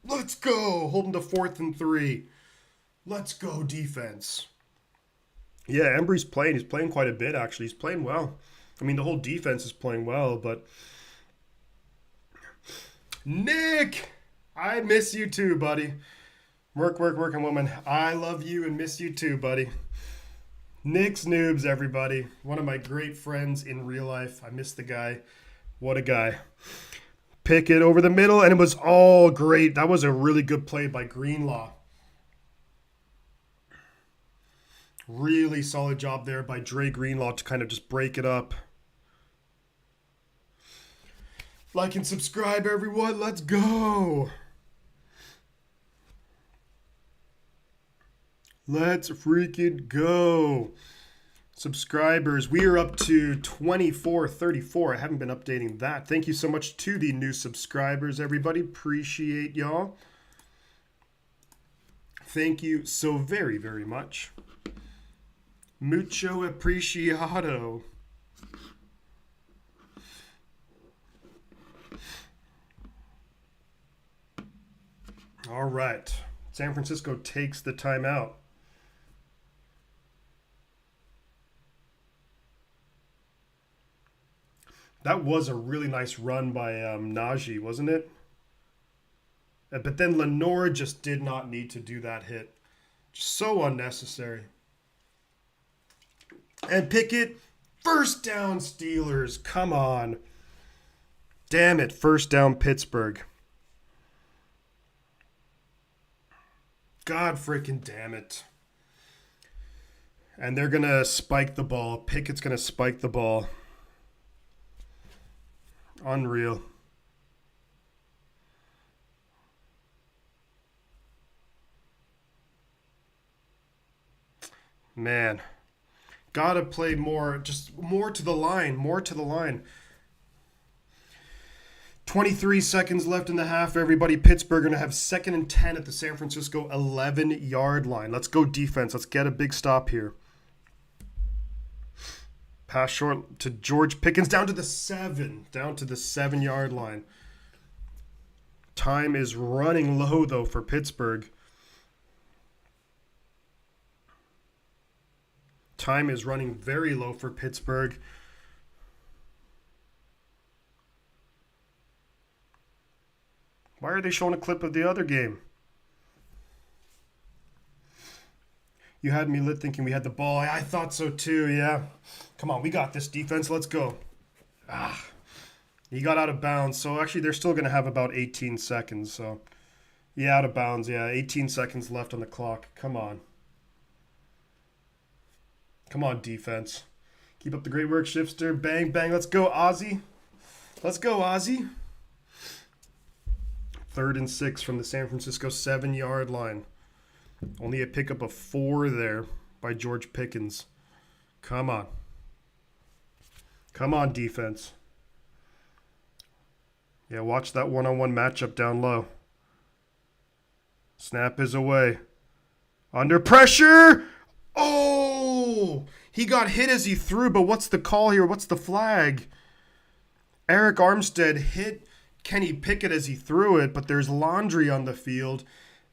Let's go. Holding to 4th and 3. Let's go, defense. Yeah, Embry's playing. He's playing quite a bit, actually. He's playing well. I mean, the whole defense is playing well, but... Nick! I miss you too, buddy. Working woman. I love you and miss you too, buddy. Nick's Noobs, everybody. One of my great friends in real life. I miss the guy. What a guy. Pick it over the middle, and it was all great. That was a really good play by Greenlaw. Really solid job there by Dre Greenlaw to kind of just break it up. Like and subscribe, everyone. Let's go. Let's freaking go. Subscribers, we are up to 2434. I haven't been updating that. Thank you so much to the new subscribers, everybody. Appreciate y'all. Thank you so very, very much. Mucho apreciado. All right. San Francisco takes the timeout. That was a really nice run by Najee, wasn't it? But then Lenore just did not need to do that hit. Just so unnecessary. And Pickett, first down Steelers. Come on. Damn it, first down Pittsburgh. God freaking damn it. And they're going to spike the ball. Pickett's going to spike the ball. Unreal. Man. Gotta play more. Just more to the line. More to the line. 23 seconds left in the half, everybody. Pittsburgh going to have 2nd and 10 at the San Francisco 11-yard line. Let's go defense. Let's get a big stop here. Pass short to George Pickens down to the 7. Down to the 7-yard line. Time is running low, though, for Pittsburgh. Time is running very low for Pittsburgh. Why are they showing a clip of the other game? You had me lit thinking we had the ball. I thought so too, yeah. Come on, we got this defense. Let's go. He got out of bounds. So actually they're still going to have about 18 seconds. So yeah, out of bounds. Yeah, 18 seconds left on the clock. Come on. Come on, defense. Keep up the great work, Shifter. Bang, bang. Let's go, Ozzy. Let's go, Ozzy. 3rd and 6 from the San Francisco 7-yard line. Only a pickup of 4 there by George Pickens. Come on. Come on, defense. Yeah, watch that one-on-one matchup down low. Snap is away. Under pressure! Oh! He got hit as he threw, but what's the call here? What's the flag? Eric Armstead hit Kenny Pickett as he threw it, but there's laundry on the field,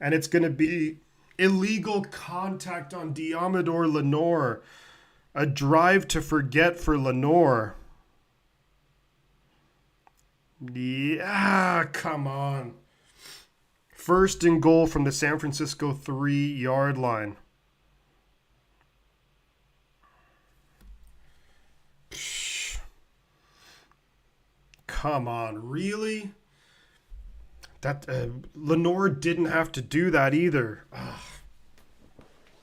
and it's going to be illegal contact on Diamador Lenore. A drive to forget for Lenore. Yeah, come on. First and goal from the San Francisco 3-yard line. Psh. Come on, really? That Lenore didn't have to do that either. Ugh.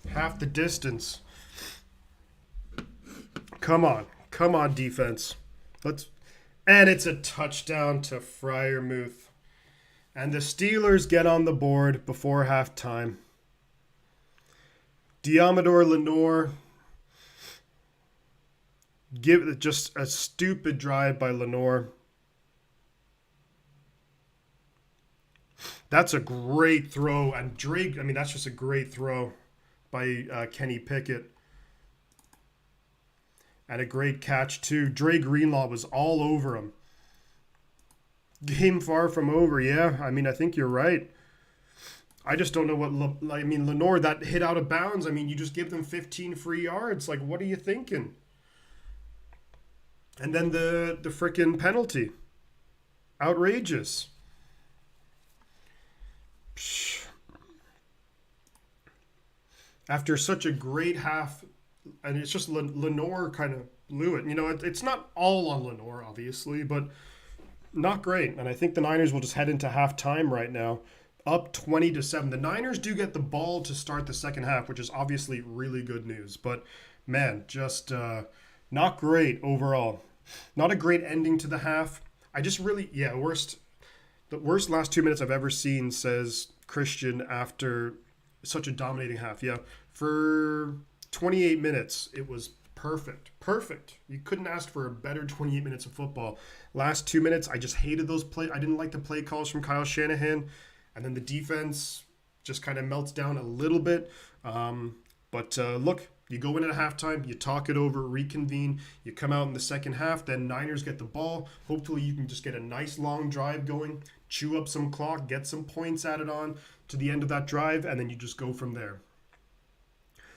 Half the distance. Come on, defense. And it's a touchdown to Freiermuth. And the Steelers get on the board before halftime. Diamador Lenore give just a stupid drive by Lenore. That's a great throw, and Drake. I mean, that's just a great throw by Kenny Pickett. And a great catch, too. Dre Greenlaw was all over him. Game far from over, yeah. I mean, I think you're right. I just don't know what... Lenore, that hit out of bounds. I mean, you just give them 15 free yards. Like, what are you thinking? And then the frickin' penalty. Outrageous. Psh. After such a great half... And it's just Lenore kind of blew it. You know, it's not all on Lenore, obviously, but not great. And I think the Niners will just head into halftime right now, up 20-7. The Niners do get the ball to start the second half, which is obviously really good news. But, man, just not great overall. Not a great ending to the half. I just really, the worst last 2 minutes I've ever seen, says Christian, after such a dominating half. Yeah, for 28 minutes, it was perfect. Perfect. You couldn't ask for a better 28 minutes of football. Last 2 minutes, I just hated those plays. I didn't like the play calls from Kyle Shanahan. And then the defense just kind of melts down a little bit. But look, you go in at halftime, you talk it over, reconvene, you come out in the second half, then Niners get the ball. Hopefully you can just get a nice long drive going, chew up some clock, get some points added on to the end of that drive, and then you just go from there.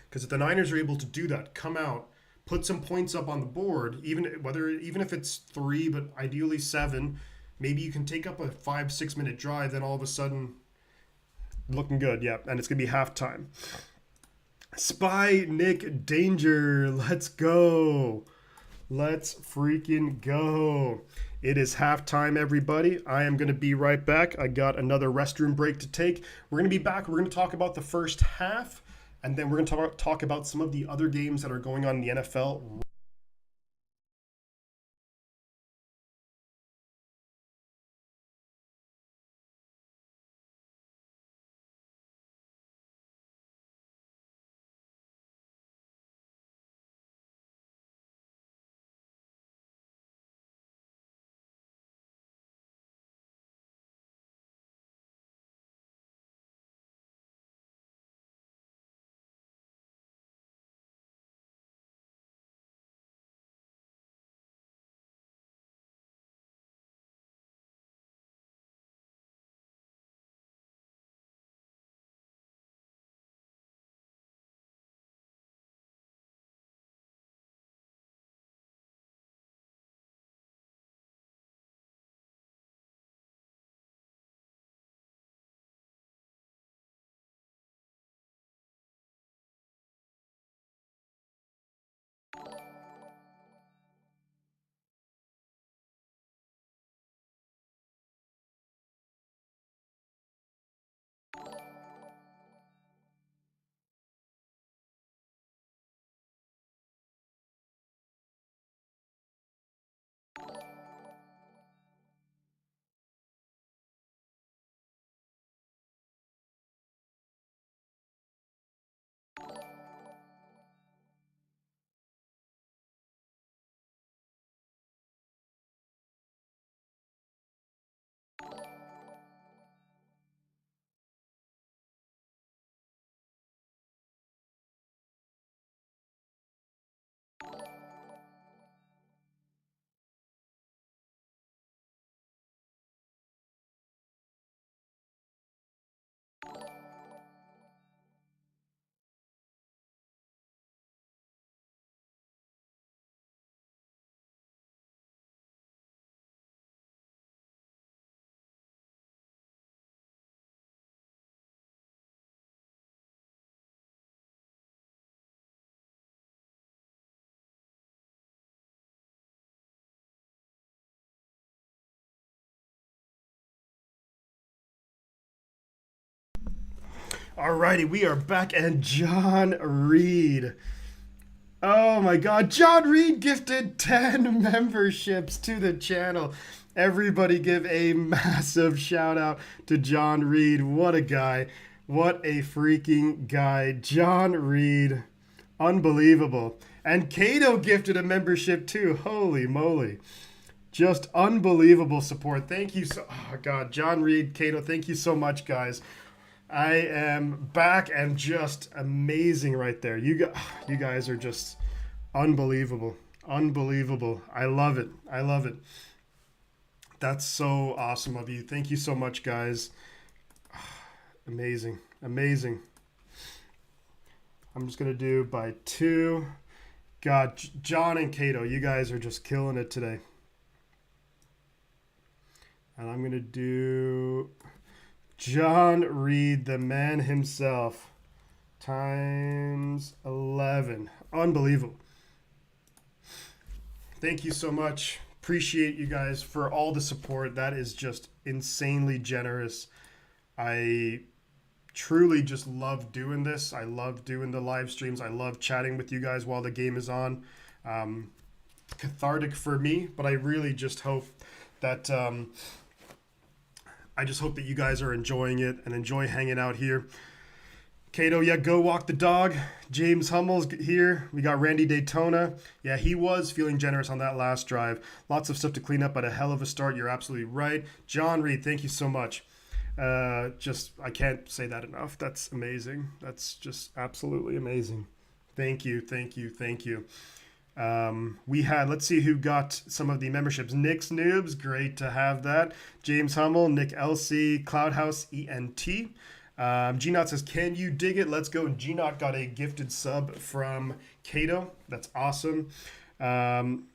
Because if the Niners are able to do that, come out, put some points up on the board, even if it's 3, but ideally 7, maybe you can take up a 5-6 minute drive, then all of a sudden, looking good, yeah, and it's going to be halftime. Spy Nick Danger, let's go. Let's freaking go. It is halftime, everybody. I am going to be right back. I got another restroom break to take. We're going to be back. We're going to talk about the first half, and then we're going to talk about some of the other games that are going on in the NFL Alrighty, we are back, and John Reed. Oh my god, John Reed gifted 10 memberships to the channel. Everybody give a massive shout out to John Reed. What a guy. What a freaking guy. John Reed. Unbelievable. And Kato gifted a membership too. Holy moly. Just unbelievable support. Thank you so oh god, John Reed, Kato, thank you so much, guys. I am back and just amazing right there. You guys are just unbelievable. Unbelievable. I love it. I love it. That's so awesome of you. Thank you so much, guys. Amazing. Amazing. I'm just going to do by two. God, John and Kato, you guys are just killing it today. And I'm going to do John Reed, the man himself, times 11. Unbelievable. Thank you so much. Appreciate you guys for all the support. That is just insanely generous. I truly just love doing this. I love doing the live streams. I love chatting with you guys while the game is on. Cathartic for me, but I really just hope that you guys are enjoying it and enjoy hanging out here. Kato, yeah, go walk the dog. James Hummel's here. We got Randy Daytona. Yeah, he was feeling generous on that last drive. Lots of stuff to clean up, but a hell of a start. You're absolutely right. John Reed, thank you so much. I can't say that enough. That's amazing. That's just absolutely amazing. Thank you, thank you, thank you. Let's see who got some of the memberships. Nick's Noobs, great to have that. James Hummel, Nick LC, Cloudhouse ENT. G-Not says, can you dig it? Let's go. G-Not got a gifted sub from Kato. That's awesome. I3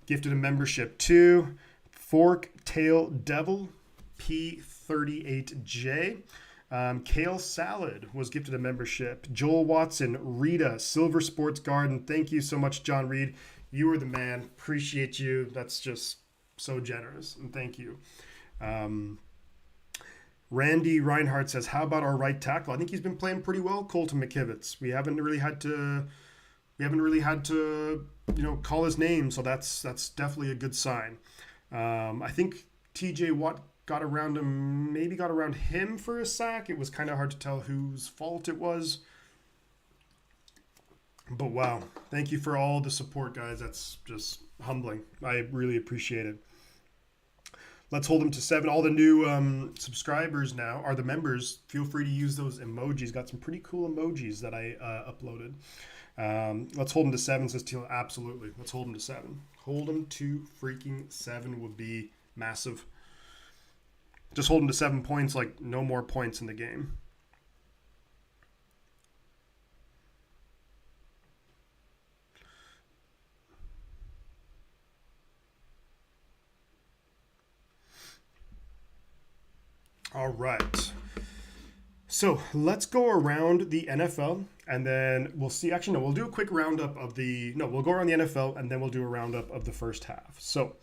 gifted a membership too. Fork Tail Devil P38J. Kale Salad was gifted a membership. Joel Watson, Rita, Silver Sports Garden. Thank you so much, John Reed. You are the man. Appreciate you. That's just so generous. And thank you. Randy Reinhardt says, how about our right tackle? I think he's been playing pretty well, Colton McKivitz. We haven't really had to call his name, so that's definitely a good sign. I think TJ Watt got around him for a sack. It was kind of hard to tell whose fault it was. But wow, thank you for all the support, guys. That's just humbling. I really appreciate it. Let's hold them to 7. All the new subscribers now are the members. Feel free to use those emojis. Got some pretty cool emojis that I uploaded. Let's hold them to 7, says Teal. Absolutely. Let's hold them to 7. Hold them to freaking 7 would be massive. Just hold them to 7 points, like no more points in the game. All right. So let's go around the NFL and then we'll see. Actually, no, we'll do a quick roundup of we'll go around the NFL and then we'll do a roundup of the first half. So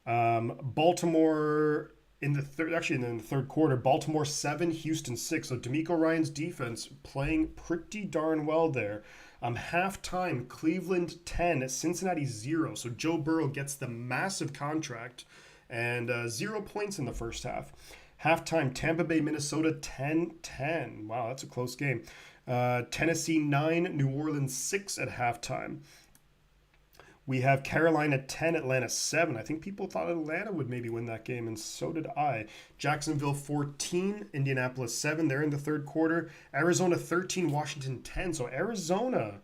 Baltimore in the third quarter, Baltimore 7, Houston 6. So D'Amico Ryan's defense playing pretty darn well there. Halftime, Cleveland 10, Cincinnati 0. So Joe Burrow gets the massive contract and 0 points in the first half. Halftime, Tampa Bay, Minnesota 10-10. Wow, that's a close game. Tennessee 9, New Orleans 6 at halftime. We have Carolina 10, Atlanta 7. I think people thought Atlanta would maybe win that game, and so did I. Jacksonville 14, Indianapolis 7. They're in the third quarter. Arizona 13, Washington 10. So Arizona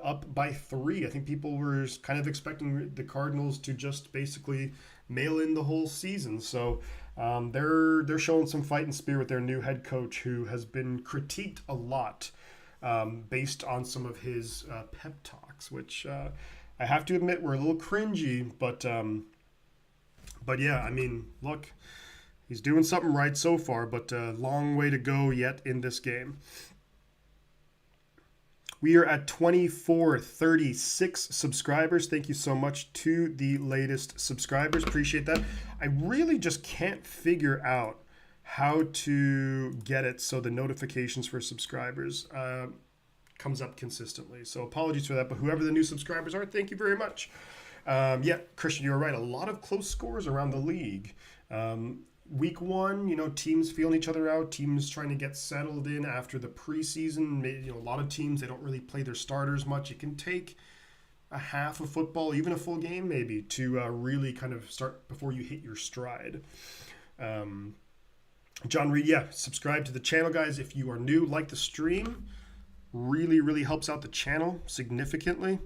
up by 3. I think people were kind of expecting the Cardinals to just basically mail in the whole season. So they're showing some fight and spirit with their new head coach, who has been critiqued a lot based on some of his pep talks, which I have to admit were a little cringy. But yeah, I mean, look, he's doing something right so far, but a long way to go yet in this game. We are at 2436 subscribers. Thank you so much to the latest subscribers. Appreciate that. I really just can't figure out how to get it so the notifications for subscribers comes up consistently. So apologies for that, but whoever the new subscribers are, thank you very much. Yeah, Christian, you're right. A lot of close scores around the league. Week one, teams feeling each other out, teams trying to get settled in after the preseason. A lot of teams, they don't really play their starters much. It can take a half of football, even a full game maybe, to really kind of start before you hit your stride. John Reed, yeah, subscribe to the channel, guys. If you are new, like the stream. Really, really helps out the channel significantly.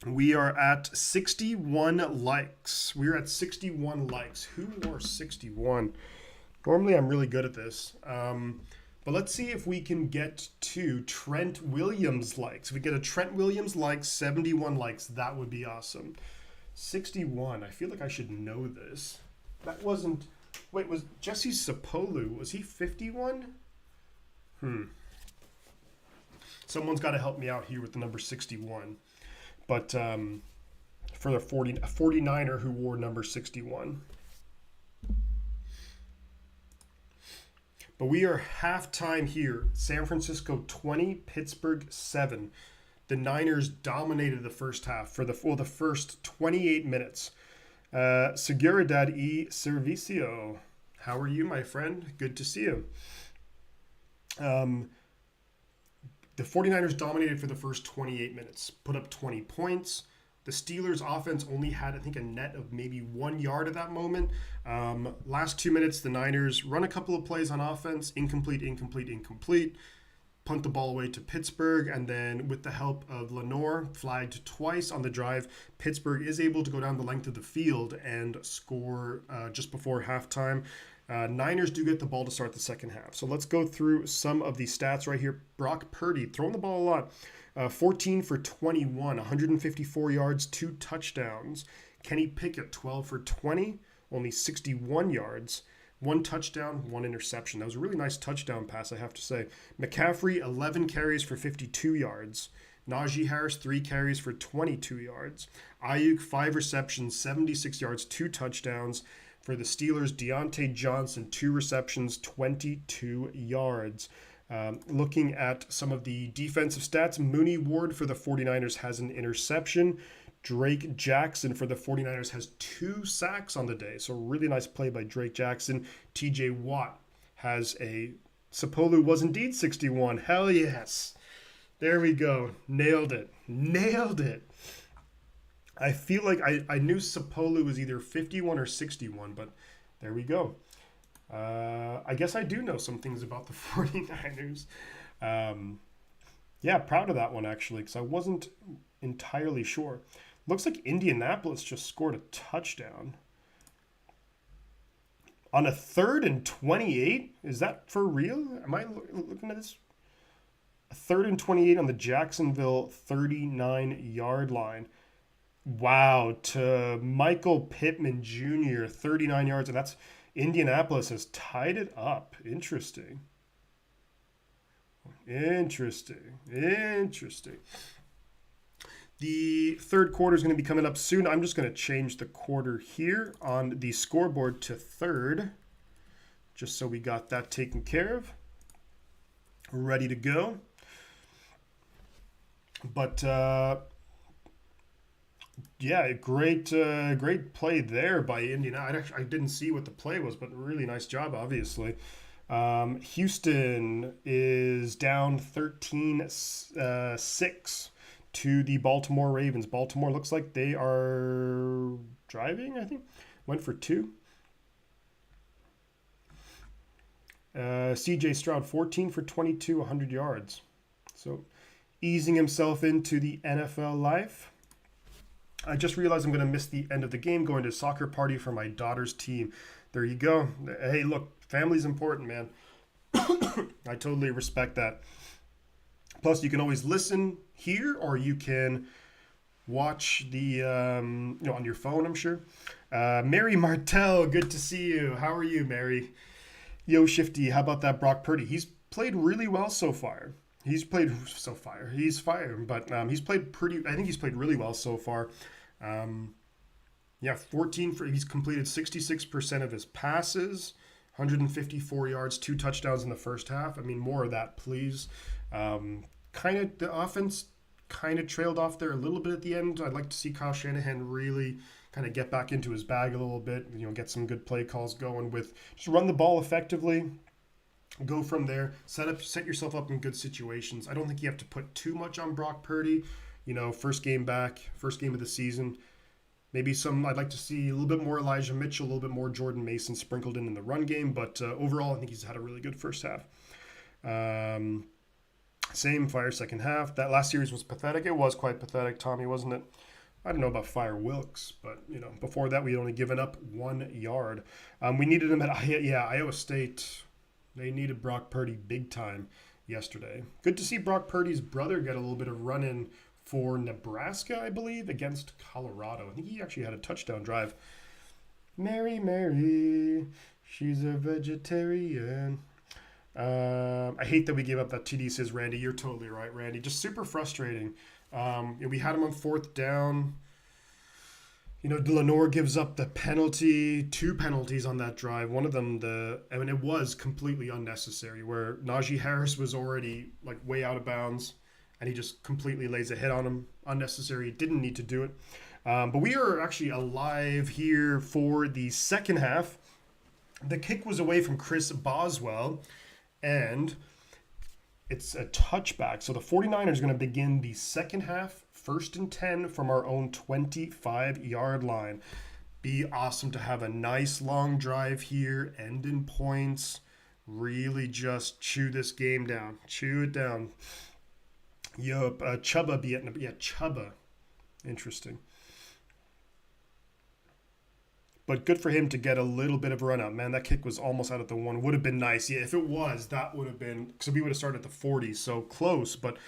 We are at 61 likes. We're at 61 likes. Who wore 61? Normally, I'm really good at this. But let's see if we can get to Trent Williams likes. If we get a Trent Williams like, 71 likes, that would be awesome. 61. I feel like I should know this. That wasn't... Wait, was Jesse Sapolu, was he 51? Someone's got to help me out here with the number 61. But for the 49er who wore number 61. But we are halftime here. San Francisco 20, Pittsburgh 7. The Niners dominated the first half for the first 28 minutes. Seguridad y Servicio. How are you, my friend? Good to see you. The 49ers dominated for the first 28 minutes, put up 20 points. The Steelers' offense only had, I think, a net of maybe 1 yard at that moment. Last 2 minutes, the Niners run a couple of plays on offense, incomplete, punt the ball away to Pittsburgh, and then with the help of Lenore, flagged twice on the drive, Pittsburgh is able to go down the length of the field and score just before halftime. Niners do get the ball to start the second half. So let's go through some of the stats right here. Brock Purdy, throwing the ball a lot. 14 for 21, 154 yards, 2 touchdowns. Kenny Pickett, 12 for 20, only 61 yards, 1 touchdown, 1 interception. That was a really nice touchdown pass, I have to say. McCaffrey, 11 carries for 52 yards. Najee Harris, 3 carries for 22 yards. Ayuk, 5 receptions, 76 yards, 2 touchdowns. For the Steelers, Deontay Johnson, 2 receptions, 22 yards. Looking at some of the defensive stats, Mooney Ward for the 49ers has an interception. Drake Jackson for the 49ers has 2 sacks on the day. So really nice play by Drake Jackson. TJ Watt has a... Sapolu was indeed 61. Hell yes. There we go. Nailed it. I feel like I knew Sapolu was either 51 or 61, but there we go. I guess I do know some things about the 49ers. Yeah, proud of that one, actually, because I wasn't entirely sure. Looks like Indianapolis just scored a touchdown. On a 3rd and 28? Is that for real? Am I looking at this? A 3rd and 28 on the Jacksonville 39-yard line. Wow, to Michael Pittman Jr., 39 yards, and that's Indianapolis has tied it up. Interesting. The third quarter is going to be coming up soon. I'm just going to change the quarter here on the scoreboard to 3rd, just so we got that taken care of. Ready to go. But yeah, great play there by Indiana. I didn't see what the play was, but really nice job, obviously. Houston is down 13-6 to the Baltimore Ravens. Baltimore looks like they are driving, I think. Went for 2. CJ Stroud, 14 for 22, 100 yards. So easing himself into the NFL life. I just realized I'm going to miss the end of the game, going to a soccer party for my daughter's team. There you go. Hey, look, family's important, man. I totally respect that. Plus, you can always listen here, or you can watch the, on your phone, I'm sure. Mary Martell, good to see you. How are you, Mary? Yo, Shifty, how about that Brock Purdy? He's played really well so far. He's played so fire. He's fire, but he's played pretty. I think he's played really well so far. Um, yeah, 14 for he's completed 66% of his passes, 154 yards, 2 touchdowns in the first half. I mean, more of that, please. Kind of the offense kind of trailed off there a little bit at the end. I'd like to see Kyle Shanahan really kind of get back into his bag a little bit. Get some good play calls going with just run the ball effectively. Go from there. Set yourself up in good situations. I don't think you have to put too much on Brock Purdy. First game back, first game of the season. Maybe I'd like to see a little bit more Elijah Mitchell, a little bit more Jordan Mason sprinkled in the run game. But overall, I think he's had a really good first half. Same fire second half. That last series was pathetic. It was quite pathetic, Tommy, wasn't it? I don't know about Fire Wilkes, but before that we had only given up 1 yard. We needed him at Iowa State. They needed Brock Purdy big time yesterday. Good to see Brock Purdy's brother get a little bit of run in for Nebraska, I believe, against Colorado. I think he actually had a touchdown drive. Mary, she's a vegetarian. I hate that we gave up that TD, says Randy. You're totally right, Randy. Just super frustrating. We had him on fourth down. Lenore gives up the penalty, 2 penalties on that drive. One of them, it was completely unnecessary, where Najee Harris was already way out of bounds, and he just completely lays a hit on him. Unnecessary, didn't need to do it. But we are actually alive here for the second half. The kick was away from Chris Boswell, and it's a touchback. So the 49ers are going to begin the second half, 1st and 10 from our own 25-yard line. Be awesome to have a nice long drive here, end in points. Really just chew this game down. Chew it down. Yup, Chubba. Interesting. But good for him to get a little bit of a run out. Man, that kick was almost out at the 1. Would have been nice. Yeah, if it was, that would have been... Because we would have started at the 40, so close. But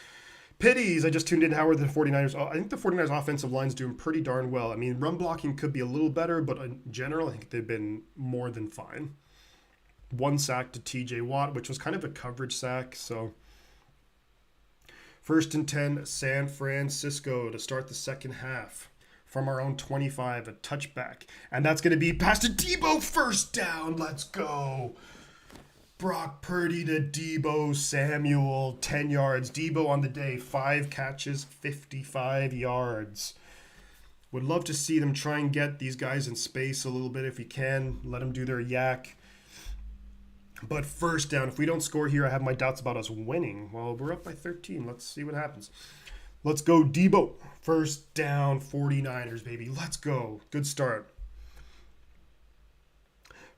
pities, I just tuned in. How are the 49ers? I think the 49ers offensive line's doing pretty darn well. I mean, run blocking could be a little better, but in general, I think they've been more than fine. 1 sack to TJ Watt, which was kind of a coverage sack, so... 1st and 10, San Francisco to start the second half. From our own 25, a touchback. And that's going to be past to Debo, first down. Let's go. Brock Purdy to Debo Samuel, 10 yards. Debo on the day, 5 catches, 55 yards. Would love to see them try and get these guys in space a little bit if we can. Let them do their yak. But first down, if we don't score here, I have my doubts about us winning. Well, we're up by 13. Let's see what happens. Let's go, Debo. First down, 49ers, baby. Let's go. Good start.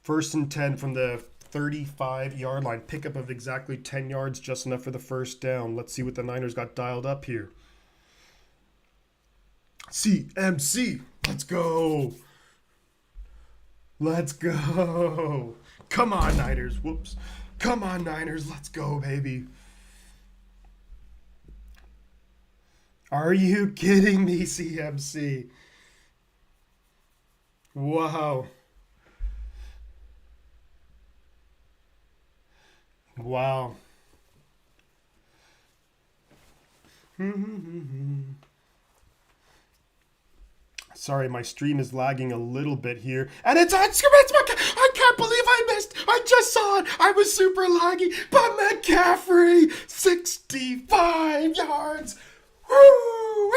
1st and 10 from the 35-yard line. Pickup of exactly 10 yards, just enough for the first down. Let's see what the Niners got dialed up here. CMC. Let's go. Let's go. Come on, Niners. Whoops. Come on, Niners. Let's go, baby. Are you kidding me, CMC? Wow. Wow. Sorry, my stream is lagging a little bit here. And I can't believe I missed. I just saw it. I was super laggy. But McCaffrey, 65 yards. Woo!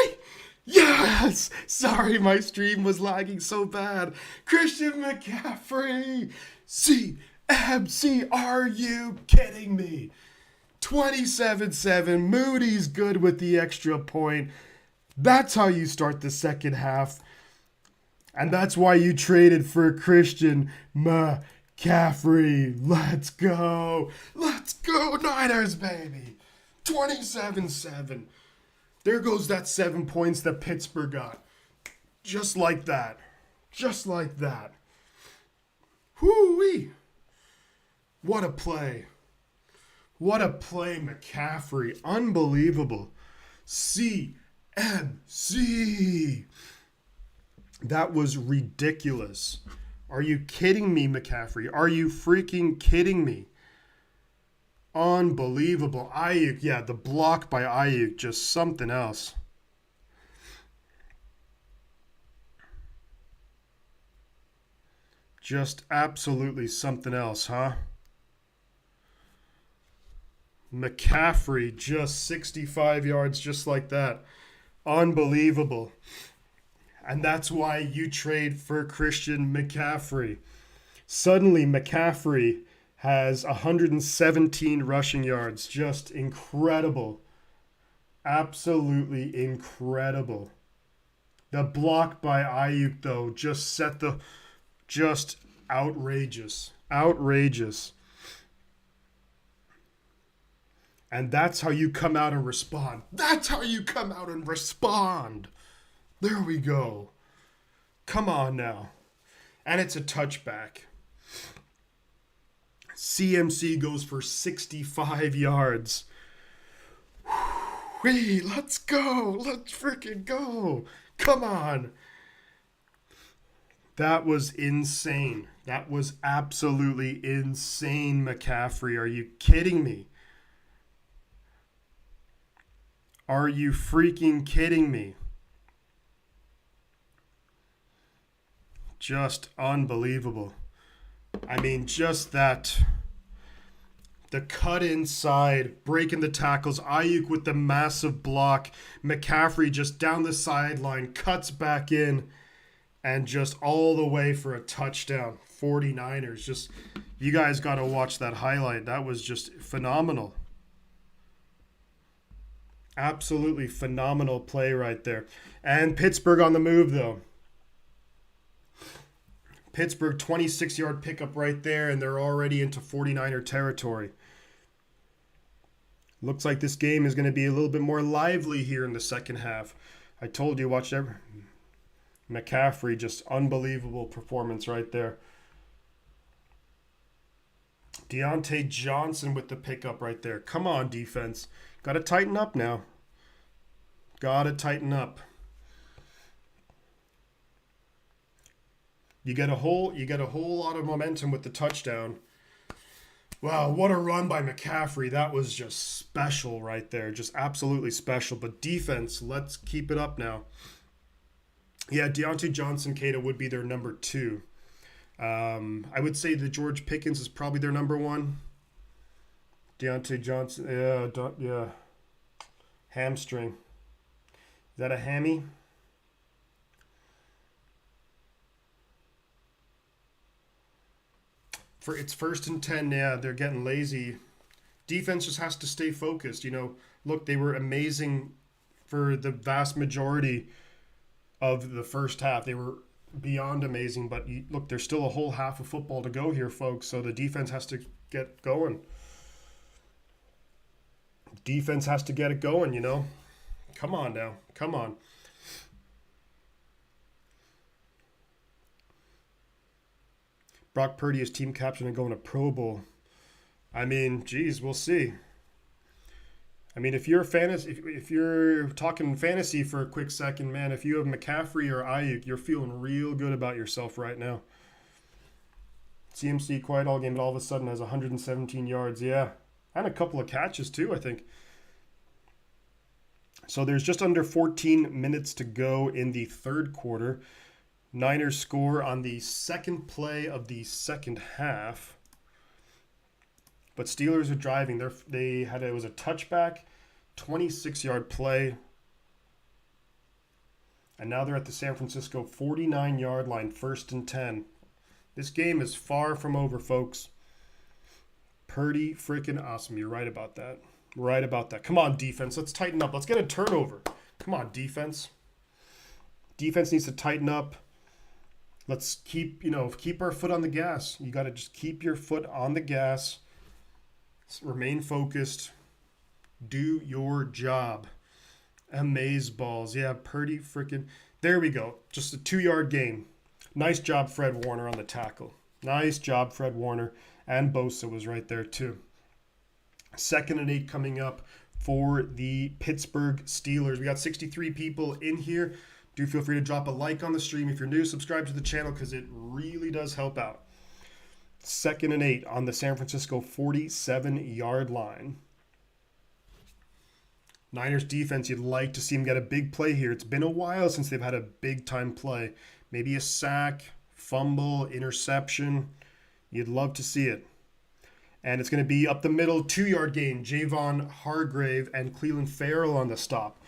Yes! Sorry, my stream was lagging so bad. Christian McCaffrey! CMC, are you kidding me? 27-7. Moody's good with the extra point. That's how you start the second half. And that's why you traded for Christian McCaffrey. Let's go. Let's go, Niners, baby. 27-7. There goes that 7 points that Pittsburgh got. Just like that. Just like that. Whoo-wee. What a play. What a play, McCaffrey. Unbelievable. CMC. That was ridiculous. Are you kidding me, McCaffrey? Are you freaking kidding me? Unbelievable. Ayuk, yeah, the block by Ayuk, just something else. Just absolutely something else, huh? McCaffrey, just 65 yards, just like that. Unbelievable. And that's why you trade for Christian McCaffrey. Suddenly, McCaffrey has 117 rushing yards. Just incredible. Absolutely incredible. The block by Ayuk, though, just set the. Just outrageous. Outrageous. And that's how you come out and respond. That's how you come out and respond. There we go. Come on now. And it's a touchback. CMC goes for 65 yards. Whee, let's go. Let's freaking go. Come on. That was insane. That was absolutely insane, McCaffrey. Are you kidding me? Are you freaking kidding me? Just unbelievable. I mean, just that. The cut inside, breaking the tackles. Ayuk with the massive block. McCaffrey just down the sideline, cuts back in, and just all the way for a touchdown. 49ers. Just, you guys got to watch that highlight. That was just phenomenal. Absolutely phenomenal play right there. And Pittsburgh on the move, though. Pittsburgh 26-yard pickup right there, and they're already into 49er territory. Looks like this game is going to be a little bit more lively here in the second half. I told you, watch every McCaffrey, just unbelievable performance right there. Deontay Johnson with the pickup right there. Come on, defense. Got to tighten up now. Got to tighten up. You get a whole lot of momentum with the touchdown. Wow, what a run by McCaffrey. That was just special right there. Just absolutely special. But defense, let's keep it up now. Yeah, Deontay Johnson, Kata would be their number 2. I would say that George Pickens is probably their number 1. Deontay Johnson, yeah. Hamstring. Is that a hammy? It's 1st and 10. Yeah, they're getting lazy. Defense just has to stay focused. Look, they were amazing for the vast majority of the first half. They were beyond amazing, but look, there's still a whole half of football to go here, folks. So the defense has to get going. Defense has to get it going, Come on now. Come on. Brock Purdy is team captain and going to Pro Bowl. I mean, geez, we'll see. I mean, if you're talking fantasy for a quick second, man, if you have McCaffrey or Ayuk, you're feeling real good about yourself right now. CMC quiet all game, but all of a sudden has 117 yards. Yeah, and a couple of catches too, I think. So there's just under 14 minutes to go in the third quarter. Niners score on the second play of the second half. But Steelers are driving. It was a touchback, 26-yard play. And now they're at the San Francisco 49-yard line, 1st and 10. This game is far from over, folks. Purdy freaking awesome. You're right about that. Right about that. Come on, defense. Let's tighten up. Let's get a turnover. Come on, defense. Defense needs to tighten up. Let's keep our foot on the gas. You got to just keep your foot on the gas. Remain focused. Do your job. Amaze balls. Yeah, Purdy freaking. There we go. Just a 2-yard gain. Nice job, Fred Warner, on the tackle. Nice job, Fred Warner. And Bosa was right there, too. 2nd and 8 coming up for the Pittsburgh Steelers. We got 63 people in here. Do feel free to drop a like on the stream. If you're new, subscribe to the channel because it really does help out. 2nd and 8 on the San Francisco 47-yard line. Niners defense, you'd like to see them get a big play here. It's been a while since they've had a big-time play. Maybe a sack, fumble, interception. You'd love to see it. And it's going to be up the middle, 2-yard gain. Javon Hargrave and Cleveland Farrell on the stop.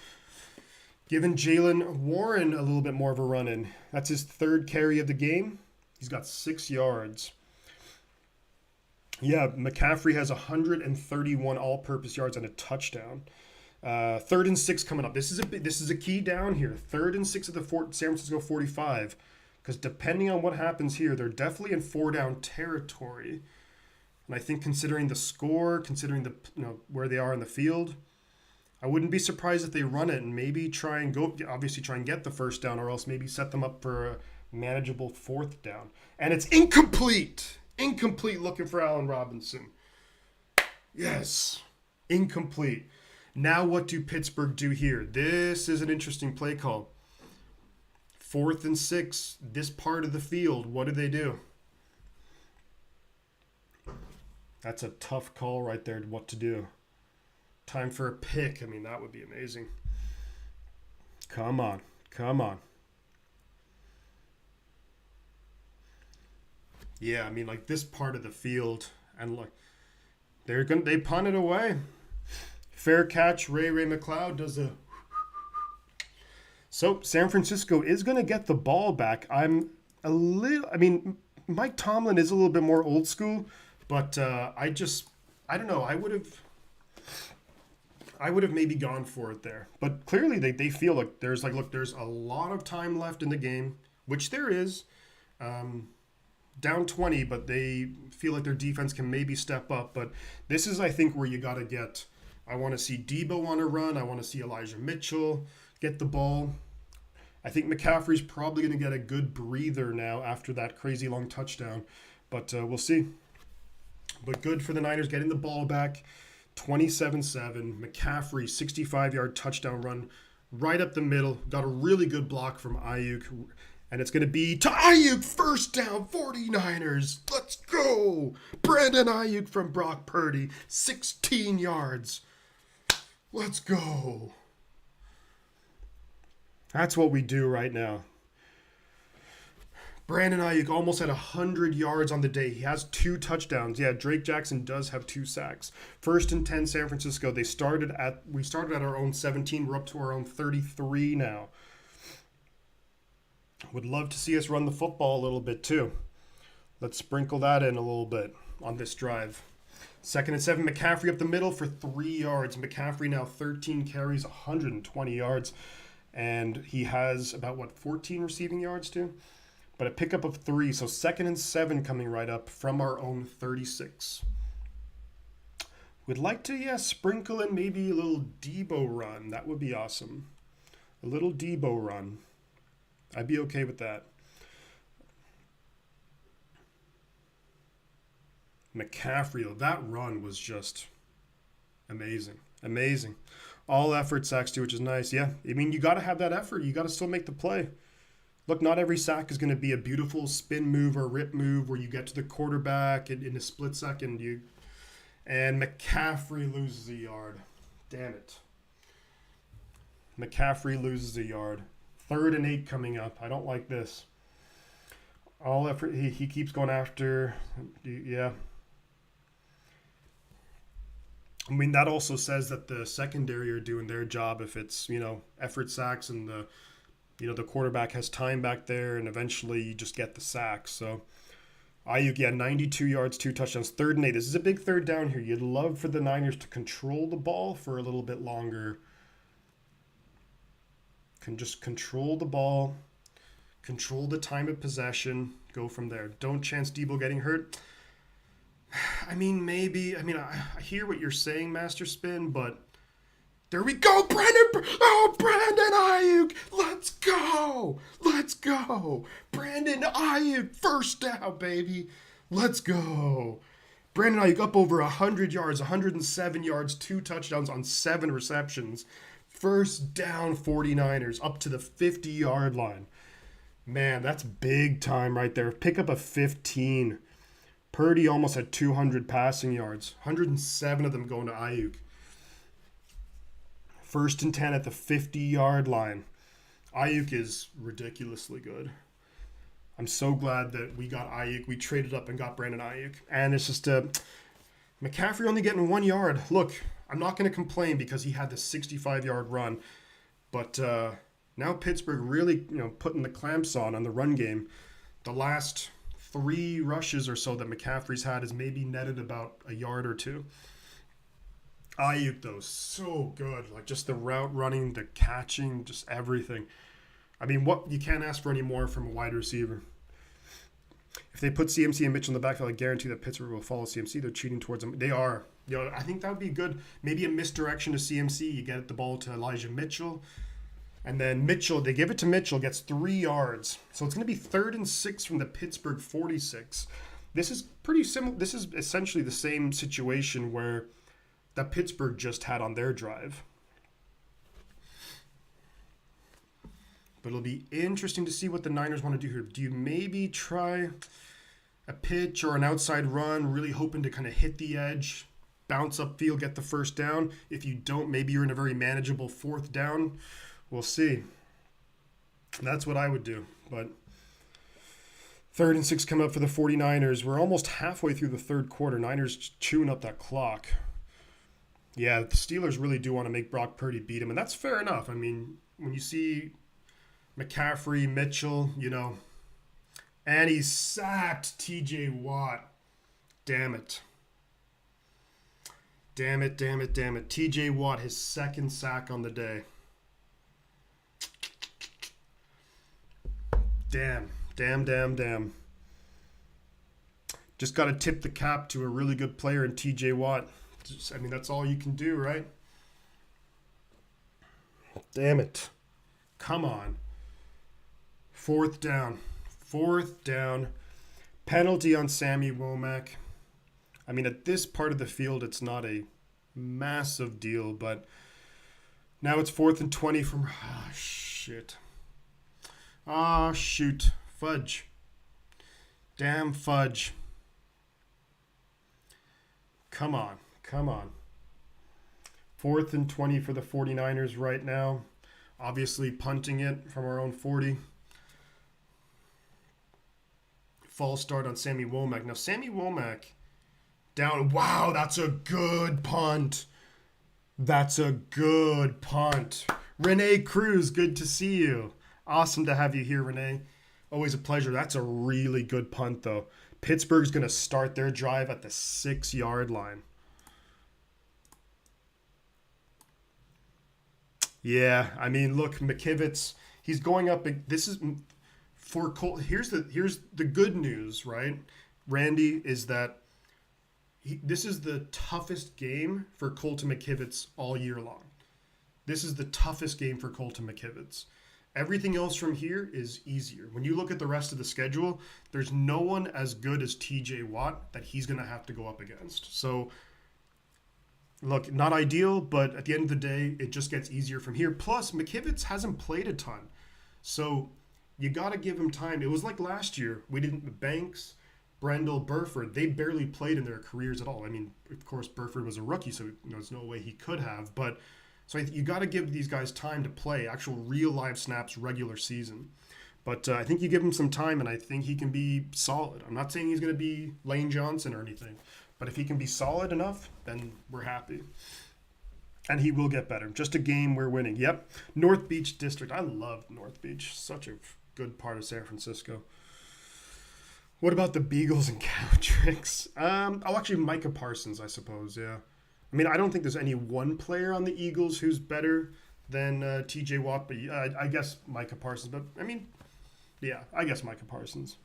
Giving Jalen Warren a little bit more of a run-in. That's his 3rd carry of the game. He's got 6 yards. Yeah, McCaffrey has 131 all-purpose yards and a touchdown. 3rd and 6 coming up. This is a key down here. 3rd and 6 at the San Francisco 45. Because depending on what happens here, they're definitely in 4-down territory. And I think considering the score, considering the where they are in the field, I wouldn't be surprised if they run it and maybe try and get the 1st down, or else maybe set them up for a manageable 4th down. And it's incomplete. Incomplete, looking for Allen Robinson. Yes. Incomplete. Now what do Pittsburgh do here? This is an interesting play call. 4th and 6, this part of the field, what do they do? That's a tough call right there, what to do. Time for a pick. I mean, that would be amazing. Come on. Come on. Yeah, I mean, like this part of the field, and look, they punt it away. Fair catch. Ray McLeod does a. So San Francisco is going to get the ball back. I mean, Mike Tomlin is a little bit more old school, but I don't know. I would have maybe gone for it there. But clearly they feel like there's a lot of time left in the game, which there is. Down 20, but they feel like their defense can maybe step up. But this is, I think, where you got to get. I want to see Debo on a run. I want to see Elijah Mitchell get the ball. I think McCaffrey's probably going to get a good breather now after that crazy long touchdown. But we'll see. But good for the Niners getting the ball back. 27-7. McCaffrey, 65-yard touchdown run right up the middle. Got a really good block from Ayuk. And it's going to be to Ayuk, 1st down, 49ers. Let's go. Brandon Ayuk from Brock Purdy, 16 yards. Let's go. That's what we do right now. Brandon Ayuk almost had 100 yards on the day. He has 2 touchdowns. Yeah, Drake Jackson does have 2 sacks. 1st and 10, San Francisco. We started at our own 17. We're up to our own 33 now. Would love to see us run the football a little bit too. Let's sprinkle that in a little bit on this drive. 2nd and 7, McCaffrey up the middle for 3 yards. McCaffrey now 13 carries, 120 yards. And he has about, 14 receiving yards too? But a pickup of 3. So 2nd and 7 coming right up from our own 36. We'd like to, sprinkle in maybe a little Debo run. That would be awesome. A little Debo run. I'd be okay with that. McCaffrey, though, that run was just amazing. Amazing. All effort sacks too, which is nice. Yeah, I mean, you got to have that effort. You got to still make the play. Look, not every sack is going to be a beautiful spin move or rip move where you get to the quarterback in a split second. And McCaffrey loses a yard. Damn it. McCaffrey loses a yard. 3rd and 8 coming up. I don't like this. All effort. He keeps going after. Yeah. I mean, that also says that the secondary are doing their job if it's, effort sacks and the quarterback has time back there and eventually you just get the sack. So Ayuk, 92 yards, 2 touchdowns, 3rd and 8. This is a big 3rd down here. You'd love for the Niners to control the ball for a little bit longer. Can just control the ball, control the time of possession, go from there. Don't chance Debo getting hurt. I mean, maybe. I mean, I hear what you're saying, Master Spin, but there we go, Brandon. Oh, Brandon Ayuk. Let's go. Let's go. Brandon Ayuk, 1st down, baby. Let's go. Brandon Ayuk up over 100 yards, 107 yards, 2 touchdowns on 7 receptions. 1st down 49ers up to the 50-yard line. Man, that's big time right there. Pick up a 15. Purdy almost had 200 passing yards, 107 of them going to Ayuk. First and 10 at the 50-yard line. Ayuk is ridiculously good. I'm so glad that we got Ayuk. We traded up and got Brandon Ayuk. And it's just McCaffrey only getting 1 yard. Look, I'm not going to complain because he had the 65-yard run. But now Pittsburgh really, putting the clamps on the run game. The last 3 rushes or so that McCaffrey's had has maybe netted about a yard or two. Ayuk, though, so good. Like, just the route running, the catching, just everything. I mean, what you can't ask for any more from a wide receiver. If they put CMC and Mitchell in the backfield, I guarantee that Pittsburgh will follow CMC. They're cheating towards them. They are. I think that would be good. Maybe a misdirection to CMC. You get the ball to Elijah Mitchell. And then Mitchell, they give it to Mitchell, gets 3 yards. So it's going to be 3rd and 6 from the Pittsburgh 46. This is pretty similar. This is essentially the same situation where that Pittsburgh just had on their drive. But it'll be interesting to see what the Niners want to do here. Do you maybe try a pitch or an outside run, really hoping to kind of hit the edge, bounce upfield, get the first down? If you don't, maybe you're in a very manageable 4th down. We'll see. That's what I would do. But 3rd and 6 come up for the 49ers. We're almost halfway through the 3rd quarter. Niners chewing up that clock. Yeah, the Steelers really do want to make Brock Purdy beat him, and that's fair enough. I mean, when you see McCaffrey, Mitchell, and he sacked TJ Watt. Damn it. Damn it. TJ Watt, his 2nd sack on the day. Damn. Just got to tip the cap to a really good player in TJ Watt. That's all you can do, right? Damn it. Come on. 4th down. Penalty on Sammy Womack. At this part of the field, it's not a massive deal, but now it's 4th and 20 from... shit. Shoot. Fudge. Damn fudge. Come on. 4th and 20 for the 49ers right now. Obviously punting it from our own 40. False start on Sammy Womack. Now, Sammy Womack down. Wow, that's a good punt. Renee Cruz, good to see you. Awesome to have you here, Renee. Always a pleasure. That's a really good punt, though. Pittsburgh's going to start their drive at the 6-yard line. Yeah, look, McKivitz, he's going up. This is for Colt. Here's the good news, right, Randy, is that this is the toughest game for Colton McKivitz all year long. This is the toughest game for Colton McKivitz. Everything else from here is easier. When you look at the rest of the schedule, there's no one as good as TJ Watt that he's going to have to go up against. So, look, not ideal, but at the end of the day, it just gets easier from here. Plus, McKivitz hasn't played a ton. So, you got to give him time. It was like last year. Banks, Brendel, Burford, they barely played in their careers at all. Of course, Burford was a rookie, so there's no way he could have. But so you got to give these guys time to play, actual real live snaps, regular season. But I think you give him some time, and I think he can be solid. I'm not saying he's going to be Lane Johnson or anything, but if he can be solid enough, then we're happy. And he will get better. Just a game we're winning. Yep. North Beach District. I love North Beach. Such a good part of San Francisco. What about the Beagles and Cowtricks? Actually, Micah Parsons, I suppose, yeah. I don't think there's any one player on the Eagles who's better than TJ Watt, but I guess Micah Parsons. But, I guess Micah Parsons.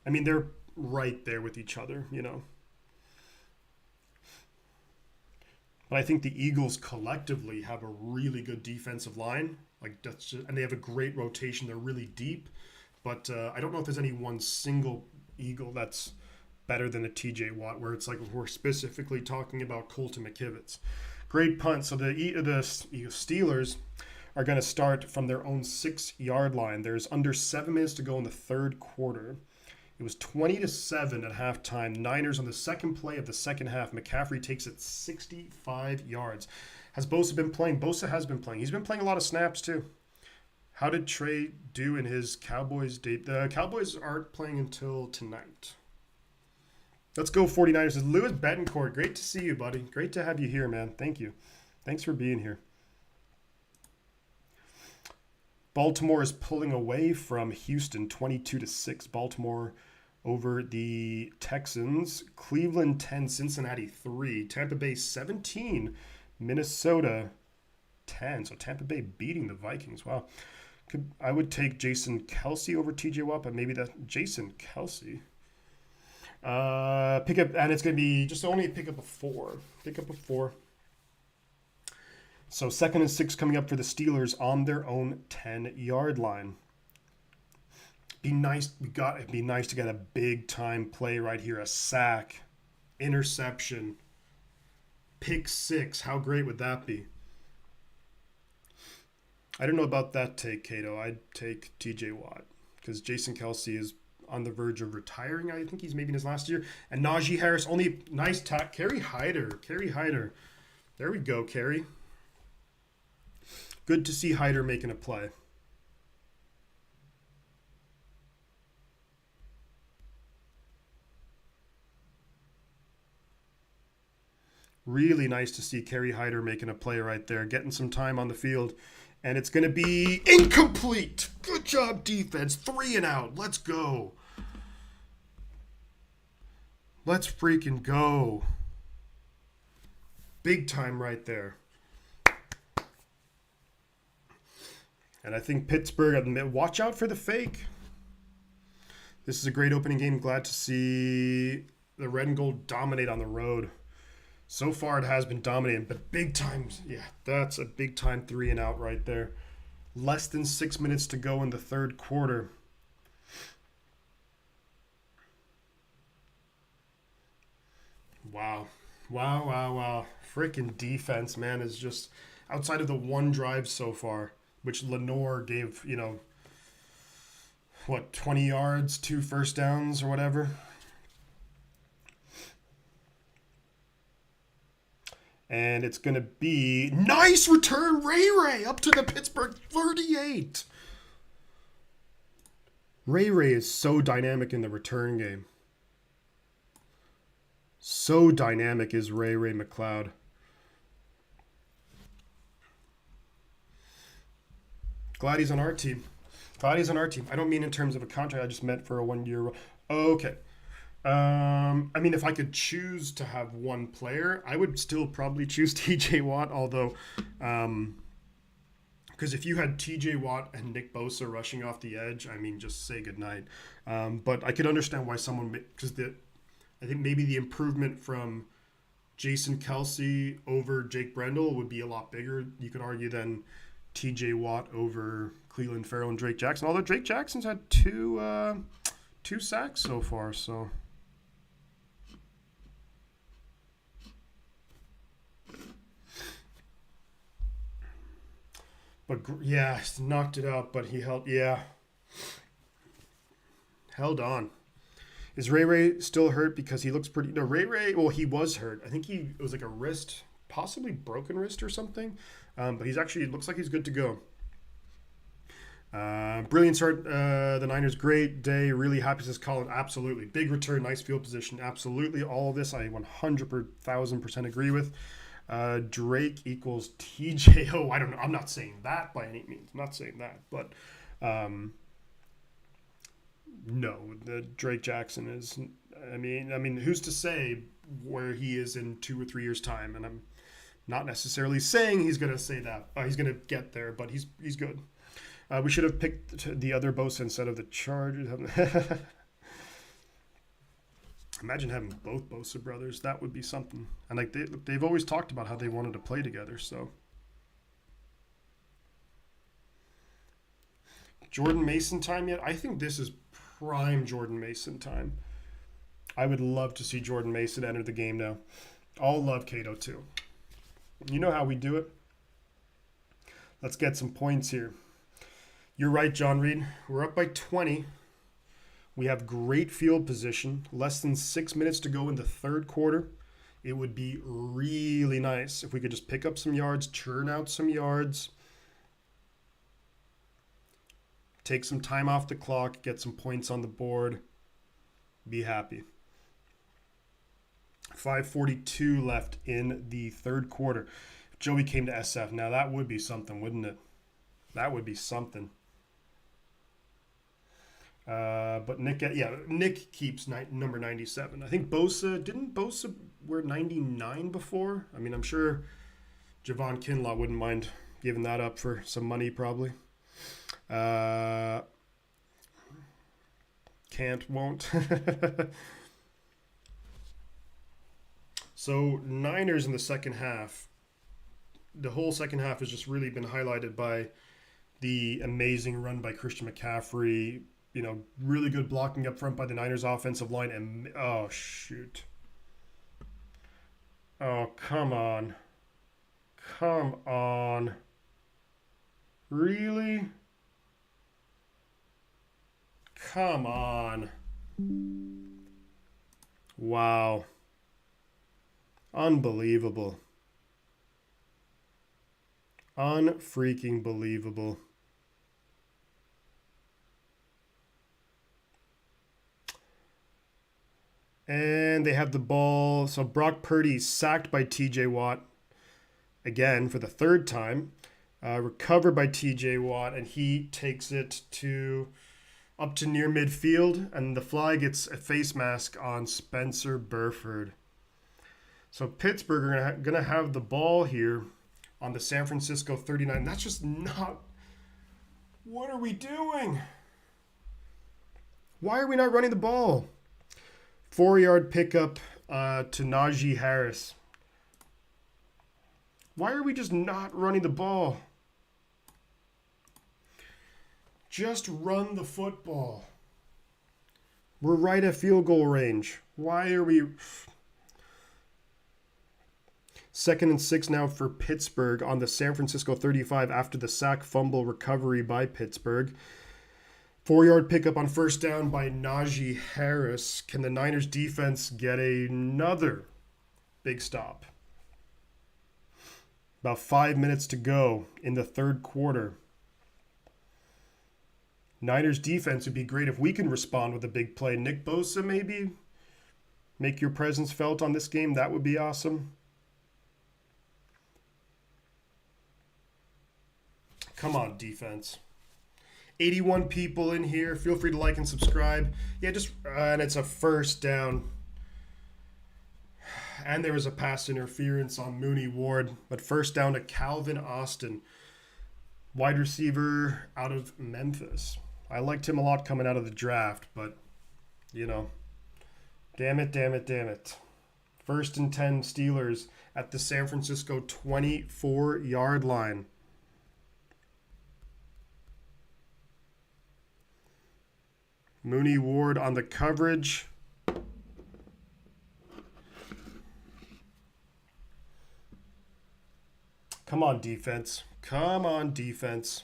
They're right there with each other, But I think the Eagles collectively have a really good defensive line. And they have a great rotation. They're really deep. But I don't know if there's any one single Eagle that's better than a TJ Watt, where it's like we're specifically talking about Colton McKivitz. Great punt. So the Steelers are going to start from their own 6-yard line. There's under 7 minutes to go in the 3rd quarter. It was 20-7 at halftime. Niners on the second play of the second half. McCaffrey takes it 65 yards. Has Bosa been playing? Bosa has been playing. He's been playing a lot of snaps too. How did Trey do in his Cowboys date? The Cowboys aren't playing until tonight. Let's go 49ers. Lewis Betancourt, great to see you, buddy. Great to have you here, man. Thank you. Thanks for being here. Baltimore is pulling away from Houston 22-6. Baltimore over the Texans. Cleveland 10, Cincinnati 3. Tampa Bay 17, Minnesota 10. So Tampa Bay beating the Vikings. Wow. I would take Jason Kelce over TJ Watt, but maybe that's Jason Kelce. Pick up, and it's going to be just only pick up a 4. Pick up a 4. So 2nd and 6 coming up for the Steelers on their own 10-yard line. It'd be nice to get a big time play right here. A sack, interception, pick 6. How great would that be? I don't know about that take, Cato. I'd take TJ Watt because Jason Kelce is on the verge of retiring. I think he's maybe in his last year. And Najee Harris, only nice tack. Kerry Hyder. There we go, Kerry. Good to see Hyder making a play. Really nice to see Kerry Hyder making a play right there, getting some time on the field. And it's going to be incomplete. Good job, defense. 3 and out. Let's go. Let's freaking go. Big time right there. And I think Pittsburgh, watch out for the fake. This is a great opening game. Glad to see the red and gold dominate on the road. So far it has been dominating, but big time, yeah, that's a big time 3 and out right there. Less than 6 minutes to go in the third quarter. Wow. Freaking defense, man, is just outside of the one drive so far, which Lenore gave, 20 yards, 2 first downs or whatever. And it's going to be nice return, Ray up to the Pittsburgh 38. Ray is so dynamic in the return game. So dynamic is Ray McLeod. Glad he's on our team. I don't mean in terms of a contract. I just meant for a 1 year. Okay. If I could choose to have one player, I would still probably choose TJ Watt, although, because if you had TJ Watt and Nick Bosa rushing off the edge, just say goodnight. But I could understand why someone, because I think maybe the improvement from Jason Kelce over Jake Brendel would be a lot bigger, you could argue, than TJ Watt over Cleveland Farrell and Drake Jackson, although Drake Jackson's had two sacks so far, so... But yeah, knocked it out, but he held on. Is Ray still hurt because he looks pretty... No, Ray, well, he was hurt. I think it was like a wrist, possibly broken wrist or something. But he's actually, it looks like he's good to go. Brilliant start. The Niners, great day. Really happy, says Colin. Absolutely. Big return, nice field position. Absolutely. All of this I 100,000% agree with. Drake equals TJO. I don't know. I'm not saying that by any means. I'm not saying that. But no, the Drake Jackson is, who's to say where he is in 2 or 3 years' time? And I'm not necessarily saying he's going to say that. He's going to get there, but he's good. We should have picked the other Bosa instead of the Chargers. Imagine having both Bosa brothers. That would be something. And they've always talked about how they wanted to play together. So Jordan Mason time yet? I think this is prime Jordan Mason time. I would love to see Jordan Mason enter the game now. All love Cato too. You know how we do it. Let's get some points here. You're right, John Reed. We're up by 20. We have great field position. Less than 6 minutes to go in the third quarter. It would be really nice if we could just pick up some yards, churn out some yards, take some time off the clock, get some points on the board, be happy. 5:42 left in the third quarter. If Joey came to SF, now that would be something, wouldn't it? That would be something. But Nick keeps number 97. I think didn't Bosa wear 99 before? I mean, I'm sure Javon Kinlaw wouldn't mind giving that up for some money, probably. Won't. So Niners in the second half. The whole second half has just really been highlighted by the amazing run by Christian McCaffrey. You know, really good blocking up front by the Niners offensive line. And oh, shoot. Oh, come on. Come on. Really? Come on. Wow. Unbelievable. Unfreaking believable. And they have the ball. So Brock Purdy sacked by TJ Watt again for the third time. Recovered by TJ Watt, and he takes it up to near midfield, and the fly gets a face mask on Spencer Burford. So Pittsburgh are going to have the ball here on the San Francisco 39. That's just not... What are we doing? Why are we not running the ball? 4-yard pickup to Najee Harris. Why are we just not running the ball? Just run the football. We're right at field goal range. Why are we... 2nd and 6 now for Pittsburgh on the San Francisco 35 after the sack fumble recovery by Pittsburgh. 4-yard pickup on first down by Najee Harris. Can the Niners defense get another big stop? About 5 minutes to go in the third quarter. Niners defense would be great if we can respond with a big play. Nick Bosa, maybe? Make your presence felt on this game. That would be awesome. Come on, defense. 81 people in here. Feel free to like and subscribe. Yeah, and it's a first down. And there was a pass interference on Mooney Ward. But first down to Calvin Austin, wide receiver out of Memphis. I liked him a lot coming out of the draft, but, you know, damn it. 1st and 10 Steelers at the San Francisco 24-yard line. Mooney Ward on the coverage. Come on, defense. Come on, defense.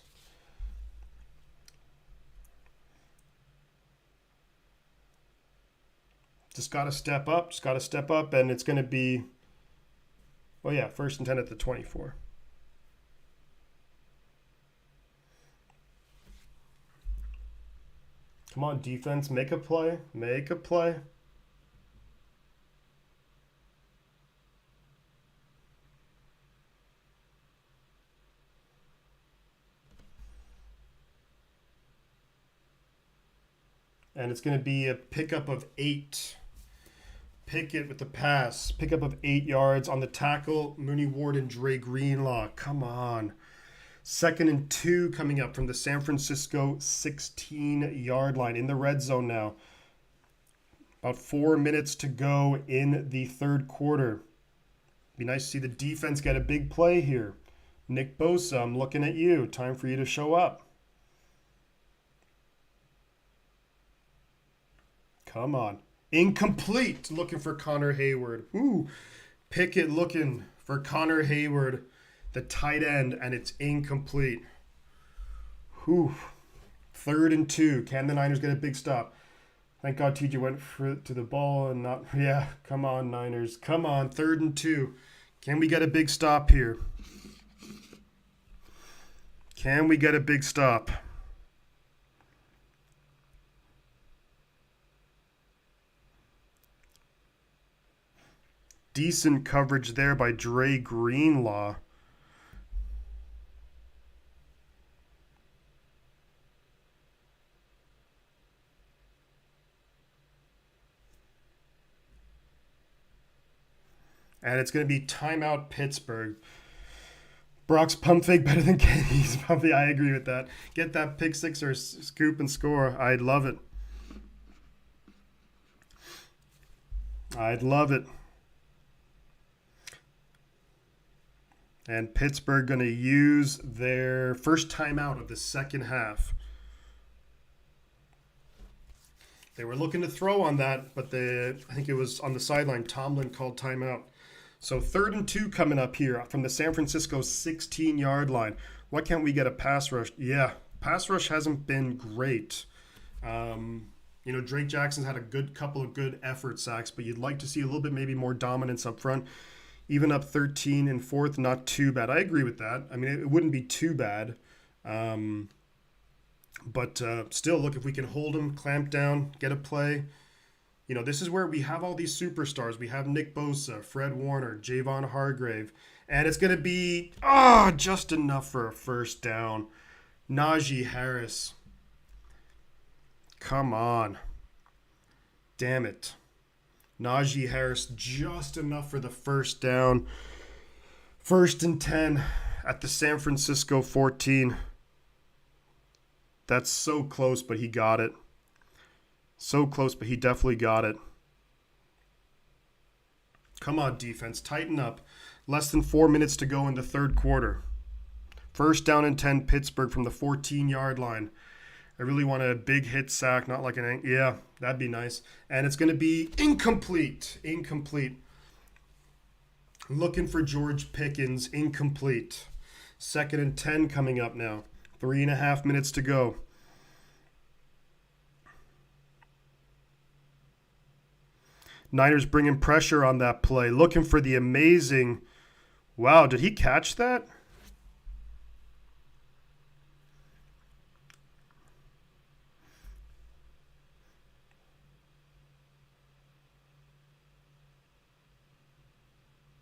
Just got to step up. And it's going to be, 1st and 10 at the 24. Come on, defense. Make a play. And it's going to be a pickup of 8. Pickett with the pass. Pickup of 8 yards on the tackle. Mooney Ward and Dre Greenlaw. Come on. 2nd and 2 coming up from the San Francisco 16-yard line in the red zone now. About 4 minutes to go in the third quarter. Be nice to see the defense get a big play here. Nick Bosa, I'm looking at you. Time for you to show up. Come on. Incomplete. Looking for Connor Hayward. Ooh. Pickett looking for Connor Hayward, the tight end, and it's incomplete. Whew. 3rd and 2. Can the Niners get a big stop? Thank God TJ went to the ball and not. Yeah, come on, Niners. Come on, 3rd and 2. Can we get a big stop here? Can we get a big stop? Decent coverage there by Dre Greenlaw. And it's going to be timeout Pittsburgh. Brock's pump fake better than Kenny's pump fake. I agree with that. Get that pick six or scoop and score. I'd love it. I'd love it. And Pittsburgh going to use their first timeout of the second half. They were looking to throw on that, but I think it was on the sideline. Tomlin called timeout. So 3rd and 2 coming up here from the San Francisco 16-yard line. Why can't we get a pass rush? Yeah, pass rush hasn't been great. Drake Jackson's had a couple of good effort sacks, but you'd like to see a little bit maybe more dominance up front. Even up 13 and 4th, not too bad. I agree with that. I mean, it wouldn't be too bad. But still, look, if we can hold them, clamp down, get a play. This is where we have all these superstars. We have Nick Bosa, Fred Warner, Javon Hargrave. And it's going to be, just enough for a first down. Najee Harris. Come on. Damn it. Najee Harris, just enough for the first down. 1st and 10 at the San Francisco 14. That's so close, but he got it. So close, but he definitely got it. Come on, defense. Tighten up. Less than 4 minutes to go in the 3rd quarter. 1st down and 10, Pittsburgh from the 14-yard line. I really want a big hit sack, not like an... Yeah, that'd be nice. And it's going to be incomplete. Incomplete. Looking for George Pickens. Incomplete. 2nd and 10 coming up now. 3.5 minutes to go. Niners bringing pressure on that play. Looking for the amazing... Wow, did he catch that?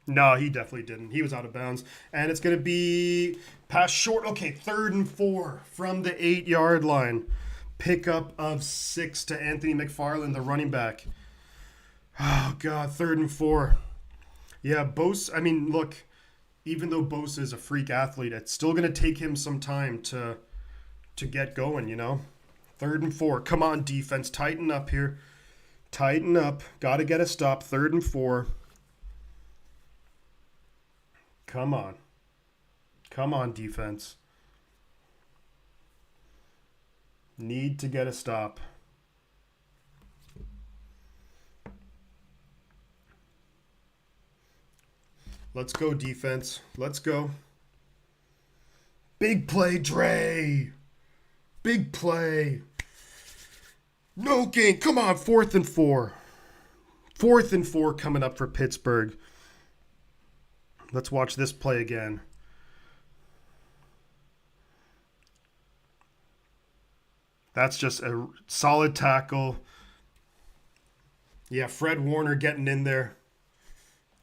No, he definitely didn't. He was out of bounds. And it's going to be pass short. Okay, 3rd and 4 from the 8-yard line. Pickup of 6 to Anthony McFarland, the running back. Oh, God, 3rd and 4. Yeah, Bosa, I mean, look, even though Bosa is a freak athlete, it's still going to take him some time to get going, 3rd and 4. Come on, defense. Tighten up here. Tighten up. Got to get a stop. 3rd and 4. Come on. Come on, defense. Need to get a stop. Let's go, defense. Let's go. Big play, Dre. Big play. No gain. Come on, 4th and 4. 4th and 4 coming up for Pittsburgh. Let's watch this play again. That's just a solid tackle. Yeah, Fred Warner getting in there.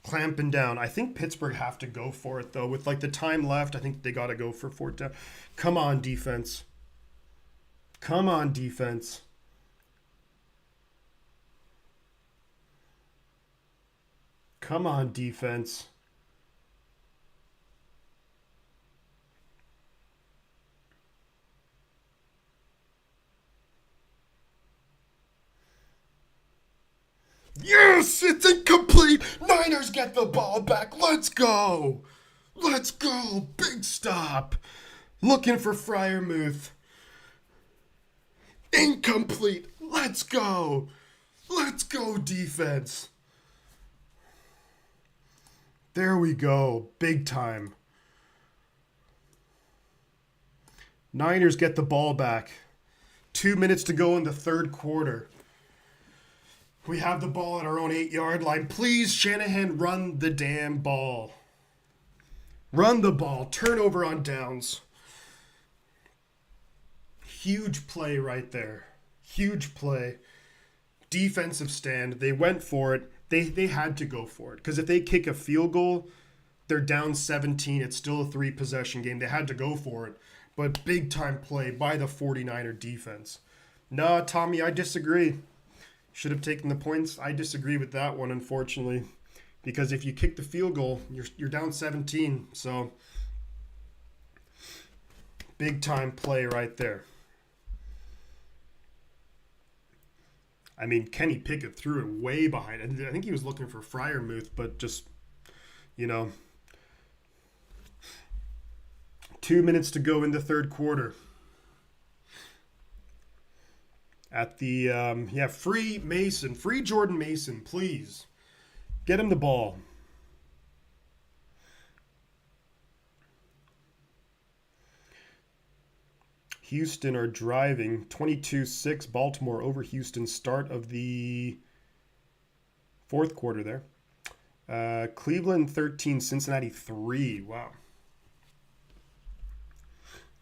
Clamping down. I think Pittsburgh have to go for it, though. With, the time left, I think they got to go for 4th down. Come on, defense. Come on, defense. Come on, defense. Yes, it's incomplete. Niners get the ball back. Let's go. Let's go. Big stop. Looking for Freiermuth. Incomplete. Let's go. Let's go, defense. There we go. Big time. Niners get the ball back. 2 minutes to go in the 3rd quarter. We have the ball at our own 8-yard line. Please, Shanahan, run the damn ball. Run the ball. Turnover on downs. Huge play right there. Huge play. Defensive stand. They went for it. They had to go for it. Because if they kick a field goal, they're down 17. It's still a 3-possession game. They had to go for it. But big time play by the 49er defense. Nah, Tommy, I disagree. Should have taken the points. I disagree with that one, unfortunately. Because if you kick the field goal, you're down 17. So, big time play right there. I mean, Kenny Pickett threw it way behind. I think he was looking for Freiermuth, but just, 2 minutes to go in the third quarter. At the, free Jordan Mason, please. Get him the ball. Houston are driving 22-6, Baltimore over Houston, start of the fourth quarter there. Cleveland 13, Cincinnati 3. Wow.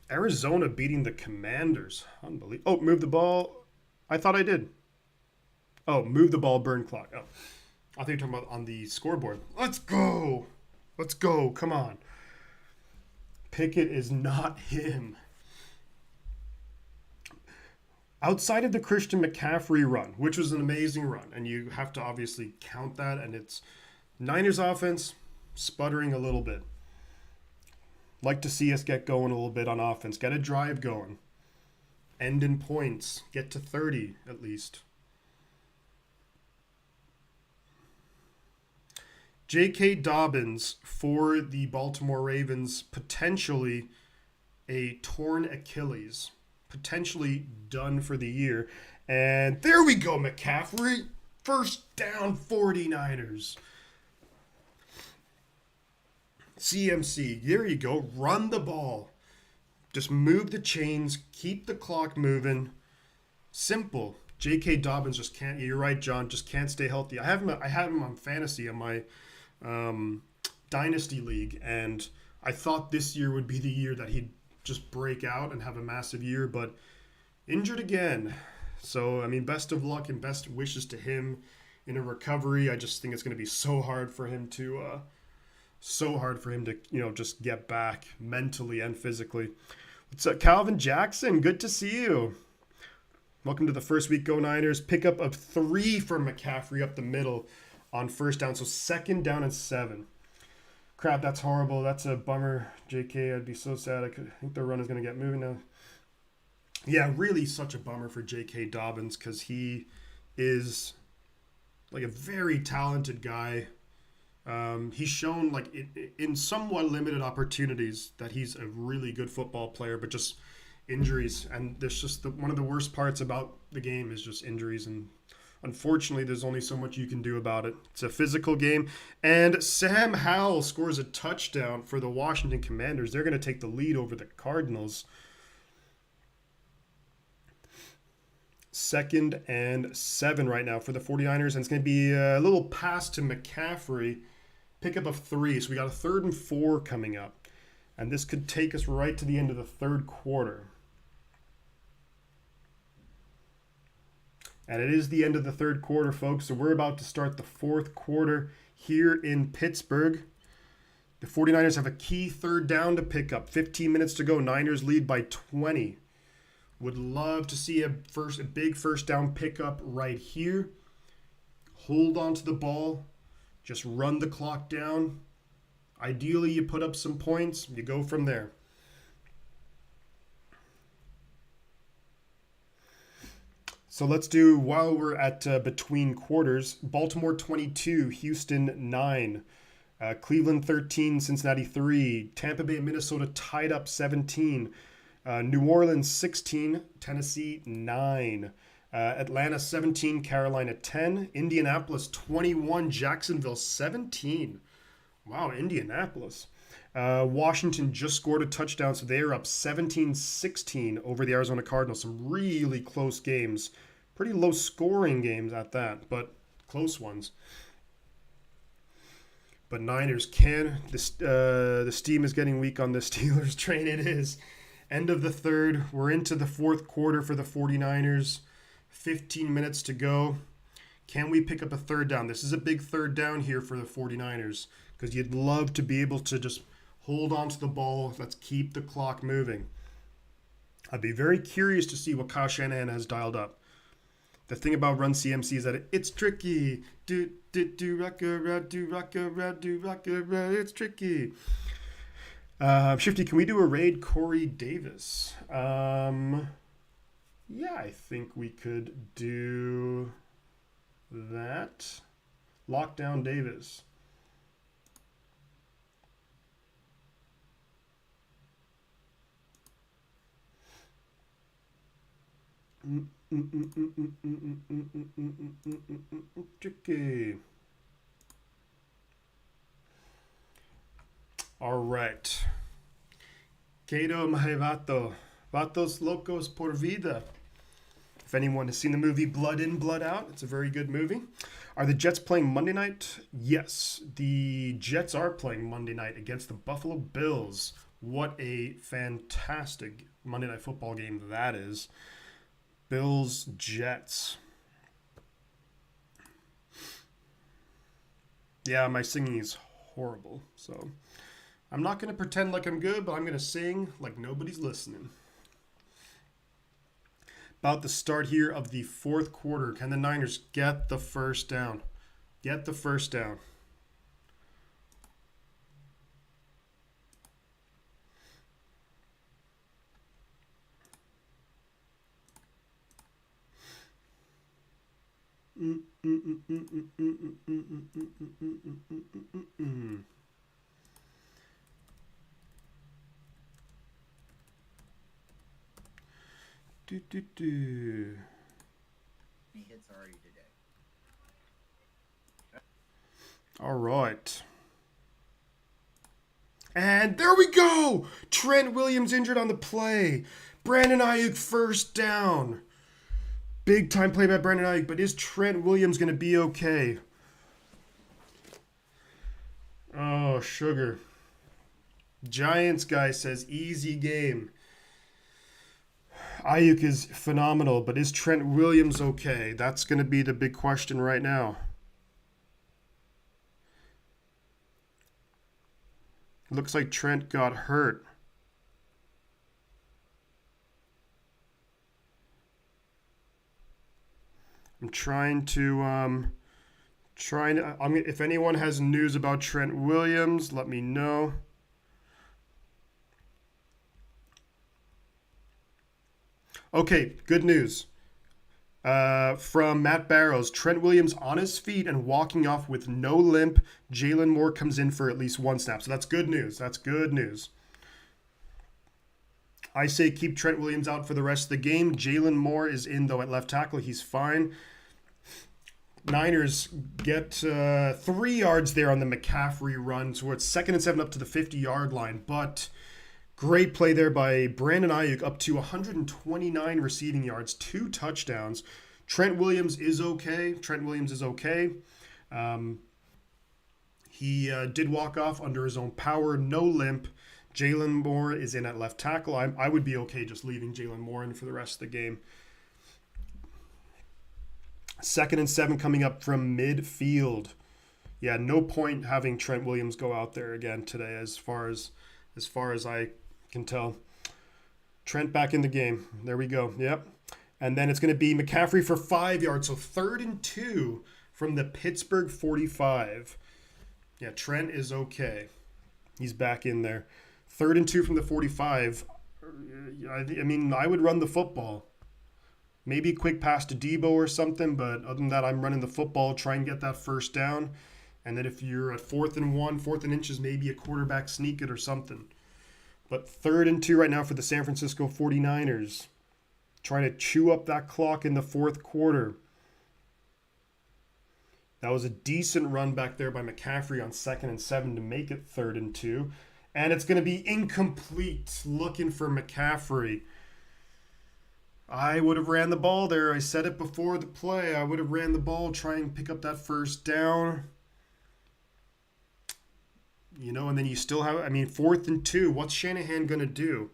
Arizona beating the Commanders. Unbelievable. Oh, move the ball. I thought I did. Oh, move the ball, burn clock. Oh, I think you're talking about on the scoreboard. Let's go. Let's go. Come on. Pickett is not him. Outside of the Christian McCaffrey run, which was an amazing run, and you have to obviously count that, and it's Niners offense sputtering a little bit. Like to see us get going a little bit on offense. Get a drive going. End in points. Get to 30 at least. J.K. Dobbins for the Baltimore Ravens, potentially a torn Achilles. Potentially done for the year. And there we go, McCaffrey. First down, 49ers. CMC, there you go. Run the ball. Just move the chains. Keep the clock moving. Simple. J.K. Dobbins just can't. You're right, John. Just can't stay healthy. I have him on fantasy on my dynasty league, and I thought this year would be the year that he'd just break out and have a massive year, but injured again. So, I mean, best of luck and best wishes to him in a recovery. I just think it's going to be so hard for him to just get back mentally and physically. What's up, Calvin Jackson? Good to see you. Welcome to the first week Go Niners. Pickup of 3 for McCaffrey up the middle on first down. So 2nd down and 7. Crap, that's horrible. That's a bummer, JK. I'd be so sad. I think the run is going to get moving now. Yeah, really such a bummer for J.K. Dobbins because he is like a very talented guy. He's shown like in somewhat limited opportunities that he's a really good football player, but just injuries. And there's just one of the worst parts about the game is just injuries. And unfortunately, there's only so much you can do about it. It's a physical game. And Sam Howell scores a touchdown for the Washington Commanders. They're going to take the lead over the Cardinals. 2nd and 7 right now for the 49ers. And it's going to be a little pass to McCaffrey. Pickup of 3. So we got a 3rd and 4 coming up. And this could take us right to the end of the third quarter. And it is the end of the third quarter, folks. So we're about to start the fourth quarter here in Pittsburgh. The 49ers have a key 3rd down to pick up. 15 minutes to go. Niners lead by 20. Would love to see a big first down pickup right here. Hold on to the ball. Just run the clock down. Ideally, you put up some points. You go from there. So let's do, while we're at between quarters, Baltimore 22, Houston 9, Cleveland 13, Cincinnati 3, Tampa Bay, Minnesota tied up 17, New Orleans 16, Tennessee 9, Atlanta 17, Carolina 10, Indianapolis 21, Jacksonville 17. Wow, Indianapolis. Washington just scored a touchdown, so they are up 17-16 over the Arizona Cardinals. Some really close games Pretty low scoring games at that, but close ones. But Niners can. The steam is getting weak on the Steelers train. It is. End of the third. We're into the fourth quarter for the 49ers. 15 minutes to go. Can we pick up a third down? This is a big third down here for the 49ers because you'd love to be able to just hold on to the ball. Let's keep the clock moving. I'd be very curious to see what Kyle Shanahan has dialed up. The thing about Run CMC is that it's tricky. It's tricky. Shifty, can we do a raid Corey Davis? Yeah, I think we could do that. Lockdown Davis. Tricky. All right. Quedo Mahevato. Vatos Locos por Vida. If anyone has seen the movie Blood In, Blood Out, it's a very good movie. Are the Jets playing Monday night? Yes, the Jets are playing Monday night against the Buffalo Bills. What a fantastic Monday Night Football game that is. Bills, Jets. Yeah, my singing is horrible, so I'm not going to pretend like I'm good, but I'm going to sing like nobody's listening. About the start here of the fourth quarter. Can the Niners get the first down? Get the first down. Hits already today. All right. And there we go! Trent Williams injured on the play. Brandon Ayuk first down. Big time play by Brandon Ayuk, but is Trent Williams going to be okay? Oh, sugar. Giants guy says easy game. Ayuk is phenomenal, but is Trent Williams okay? That's going to be the big question right now. Looks like Trent got hurt. I'm trying to if anyone has news about Trent Williams, let me know. Okay, good news. From Matt Barrows, Trent Williams on his feet and walking off with no limp. Jalen Moore comes in for at least one snap. So that's good news. That's good news. I say keep Trent Williams out for the rest of the game. Jalen Moore is in, though, at left tackle. He's fine. Niners get 3 yards there on the McCaffrey run. So it's 2nd and 7 up to the 50-yard line. But great play there by Brandon Ayuk, up to 129 receiving yards, 2 touchdowns. Trent Williams is okay. He did walk off under his own power, no limp. Jalen Moore is in at left tackle. I would be okay just leaving Jalen Moore in for the rest of the game. 2nd and 7 coming up from midfield. Yeah, no point having Trent Williams go out there again today as far as I can tell. Trent back in the game. There we go. Yep. And then it's going to be McCaffrey for 5 yards. So 3rd and 2 from the Pittsburgh 45. Yeah, Trent is okay. He's back in there. 3rd and 2 from the 45. I mean, I would run the football. Maybe a quick pass to Debo or something, but other than that, I'm running the football, try and get that first down. And then if you're at 4th and 1, 4th and inches, maybe a quarterback sneak it or something. But 3rd and 2 right now for the San Francisco 49ers. Trying to chew up that clock in the 4th quarter. That was a decent run back there by McCaffrey on 2nd and 7 to make it 3rd and 2. And it's going to be incomplete. Looking for McCaffrey. I would have ran the ball there. I said it before the play. I would have ran the ball, try and pick up that first down. And then you still have, 4th and 2. What's Shanahan going to do?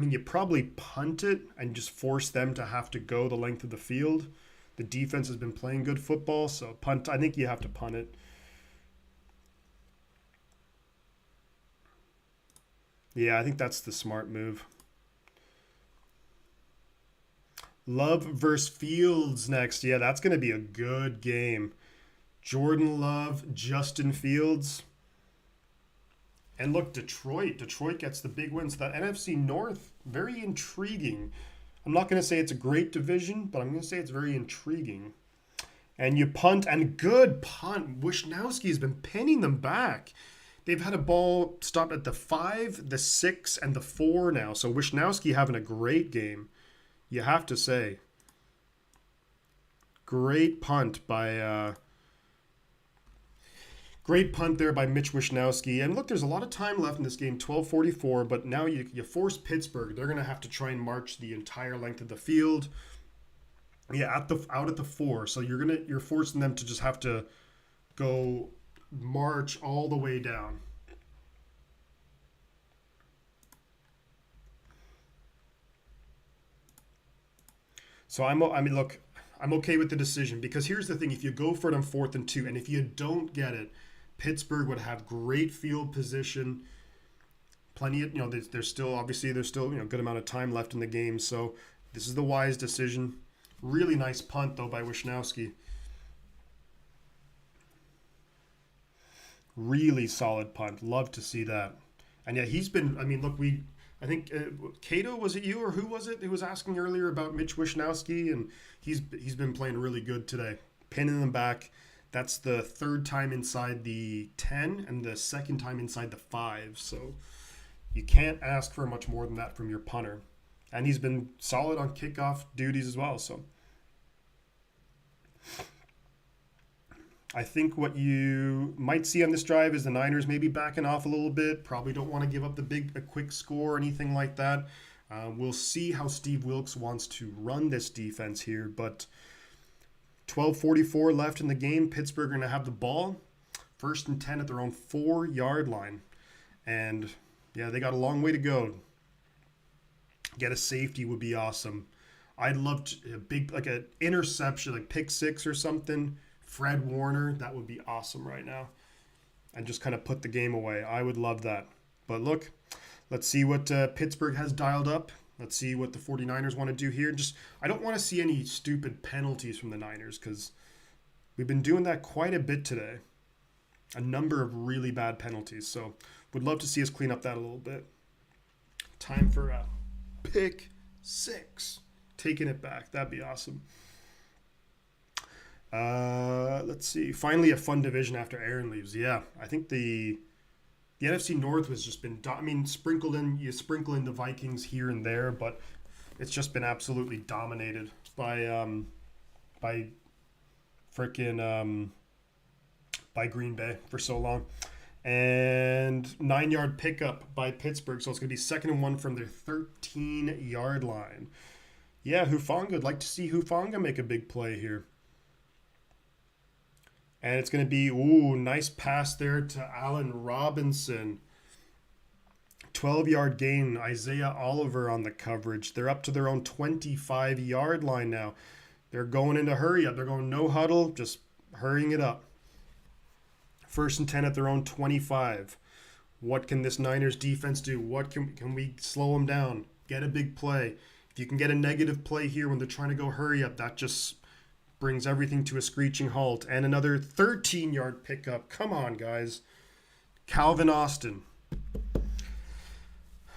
You probably punt it and just force them to have to go the length of the field. The defense has been playing good football, so punt. I think you have to punt it. Yeah, I think that's the smart move. Love versus Fields next. Yeah, that's going to be a good game. Jordan Love, Justin Fields. And look, Detroit. Detroit gets the big wins. That NFC North, very intriguing. I'm not going to say it's a great division, but I'm going to say it's very intriguing. And you punt, and good punt. Wishnowski has been pinning them back. They've had a ball stop at the 5, the 6, and the 4 now. So Wishnowski having a great game, you have to say. Great punt by... Great punt there by Mitch Wishnowski. And look, there's a lot of time left in this game, 12:44, but now you force Pittsburgh. They're going to have to try and march the entire length of the field. Yeah, out at the 4. So you're forcing them to just have to go march all the way down. So I'm okay with the decision, because here's the thing: if you go for it on 4th and 2, and if you don't get it, Pittsburgh would have great field position. Plenty of, there's still good amount of time left in the game. So this is the wise decision. Really nice punt though by Wishnowski. Really solid punt. Love to see that. And yeah, he's been. I think Cato, was it you or who was it who was asking earlier about Mitch Wishnowski, and he's been playing really good today, pinning them back. That's the 3rd time inside the 10 and the 2nd time inside the 5. So you can't ask for much more than that from your punter. And he's been solid on kickoff duties as well. So I think what you might see on this drive is the Niners maybe backing off a little bit. Probably don't want to give up a quick score or anything like that. We'll see how Steve Wilks wants to run this defense here, but 12:44 left in the game. Pittsburgh are going to have the ball. 1st and 10 at their own 4-yard line. And, yeah, they got a long way to go. Get a safety would be awesome. I'd love an interception, like pick 6 or something. Fred Warner, that would be awesome right now. And just kind of put the game away. I would love that. But look, let's see what Pittsburgh has dialed up. Let's see what the 49ers want to do here. I don't want to see any stupid penalties from the Niners, because we've been doing that quite a bit today. A number of really bad penalties. So would love to see us clean up that a little bit. Time for a pick 6. Taking it back. That'd be awesome. Let's see. Finally, a fun division after Aaron leaves. Yeah, I think the NFC North has just been, you sprinkle in the Vikings here and there, but it's just been absolutely dominated by Green Bay for so long. And 9-yard pickup by Pittsburgh, so it's going to be 2nd and 1 from their 13-yard line. Yeah, Hufanga. I'd like to see Hufanga make a big play here. And it's going to be, nice pass there to Allen Robinson. 12-yard gain, Isaiah Oliver on the coverage. They're up to their own 25-yard line now. They're going into hurry up. They're going no huddle, just hurrying it up. 1st and 10 at their own 25. What can this Niners defense do? What can we slow them down? Get a big play. If you can get a negative play here when they're trying to go hurry up, that just brings everything to a screeching halt. And another 13-yard pickup. Come on, guys. Calvin Austin.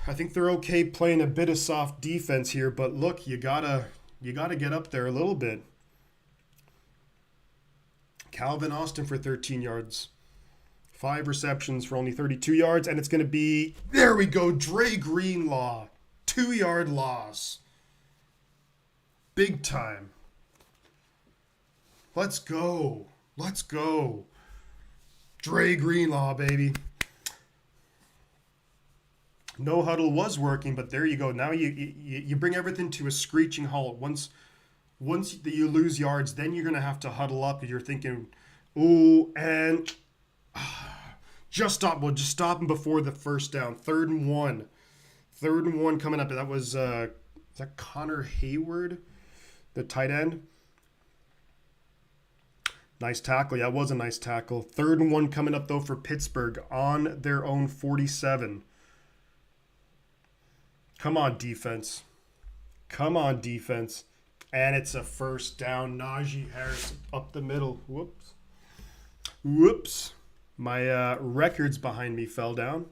I think they're okay playing a bit of soft defense here, but look, you gotta get up there a little bit. Calvin Austin for 13 yards. 5 receptions for only 32 yards, and it's going to be, there we go, Dre Greenlaw. 2-yard loss. Big time. Let's go. Let's go. Dre Greenlaw, baby. No huddle was working, but there you go. Now you bring everything to a screeching halt. Once you lose yards, then you're gonna have to huddle up. You're thinking, ooh, and just stop. Well, just stop him before the first down. 3rd and 1. 3rd and 1 coming up. That was is that Connor Hayward, the tight end. Nice tackle. Yeah, it was a nice tackle. 3rd and 1 coming up though for Pittsburgh on their own 47. Come on, defense. Come on, defense. And it's a first down. Najee Harris up the middle. Whoops. Whoops. My records behind me fell down.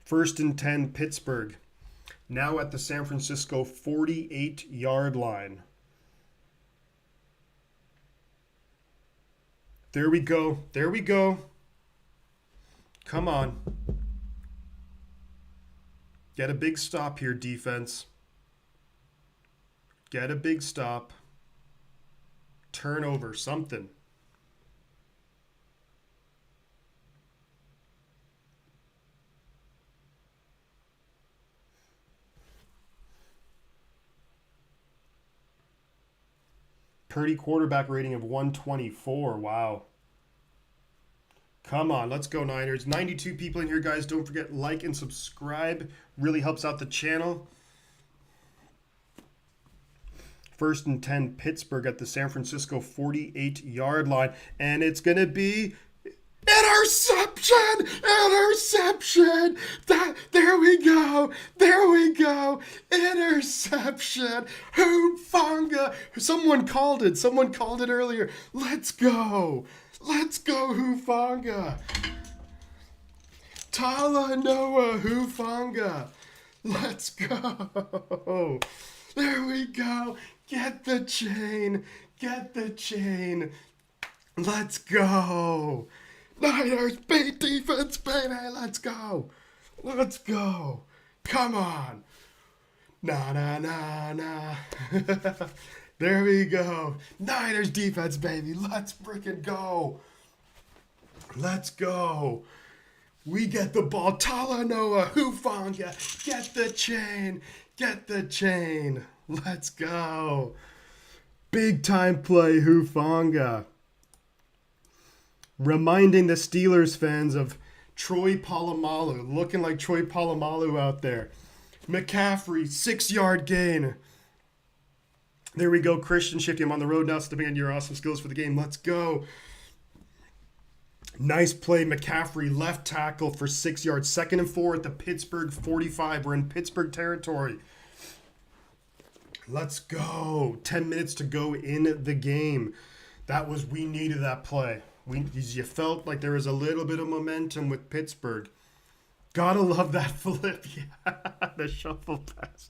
1st and 10, Pittsburgh. Now at the San Francisco 48-yard line. There we go. There we go. Come on. Get a big stop here, defense. Get a big stop. Turnover, something. Purdy quarterback rating of 124. Wow. Come on, let's go Niners. 92 people in here, guys. Don't forget, like and subscribe. Really helps out the channel. 1st and 10, Pittsburgh at the San Francisco 48-yard line. And it's going to be interception! Interception! There we go! There we go! Interception! Hufanga! Someone called it. Someone called it earlier. Let's go! Let's go, Hufanga! Talanoa Hufanga! Let's go! There we go! Get the chain! Get the chain! Let's go! Niners, beat defense, baby! Let's go! Let's go! Come on! Na na na na! There we go! Niners defense, baby! Let's freaking go! Let's go! We get the ball. Talanoa Hufanga! Get the chain! Get the chain! Let's go! Big time play, Hufanga. Reminding the Steelers fans of Troy Polamalu, looking like Troy Polamalu out there. McCaffrey, 6-yard gain. There we go, Christian Shifty. I'm on the road now, stepping into your awesome skills for the game. Let's go. Nice play, McCaffrey, left tackle for 6 yards. 2nd and 4 at the Pittsburgh 45. We're in Pittsburgh territory. Let's go. 10 minutes to go in the game. We needed that play. You felt like there was a little bit of momentum with Pittsburgh. Gotta love that flip. Yeah, the shuffle pass.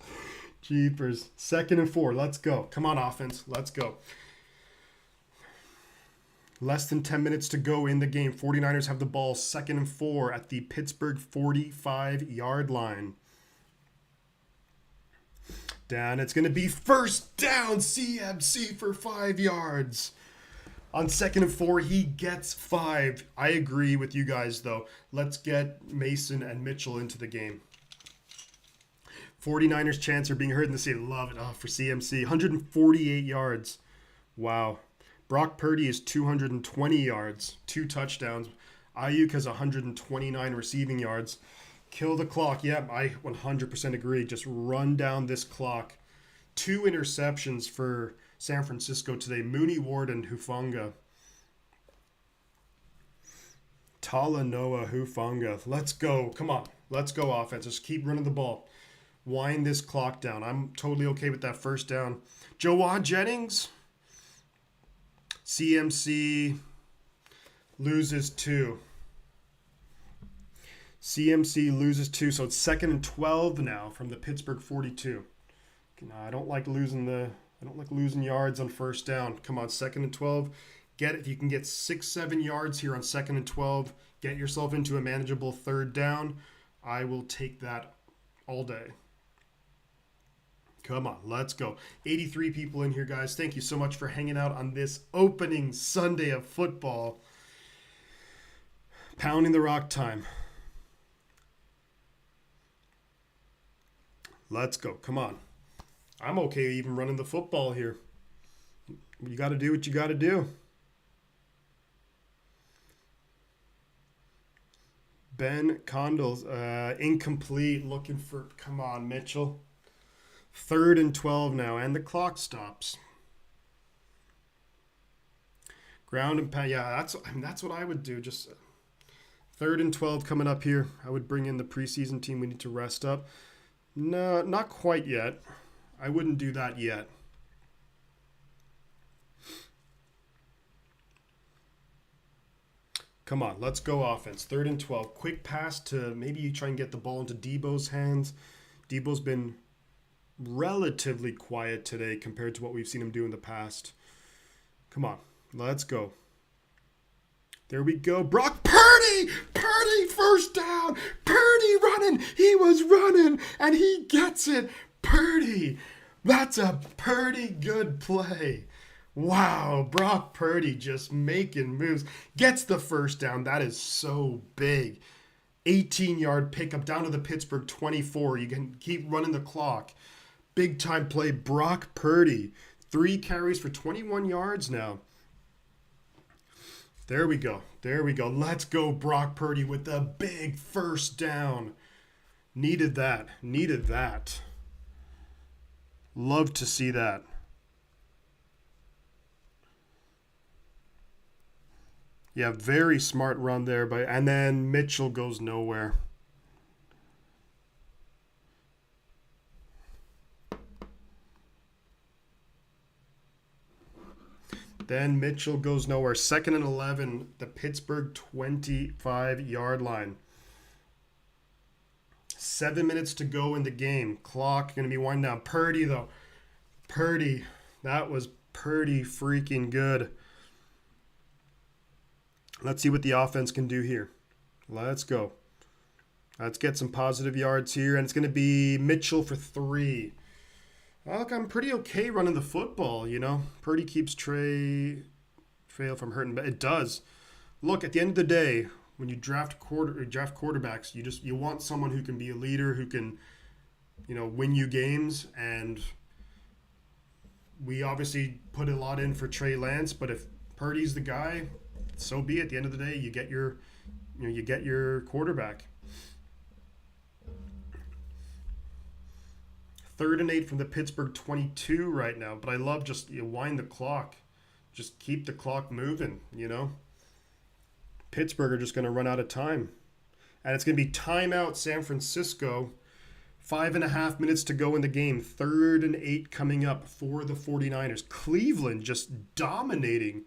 Jeepers. 2nd and 4. Let's go. Come on, offense. Let's go. Less than 10 minutes to go in the game. 49ers have the ball. 2nd and 4 at the Pittsburgh 45-yard line. Down. It's going to be first down. CMC for 5 yards. On 2nd and 4, he gets 5. I agree with you guys, though. Let's get Mason and Mitchell into the game. 49ers chants are being heard in the city. Love it. Oh, for CMC. 148 yards. Wow. Brock Purdy is 220 yards. 2 touchdowns. Ayuk has 129 receiving yards. Kill the clock. Yeah, I 100% agree. Just run down this clock. 2 interceptions for San Francisco today. Mooney, Ward, and Hufanga. Talanoa Hufanga. Let's go. Come on. Let's go, offense. Just keep running the ball. Wind this clock down. I'm totally okay with that first down. Jawad Jennings. CMC loses 2. CMC loses 2. So it's 2nd and 12 now from the Pittsburgh 42. I don't like losing yards on first down. Come on, 2nd and 12. Get it. If you can get 6-7 yards here on 2nd and 12, get yourself into a manageable 3rd down. I will take that all day. Come on, let's go. 83 people in here, guys. Thank you so much for hanging out on this opening Sunday of football. Pounding the rock time. Let's go. Come on. I'm okay even running the football here. You got to do what you got to do. Ben Condell's incomplete. Looking for, come on, Mitchell. 3rd and 12 now, and the clock stops. Ground and pound. Yeah, that's what I would do. Just 3rd and 12 coming up here. I would bring in the preseason team. We need to rest up. No, not quite yet. I wouldn't do that yet. Come on, let's go offense. 3rd and 12. Quick pass to maybe you try and get the ball into Debo's hands. Debo's been relatively quiet today compared to what we've seen him do in the past. Come on, let's go. There we go. Brock Purdy! Purdy, first down! Purdy running! He was running, and he gets it. Purdy! That's a Purdy good play. Wow, Brock Purdy just making moves. Gets the first down. That is so big. 18-yard pickup down to the Pittsburgh 24. You can keep running the clock. Big time play. Brock Purdy. 3 carries for 21 yards now. There we go. There we go. Let's go, Brock Purdy, with the big first down. Needed that. Needed that. Love to see that. Yeah, very smart run there, and then Mitchell goes nowhere. Then Mitchell goes nowhere. 2nd and 11, the Pittsburgh 25-yard line. 7 minutes to go in the game. Clock going to be winding down. Purdy, though. Purdy. That was pretty freaking good. Let's see what the offense can do here. Let's go. Let's get some positive yards here. And it's going to be Mitchell for 3. Look, I'm pretty okay running the football, you know. Purdy keeps trail from hurting, but it does. Look, at the end of the day, when you draft quarterbacks, you want someone who can be a leader, who can, you know, win you games. And we obviously put a lot in for Trey Lance, but if Purdy's the guy, so be it. At the end of the day, you get your quarterback. 3rd and 8 from the Pittsburgh 22 right now, but I love just wind the clock, just keep the clock moving. You know, Pittsburgh are just going to run out of time, and it's going to be timeout San Francisco. 5.5 minutes to go in the game. 3rd and 8 coming up for the 49ers. Cleveland just dominating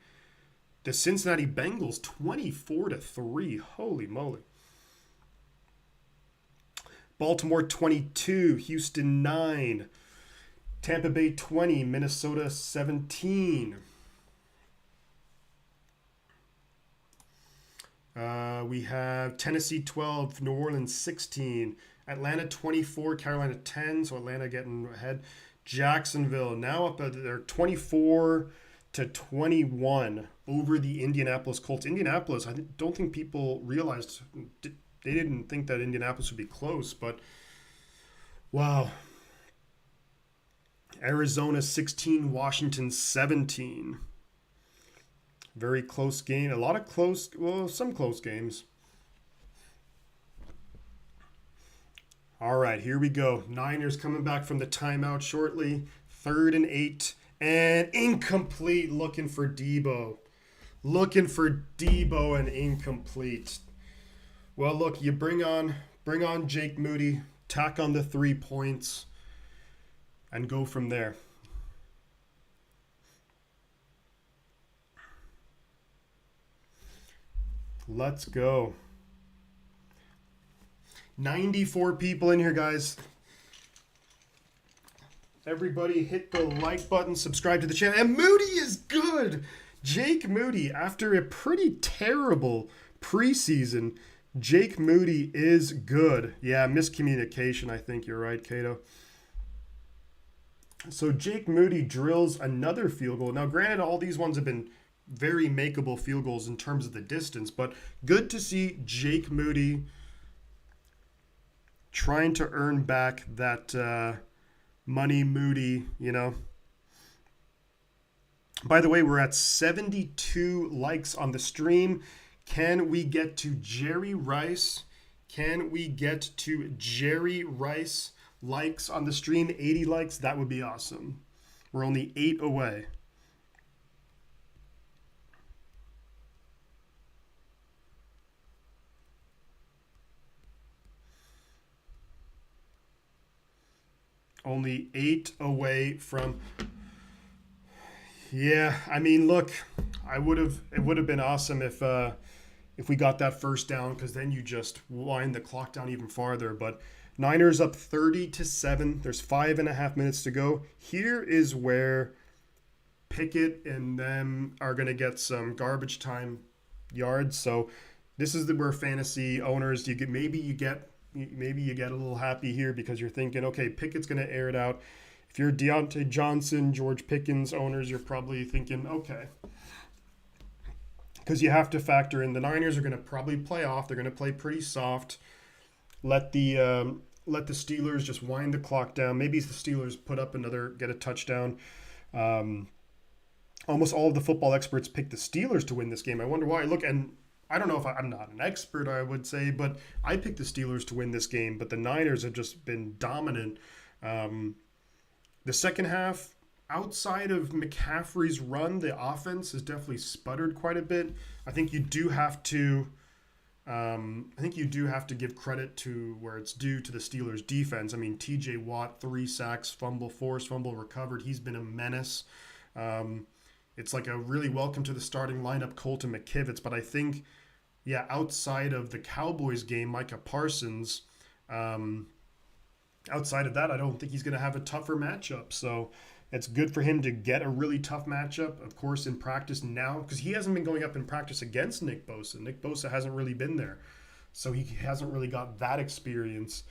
the Cincinnati Bengals 24-3. Holy moly. Baltimore 22, Houston 9, Tampa Bay 20, Minnesota 17. We have Tennessee 12, New Orleans 16, Atlanta 24, Carolina 10, so Atlanta getting ahead. Jacksonville now up at their 24-21 over the Indianapolis Colts. Indianapolis, I don't think people realized, they didn't think that Indianapolis would be close, but wow. Arizona 16, Washington 17. Very close game. A lot of some close games. All right, here we go. Niners coming back from the timeout shortly. 3rd and 8. And incomplete, looking for Debo. Looking for Debo and incomplete. Well, look, you bring on Jake Moody, tack on the 3 points, and go from there. Let's go. 94 people in here, guys. Everybody hit the like button, subscribe to the channel. And Moody is good. Jake Moody, after a pretty terrible preseason, Jake Moody is good. Yeah, miscommunication, I think you're right, Cato. So Jake Moody drills another field goal. Now, granted, all these ones have been very makeable field goals in terms of the distance, but good to see Jake Moody trying to earn back that money Moody, you know. By the way, we're at 72 likes on the stream. Can we get to Jerry Rice? Can we get to Jerry Rice likes on the stream? 80 likes? That would be awesome. We're only 8 away. Only 8 away from. Yeah, I mean, look, it would have been awesome if we got that first down, because then you just wind the clock down even farther. But Niners up 30-7. There's 5.5 minutes to go. Here is where Pickett and them are going to get some garbage time yards. So this is where fantasy owners, maybe you get a little happy here, because you're thinking, okay, Pickett's going to air it out. If you're Deontay Johnson, George Pickens owners, you're probably thinking, okay. Because you have to factor in the Niners are going to probably play off. They're going to play pretty soft. Let the Steelers just wind the clock down. Maybe the Steelers get a touchdown. Almost all of the football experts picked the Steelers to win this game. I wonder why. Look, and I don't know if I'm not an expert, I would say, but I picked the Steelers to win this game. But the Niners have just been dominant. The second half, outside of McCaffrey's run, the offense has definitely sputtered quite a bit. I think you do have to give credit to where it's due to the Steelers' defense. I mean, T.J. Watt, 3 sacks, forced fumble recovered. He's been a menace. It's like a really welcome to the starting lineup, Colton McKivitz. But I think, yeah, outside of the Cowboys game, Micah Parsons. Outside of that, I don't think he's going to have a tougher matchup. So it's good for him to get a really tough matchup, of course, in practice now, because he hasn't been going up in practice against Nick Bosa. Nick Bosa hasn't really been there. So he hasn't really got that experience.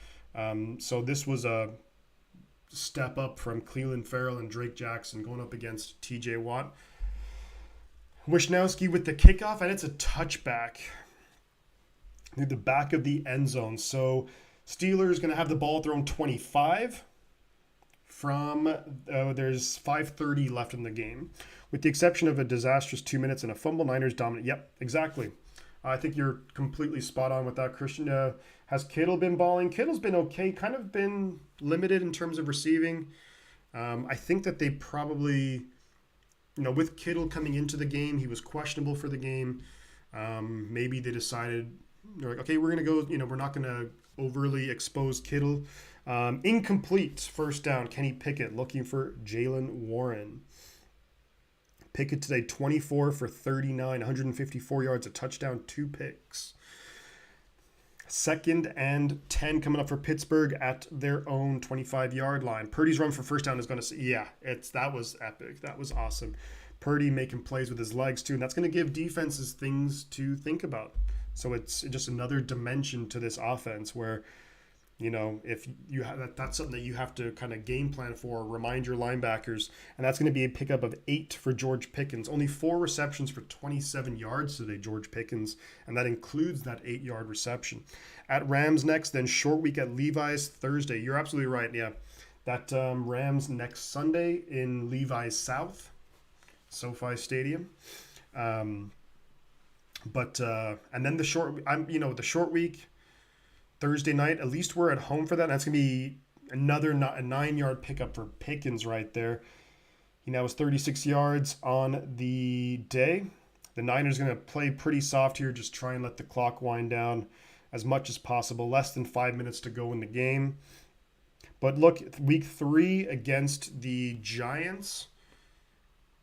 So this was a step up from Cleveland Farrell and Drake Jackson going up against TJ Watt. Wishnowski with the kickoff, and it's a touchback through the back of the end zone. So Steelers going to have the ball thrown 25 from, there's 5:30 left in the game. With the exception of a disastrous 2 minutes and a fumble, Niners dominant. Yep, exactly. I think you're completely spot on with that, Christian. Has Kittle been balling? Kittle's been okay, kind of been limited in terms of receiving. I think that they probably, with Kittle coming into the game, he was questionable for the game. Maybe they decided, okay, we're going to go, we're not going to overly expose Kittle. Incomplete first down. Kenny Pickett looking for Jalen Warren. Pickett today 24 for 39, 154 yards, a touchdown, 2 picks. 2nd and 10 coming up for Pittsburgh at their own 25-yard line. Purdy's run for first down is going to that was epic. That was awesome. Purdy making plays with his legs too, and that's going to give defenses things to think about. So it's just another dimension to this offense where, if you have that's something that you have to kind of game plan for, remind your linebackers, and that's going to be a pickup of 8 for George Pickens. Only 4 receptions for 27 yards today, George Pickens, and that includes that 8-yard reception. At Rams next, then short week at Levi's Thursday. You're absolutely right, yeah. That Rams next Sunday in Levi's South, SoFi Stadium. But and then the short week, Thursday night, at least we're at home for that. That's going to be another a 9-yard pickup for Pickens right there. He now has 36 yards on the day. The Niners going to play pretty soft here, just try and let the clock wind down as much as possible. Less than 5 minutes to go in the game. But look, week 3 against the Giants.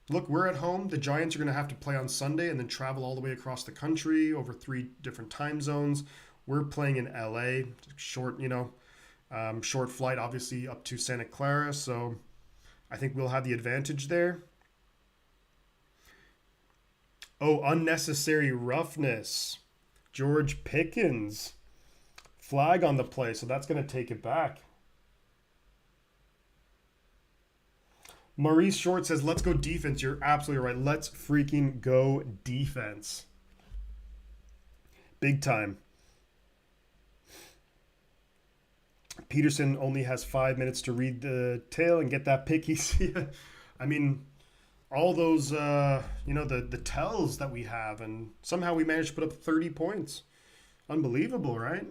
Look, we're at home. The Giants are going to have to play on Sunday and then travel all the way across the country over 3 different time zones. We're playing in LA, short flight, obviously, up to Santa Clara. So I think we'll have the advantage there. Oh, unnecessary roughness. George Pickens. Flag on the play, so that's going to take it back. Maurice Short says, let's go defense. You're absolutely right. Let's freaking go defense. Big time. Peterson only has 5 minutes to read the tail and get that pick. I mean, all those, the tells that we have, and somehow we managed to put up 30 points. Unbelievable, right?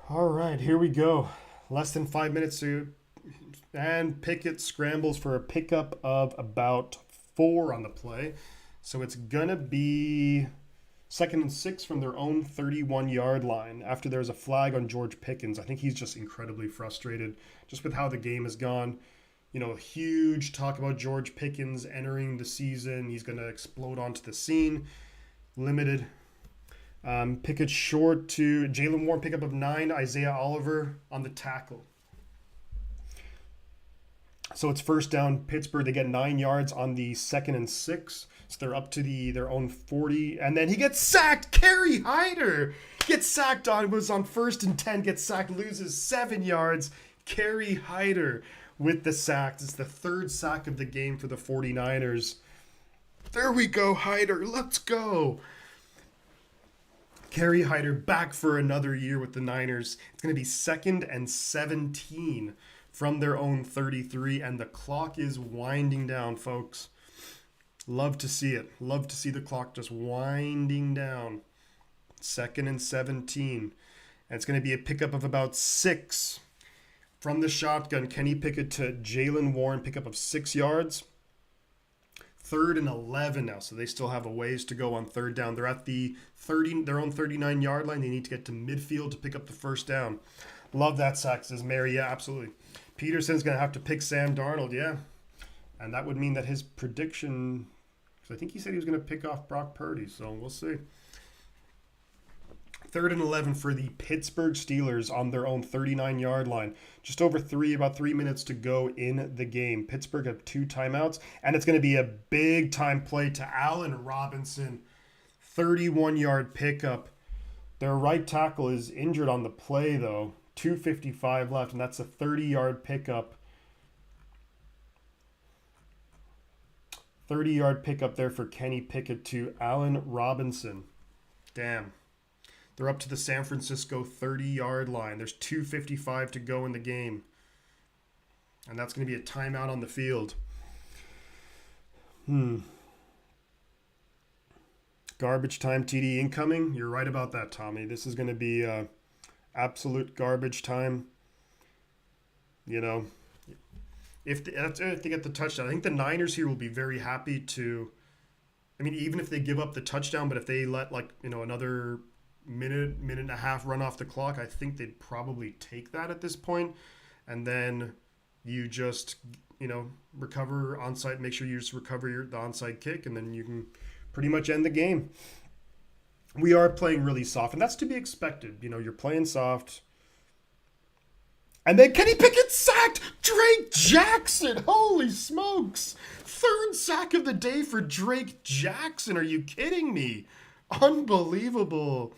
All right, here we go. Less than 5 minutes to, and Pickett scrambles for a pickup of about 4 on the play. So it's going to be 2nd and 6 from their own 31-yard line after there's a flag on George Pickens. I think he's just incredibly frustrated just with how the game has gone. Huge talk about George Pickens entering the season. He's going to explode onto the scene. Limited. Pickett short to Jalen Warren, pickup of 9. Isaiah Oliver on the tackle. So it's first down, Pittsburgh. They get 9 yards on the 2nd and 6. So they're up to their own 40. And then he gets sacked. Kerry Hyder gets sacked was on 1st and 10. Gets sacked, loses 7 yards. Kerry Hyder with the sack. It's the 3rd sack of the game for the 49ers. There we go, Hyder. Let's go. Kerry Hyder back for another year with the Niners. It's going to be 2nd and 17 from their own 33, and the clock is winding down, folks. Love to see it. Love to see the clock just winding down. 2nd and 17. And it's going to be a pickup of about 6 from the shotgun. Kenny Pickett to Jalen Warren, pickup of 6 yards. 3rd and 11 now, so they still have a ways to go on 3rd down. They're at their own 39-yard line. They need to get to midfield to pick up the 1st down. Love that sack, says Mary. Yeah, absolutely. Peterson's going to have to pick Sam Darnold, yeah. And that would mean that his prediction, because I think he said he was going to pick off Brock Purdy, so we'll see. 3rd and 11 for the Pittsburgh Steelers on their own 39-yard line. Just over about 3 minutes to go in the game. Pittsburgh have 2 timeouts, and it's going to be a big-time play to Allen Robinson. 31-yard pickup. Their right tackle is injured on the play, though. 2:55 left, and that's a 30-yard pickup. 30-yard pickup there for Kenny Pickett to Allen Robinson. Damn. They're up to the San Francisco 30-yard line. There's 2:55 to go in the game. And that's going to be a timeout on the field. Garbage time TD incoming. You're right about that, Tommy. This is going to be absolute garbage time. If they get the touchdown, I think the Niners here will be very happy to, even if they give up the touchdown, but if they let another minute and a half run off the clock, I think they'd probably take that at this point. And then you just, recover onside, make sure you just recover the onside kick, and then you can pretty much end the game. We are playing really soft, and that's to be expected. You're playing soft. And then Kenny Pickett sacked Drake Jackson. Holy smokes. 3rd sack of the day for Drake Jackson. Are you kidding me? Unbelievable.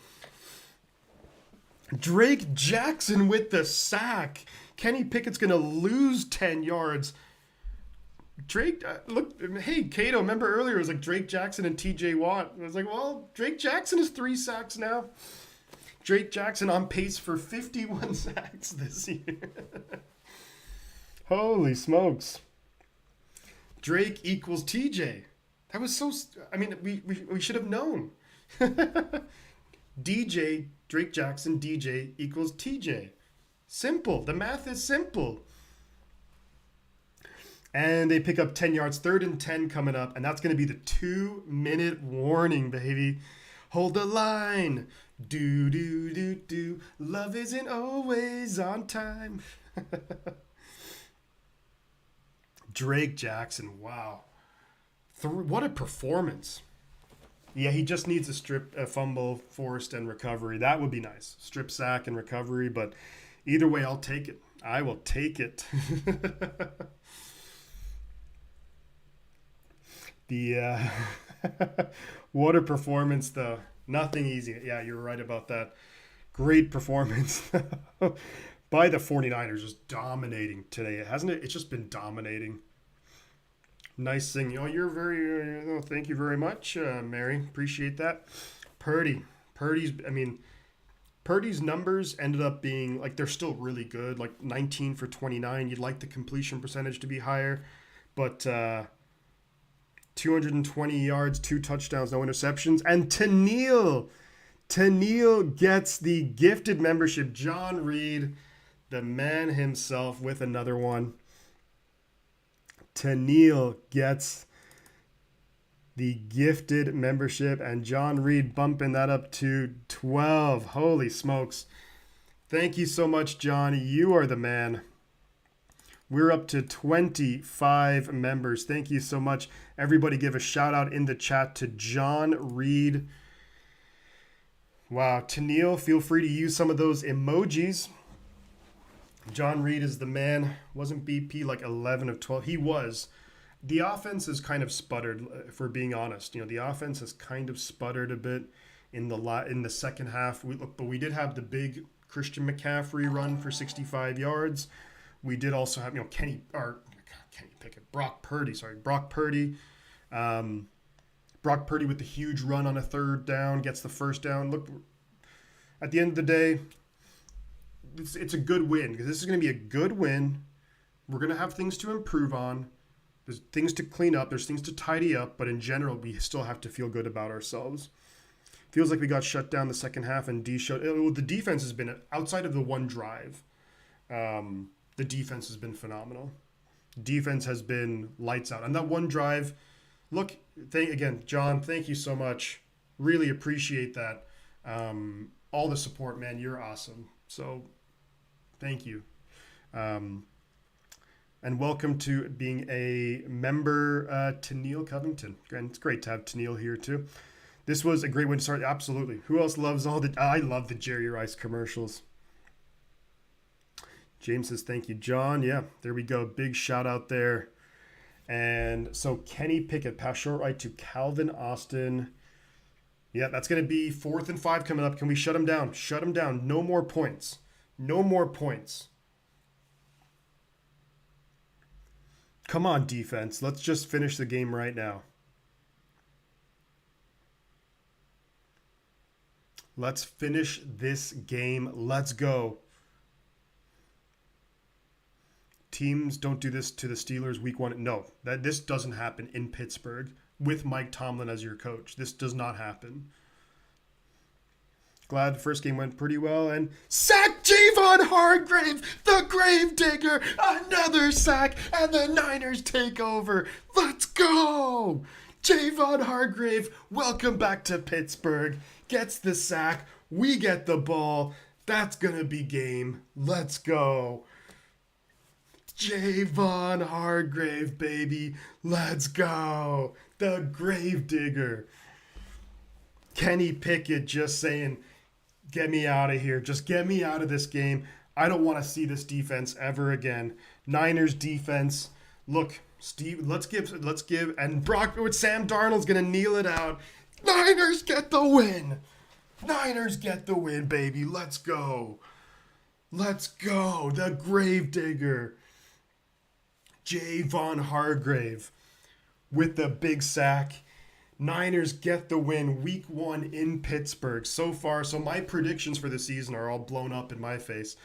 Drake Jackson with the sack. Kenny Pickett's going to lose 10 yards. Drake, hey, Cato, remember earlier it was like Drake Jackson and TJ Watt. I was like, well, Drake Jackson has 3 sacks now. Drake Jackson on pace for 51 sacks this year. Holy smokes. Drake equals TJ. That was so, we should have known. Drake Jackson, DJ equals TJ. Simple. The math is simple. And they pick up 10 yards, 3rd and 10 coming up, and that's going to be the 2-minute warning, baby. Hold the line. Do, do, do, do. Love isn't always on time. Drake Jackson, wow. What a performance. Yeah, he just needs a fumble, forced, and recovery. That would be nice. Strip sack and recovery, but either way, I'll take it. I will take it. What a performance, though. Nothing easy. Yeah, you're right about that. Great performance by the 49ers, just dominating today, hasn't it? It's just been dominating. Nice thing. You're very, thank you very much, Mary. Appreciate that. Purdy Purdy's numbers ended up being like they're still really good, like 19 for 29. You'd like the completion percentage to be higher, but 220 yards, 2 touchdowns, no interceptions. And Tennille gets the gifted membership. John Reed, the man himself, with another one. Tennille gets the gifted membership, and John Reed bumping that up to 12. Holy smokes. Thank you so much, John. You are the man. We're up to 25 members. Thank you so much. Everybody give a shout out in the chat to John Reed. Wow, Tennille, feel free to use some of those emojis. John Reed is the man. Wasn't BP like 11 of 12? He was. The offense has kind of sputtered, if we're being honest. The offense has kind of sputtered a bit in the second half. But we did have the big Christian McCaffrey run for 65 yards. We did also have, Brock Purdy. Brock Purdy with the huge run on a third down, gets the first down. Look, at the end of the day, it's a good win, because this is going to be a good win. We're going to have things to improve on. There's things to clean up. There's things to tidy up. But in general, we still have to feel good about ourselves. Feels like we got shut down the second half, and the defense has been, outside of the one drive, the defense has been phenomenal. Defense has been lights out. And that one drive, look, again, John, thank you so much. Really appreciate that. All the support, man. You're awesome. So thank you. And welcome to being a member to Neil Covington. And it's great to have Tennille here too. This was a great one to start. Absolutely. Who else loves I love the Jerry Rice commercials. James says, thank you, John. Yeah, there we go. Big shout out there. And so Kenny Pickett, pass short right to Calvin Austin. Yeah, that's going to be 4th and 5 coming up. Can we shut him down? Shut him down. No more points. No more points. Come on, defense. Let's just finish the game right now. Let's finish this game. Let's go. Teams don't do this to the Steelers week 1. No, this doesn't happen in Pittsburgh with Mike Tomlin as your coach. This does not happen. Glad the first game went pretty well. And sack Javon Hargrave, the grave digger. Another sack, and the Niners take over. Let's go. Javon Hargrave, welcome back to Pittsburgh. Gets the sack. We get the ball. That's going to be game. Let's go. Javon Hargrave, baby. Let's go. The grave digger. Kenny Pickett just saying, get me out of here. Just get me out of this game. I don't want to see this defense ever again. Niners defense. Look, Steve, let's give, and Brock with Sam Darnold's going to kneel it out. Niners get the win. Niners get the win, baby. Let's go. Let's go. The grave digger. Javon Hargrave with the big sack. Niners get the win week 1 in Pittsburgh. So my predictions for the season are all blown up in my face.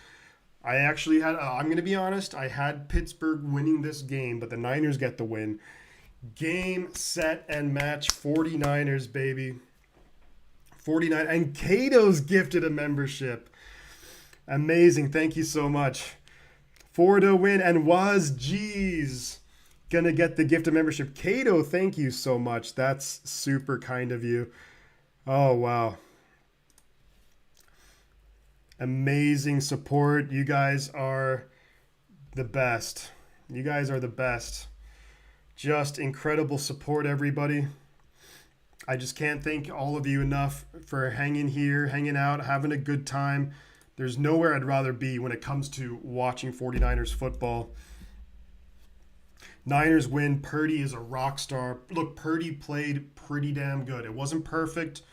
I actually had, I'm going to be honest, I had Pittsburgh winning this game, but the Niners get the win. Game, set, and match. 49ers, baby. 49. And Cato's gifted a membership. Amazing. Thank you so much. For the win. And was G's gonna get the gift of membership. Cato, thank you so much. That's super kind of you. Oh, wow. Amazing support. You guys are the best. You guys are the best. Just incredible support, everybody. I just can't thank all of you enough for hanging here, hanging out, having a good time. There's nowhere I'd rather be when it comes to watching 49ers football. Niners win. Purdy is a rock star. Look, Purdy played pretty damn good. It wasn't perfect,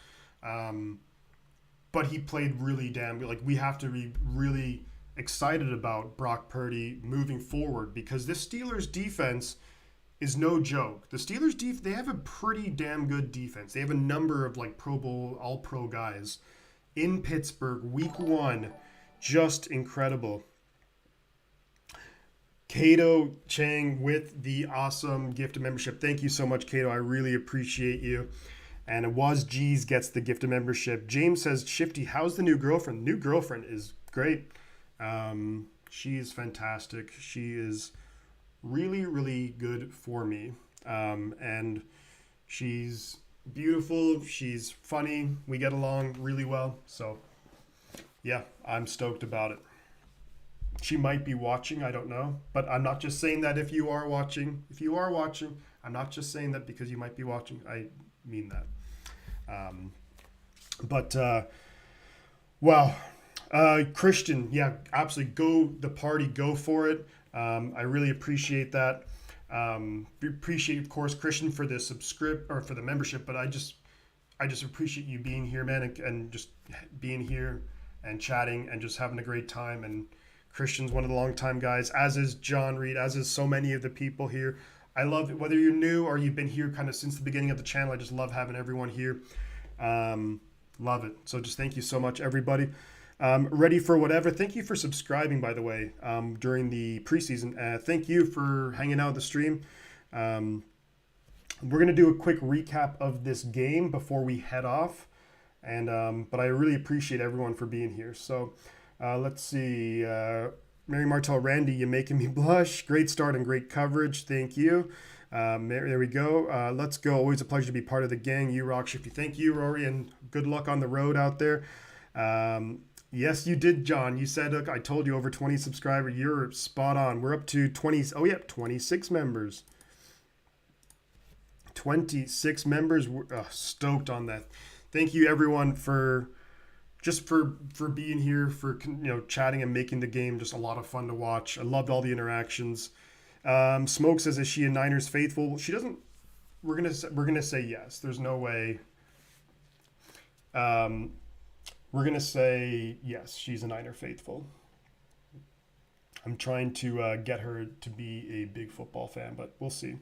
but he played really damn good. Like, we have to be really excited about Brock Purdy moving forward, because this Steelers defense is no joke. The Steelers they have a pretty damn good defense. They have a number of like Pro Bowl, All Pro guys in Pittsburgh. Week 1, just incredible. Cato Chang with the awesome gift of membership. Thank you so much, Cato. I really appreciate you. And it was G's gets the gift of membership. James says, Shifty, how's the new girlfriend? New girlfriend is great. She is fantastic. She is really, really good for me. And she's beautiful. She's funny. We get along really well. So, yeah, I'm stoked about it. She might be watching, I don't know. But I'm not just saying that if you are watching. If you are watching, I'm not just saying that because you might be watching. I mean that. Wow. Christian, yeah, absolutely. Go the party, go for it. I really appreciate that. Appreciate, of course, Christian for the or for the membership, but I just appreciate you being here, man, and just being here and chatting and just having a great time. And Christian's one of the longtime guys, as is John Reed, as is so many of the people here. I love it, whether you're new or you've been here kind of since the beginning of the channel. I just love having everyone here. Love it. So just thank you so much, everybody. Ready for whatever. Thank you for subscribing, by the way, during the preseason. Thank you for hanging out the stream. We're going to do a quick recap of this game before we head off. But I really appreciate everyone for being here. So let's see. Mary Martell, Randy, you're making me blush. Great start and great coverage. Thank you. There we go. Let's go. Always a pleasure to be part of the gang. You rock, Shifty. Thank you, Rory, and good luck on the road out there. Yes, you did, John. You said, look, I told you over 20 subscribers. You're spot on. We're up to 20. Oh, yeah, 26 members. 26 members. We're stoked on that. Thank you, everyone, for being here, for chatting and making the game just a lot of fun to watch. I loved all the interactions. Smoke says, is she a Niners faithful? She doesn't. We're gonna say yes. There's no way. We're gonna say yes. She's a Niner faithful. I'm trying to get her to be a big football fan, but we'll see.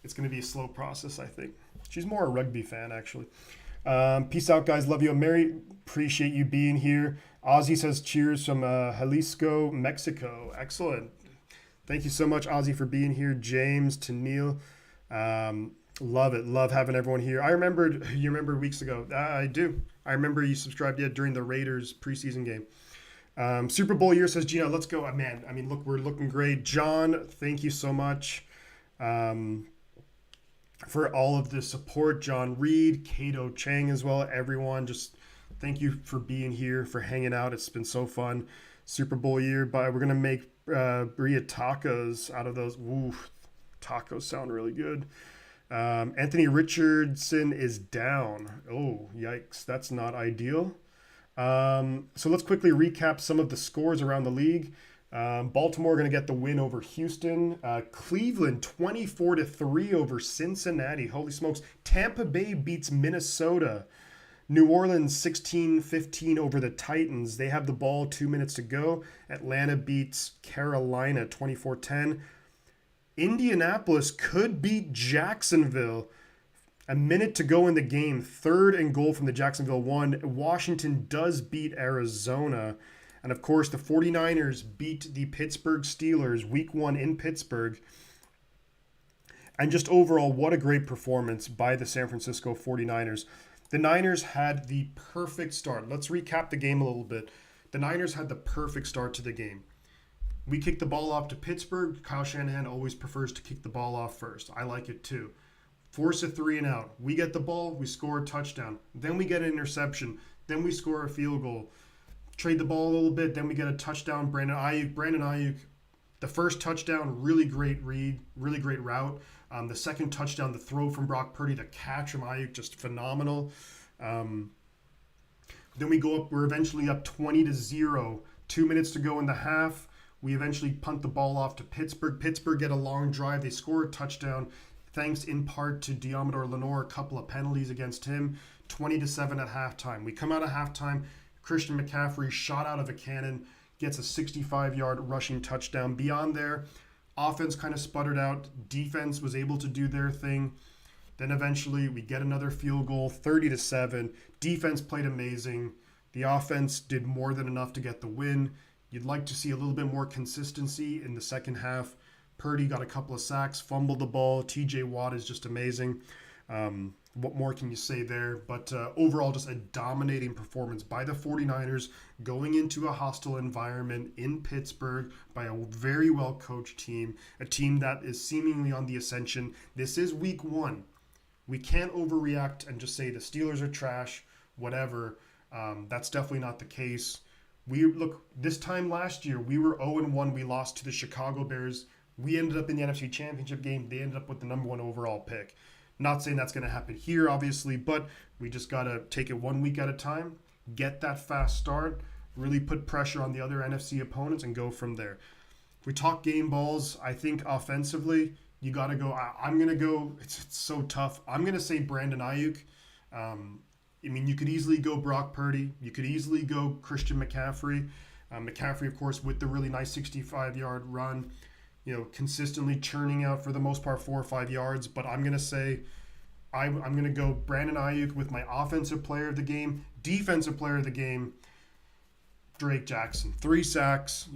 It's gonna be a slow process, I think. She's more a rugby fan, actually. Peace out, guys. Love you. Mary, appreciate you being here. Ozzy says cheers from Jalisco, Mexico. Excellent. Thank you so much, Ozzy, for being here. James, to Neil. Love it. Love having everyone here. You remember weeks ago. I do. I remember you subscribed during the Raiders preseason game. Super Bowl year, says Gino. Let's go. Man, I mean, look, we're looking great. John, thank you so much. For all of the support, John Reed, Cato Chang as well, everyone, just thank you for being here, for hanging out. It's been so fun. Super Bowl year, but we're going to make birria tacos out of those. Ooh, tacos sound really good. Anthony Richardson is down. Oh, yikes. That's not ideal. So let's quickly recap some of the scores around the league. Baltimore going to get the win over Houston. Cleveland 24-3 over Cincinnati. Holy smokes. Tampa Bay beats Minnesota. New Orleans 16-15 over the Titans. They have the ball, 2 minutes to go. Atlanta beats Carolina 24-10. Indianapolis could beat Jacksonville. A minute to go in the game. 3rd and goal from the Jacksonville 1. Washington does beat Arizona. And, of course, the 49ers beat the Pittsburgh Steelers week 1 in Pittsburgh. And just overall, what a great performance by the San Francisco 49ers. The Niners had the perfect start. Let's recap the game a little bit. The Niners had the perfect start to the game. We kicked the ball off to Pittsburgh. Kyle Shanahan always prefers to kick the ball off first. I like it too. Force a 3 and out. We get the ball, we score a touchdown. Then we get an interception. Then we score a field goal. Trade the ball a little bit, then we get a touchdown. Brandon Ayuk, the first touchdown, really great read, really great route. The second touchdown, the throw from Brock Purdy, the catch from Ayuk, just phenomenal. Then we go up, we're eventually up 20-0. 2 minutes to go in the half. We eventually punt the ball off to Pittsburgh. Pittsburgh get a long drive. They score a touchdown, thanks in part to Diamador Lenore, a couple of penalties against him. 20-7 at halftime. We come out of halftime. Christian McCaffrey, shot out of a cannon, gets a 65-yard rushing touchdown. Beyond there, Offense kind of sputtered out. Defense was able to do their thing. Then eventually we get another field goal, 30-7. Defense played amazing. The offense did more than enough to get the win. You'd like to see a little bit more consistency in the second half. Purdy got a couple of sacks, fumbled the ball. TJ Watt is just amazing. What more can you say there? But overall, just a dominating performance by the 49ers going into a hostile environment in Pittsburgh by a very well-coached team, a team that is seemingly on the ascension. This is week 1. We can't overreact and just say the Steelers are trash, whatever. That's definitely not the case. This time last year, we were 0-1. We lost to the Chicago Bears. We ended up in the NFC Championship game. They ended up with the number 1 overall pick. Not saying that's going to happen here, obviously, but we just got to take it 1 week at a time, get that fast start, really put pressure on the other NFC opponents, and go from there. If we talk game balls, I think offensively, you got to go. I'm going to go. It's so tough. I'm going to say Brandon Ayuk. You could easily go Brock Purdy. You could easily go Christian McCaffrey. McCaffrey, of course, with the really nice 65-yard run, consistently churning out for the most part 4 or 5 yards. But I'm going to say I'm going to go Brandon Ayuk with my offensive player of the game, defensive player of the game, Drake Jackson. 3 sacks,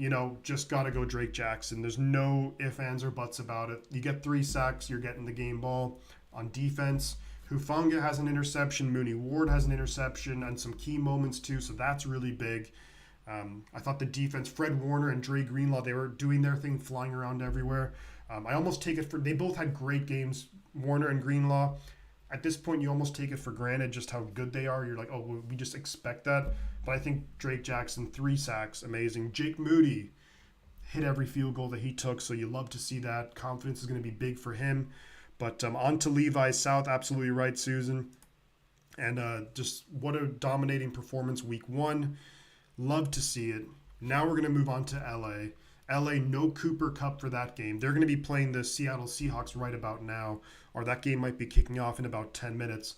just got to go Drake Jackson. There's no ifs, ands, or buts about it. You get 3 sacks, you're getting the game ball. On defense, Hufanga has an interception, Mooney Ward has an interception, and some key moments too, so that's really big. I thought the defense, Fred Warner and Dre Greenlaw, they were doing their thing, flying around everywhere. I almost take it they both had great games, Warner and Greenlaw. At this point, you almost take it for granted just how good they are. You're like, oh, we just expect that. But I think Drake Jackson, 3 sacks, amazing. Jake Moody hit every field goal that he took, so you love to see that. Confidence is going to be big for him. But on to Levi South, absolutely right, Susan. And just what a dominating performance week 1. Love to see it. Now we're going to move on to LA. LA, no Cooper Kupp for that game. They're going to be playing the Seattle Seahawks right about now, or that game might be kicking off in about 10 minutes.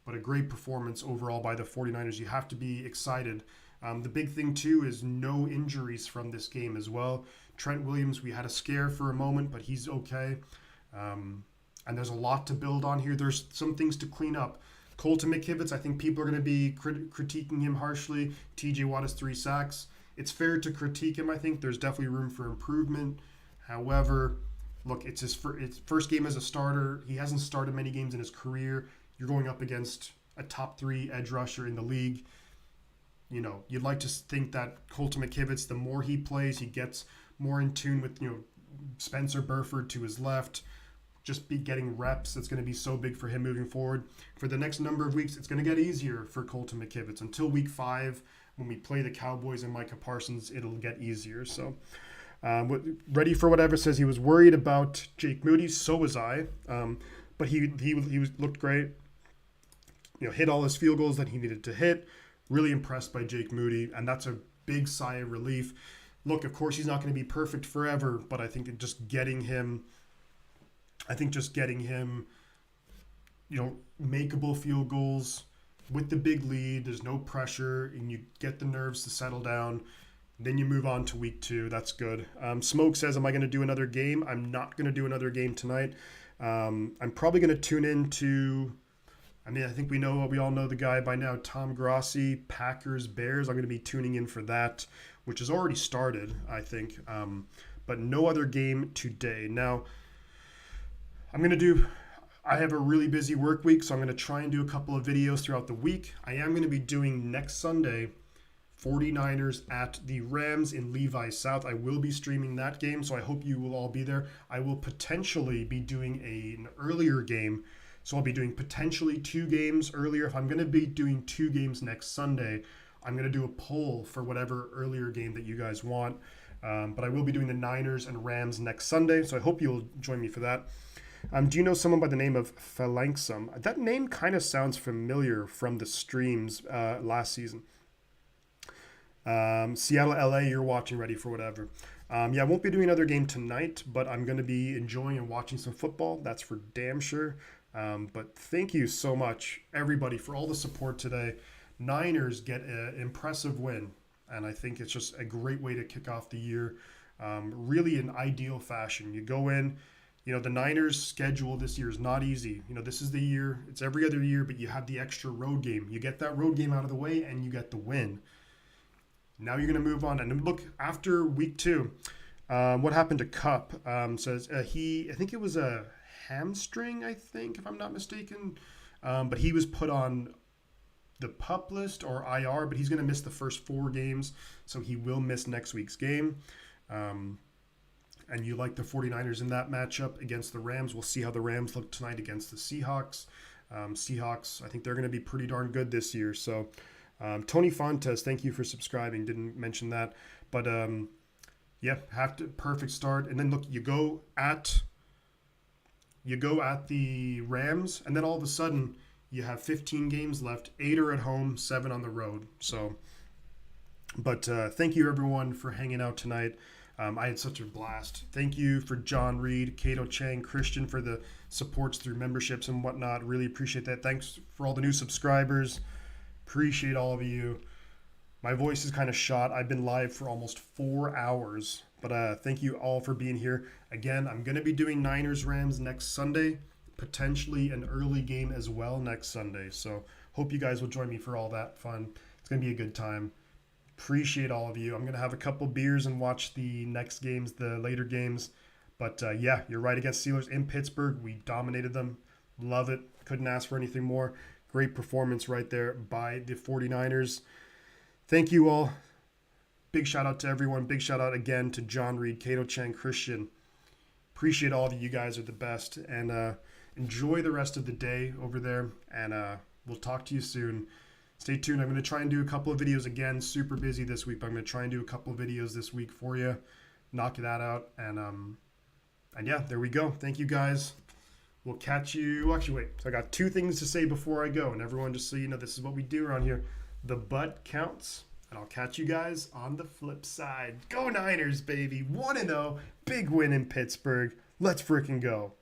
But a great performance overall by the 49ers. You have to be excited. The big thing, too, is no injuries from this game as well. Trent Williams, we had a scare for a moment, but he's okay. And there's a lot to build on here. There's some things to clean up. Colton McKivitz, I think people are going to be critiquing him harshly. TJ Watt has 3 sacks. It's fair to critique him, I think. There's definitely room for improvement. However, look, it's his first game as a starter. He hasn't started many games in his career. You're going up against a top 3 edge rusher in the league. You'd like to think that Colton McKivitz, the more he plays, he gets more in tune with, Spencer Burford to his left. Just be getting reps. It's going to be so big for him moving forward. For the next number of weeks, it's going to get easier for Colton McKivitz. Until week 5, when we play the Cowboys and Micah Parsons, it'll get easier. So, ready for whatever says he was worried about Jake Moody. So was I. But he looked great. Hit all his field goals that he needed to hit. Really impressed by Jake Moody, and that's a big sigh of relief. Look, of course, he's not going to be perfect forever, but I think just getting him, makeable field goals with the big lead, there's no pressure, and you get the nerves to settle down. Then you move on to week 2. That's good. Smoke says, am I going to do another game? I'm not going to do another game tonight. I'm probably going to tune in to, I think we all know the guy by now, Tom Grossi, Packers, Bears. I'm going to be tuning in for that, which has already started, I think. But no other game today. Now, I have a really busy work week, so I'm going to try and do a couple of videos throughout the week. I am going to be doing next Sunday, 49ers at the Rams in Levi South. I will be streaming that game, so I hope you will all be there. I will potentially be doing an earlier game, so I'll be doing potentially 2 games earlier. If I'm going to be doing 2 games next Sunday, I'm going to do a poll for whatever earlier game that you guys want. But I will be doing the Niners and Rams next Sunday, so I hope you'll join me for that. Do you know someone by the name of Phalanxum? That name kind of sounds familiar from the streams last season. Seattle, LA, you're watching, ready for whatever. I won't be doing another game tonight, but I'm going to be enjoying and watching some football. That's for damn sure. But thank you so much, everybody, for all the support today. Niners get an impressive win, and I think it's just a great way to kick off the year. really in ideal fashion. You go in, the Niners' schedule this year is not easy. This is the year, it's every other year, but you have the extra road game. You get that road game out of the way and you get the win. Now you're going to move on. And look, after week 2, what happened to Cup? Says I think it was a hamstring, I think, if I'm not mistaken. But he was put on the PUP list or IR, but he's going to miss the first 4 games. So he will miss next week's game. And you like the 49ers in that matchup against the Rams. We'll see how the Rams look tonight against the Seahawks. Seahawks, I think they're going to be pretty darn good this year. So Tony Fontes, thank you for subscribing. Didn't mention that. But perfect start. And then look, you go at the Rams, and then all of a sudden you have 15 games left. 8 are at home, 7 on the road. So, but thank you everyone for hanging out tonight. I had such a blast. Thank you for John Reed, Cato Chang, Christian for the supports through memberships and whatnot. Really appreciate that. Thanks for all the new subscribers. Appreciate all of you. My voice is kind of shot. I've been live for almost 4 hours. But thank you all for being here. Again, I'm going to be doing Niners-Rams next Sunday. Potentially an early game as well next Sunday. So hope you guys will join me for all that fun. It's going to be a good time. Appreciate all of you. I'm going to have a couple beers and watch the next games, the later games. But you're right, against Steelers in Pittsburgh. We dominated them. Love it. Couldn't ask for anything more. Great performance right there by the 49ers. Thank you all. Big shout out to everyone. Big shout out again to John Reed, Cato Chang, Christian. Appreciate all of you. You guys are the best. And enjoy the rest of the day over there. And we'll talk to you soon. Stay tuned. I'm going to try and do a couple of videos again. Super busy this week, but I'm going to try and do a couple of videos this week for you. Knock that out. And there we go. Thank you guys. We'll catch you. Actually, wait. So I got 2 things to say before I go. And everyone, just so you know, this is what we do around here. The butt counts. And I'll catch you guys on the flip side. Go Niners, baby. 1-0. Big win in Pittsburgh. Let's freaking go.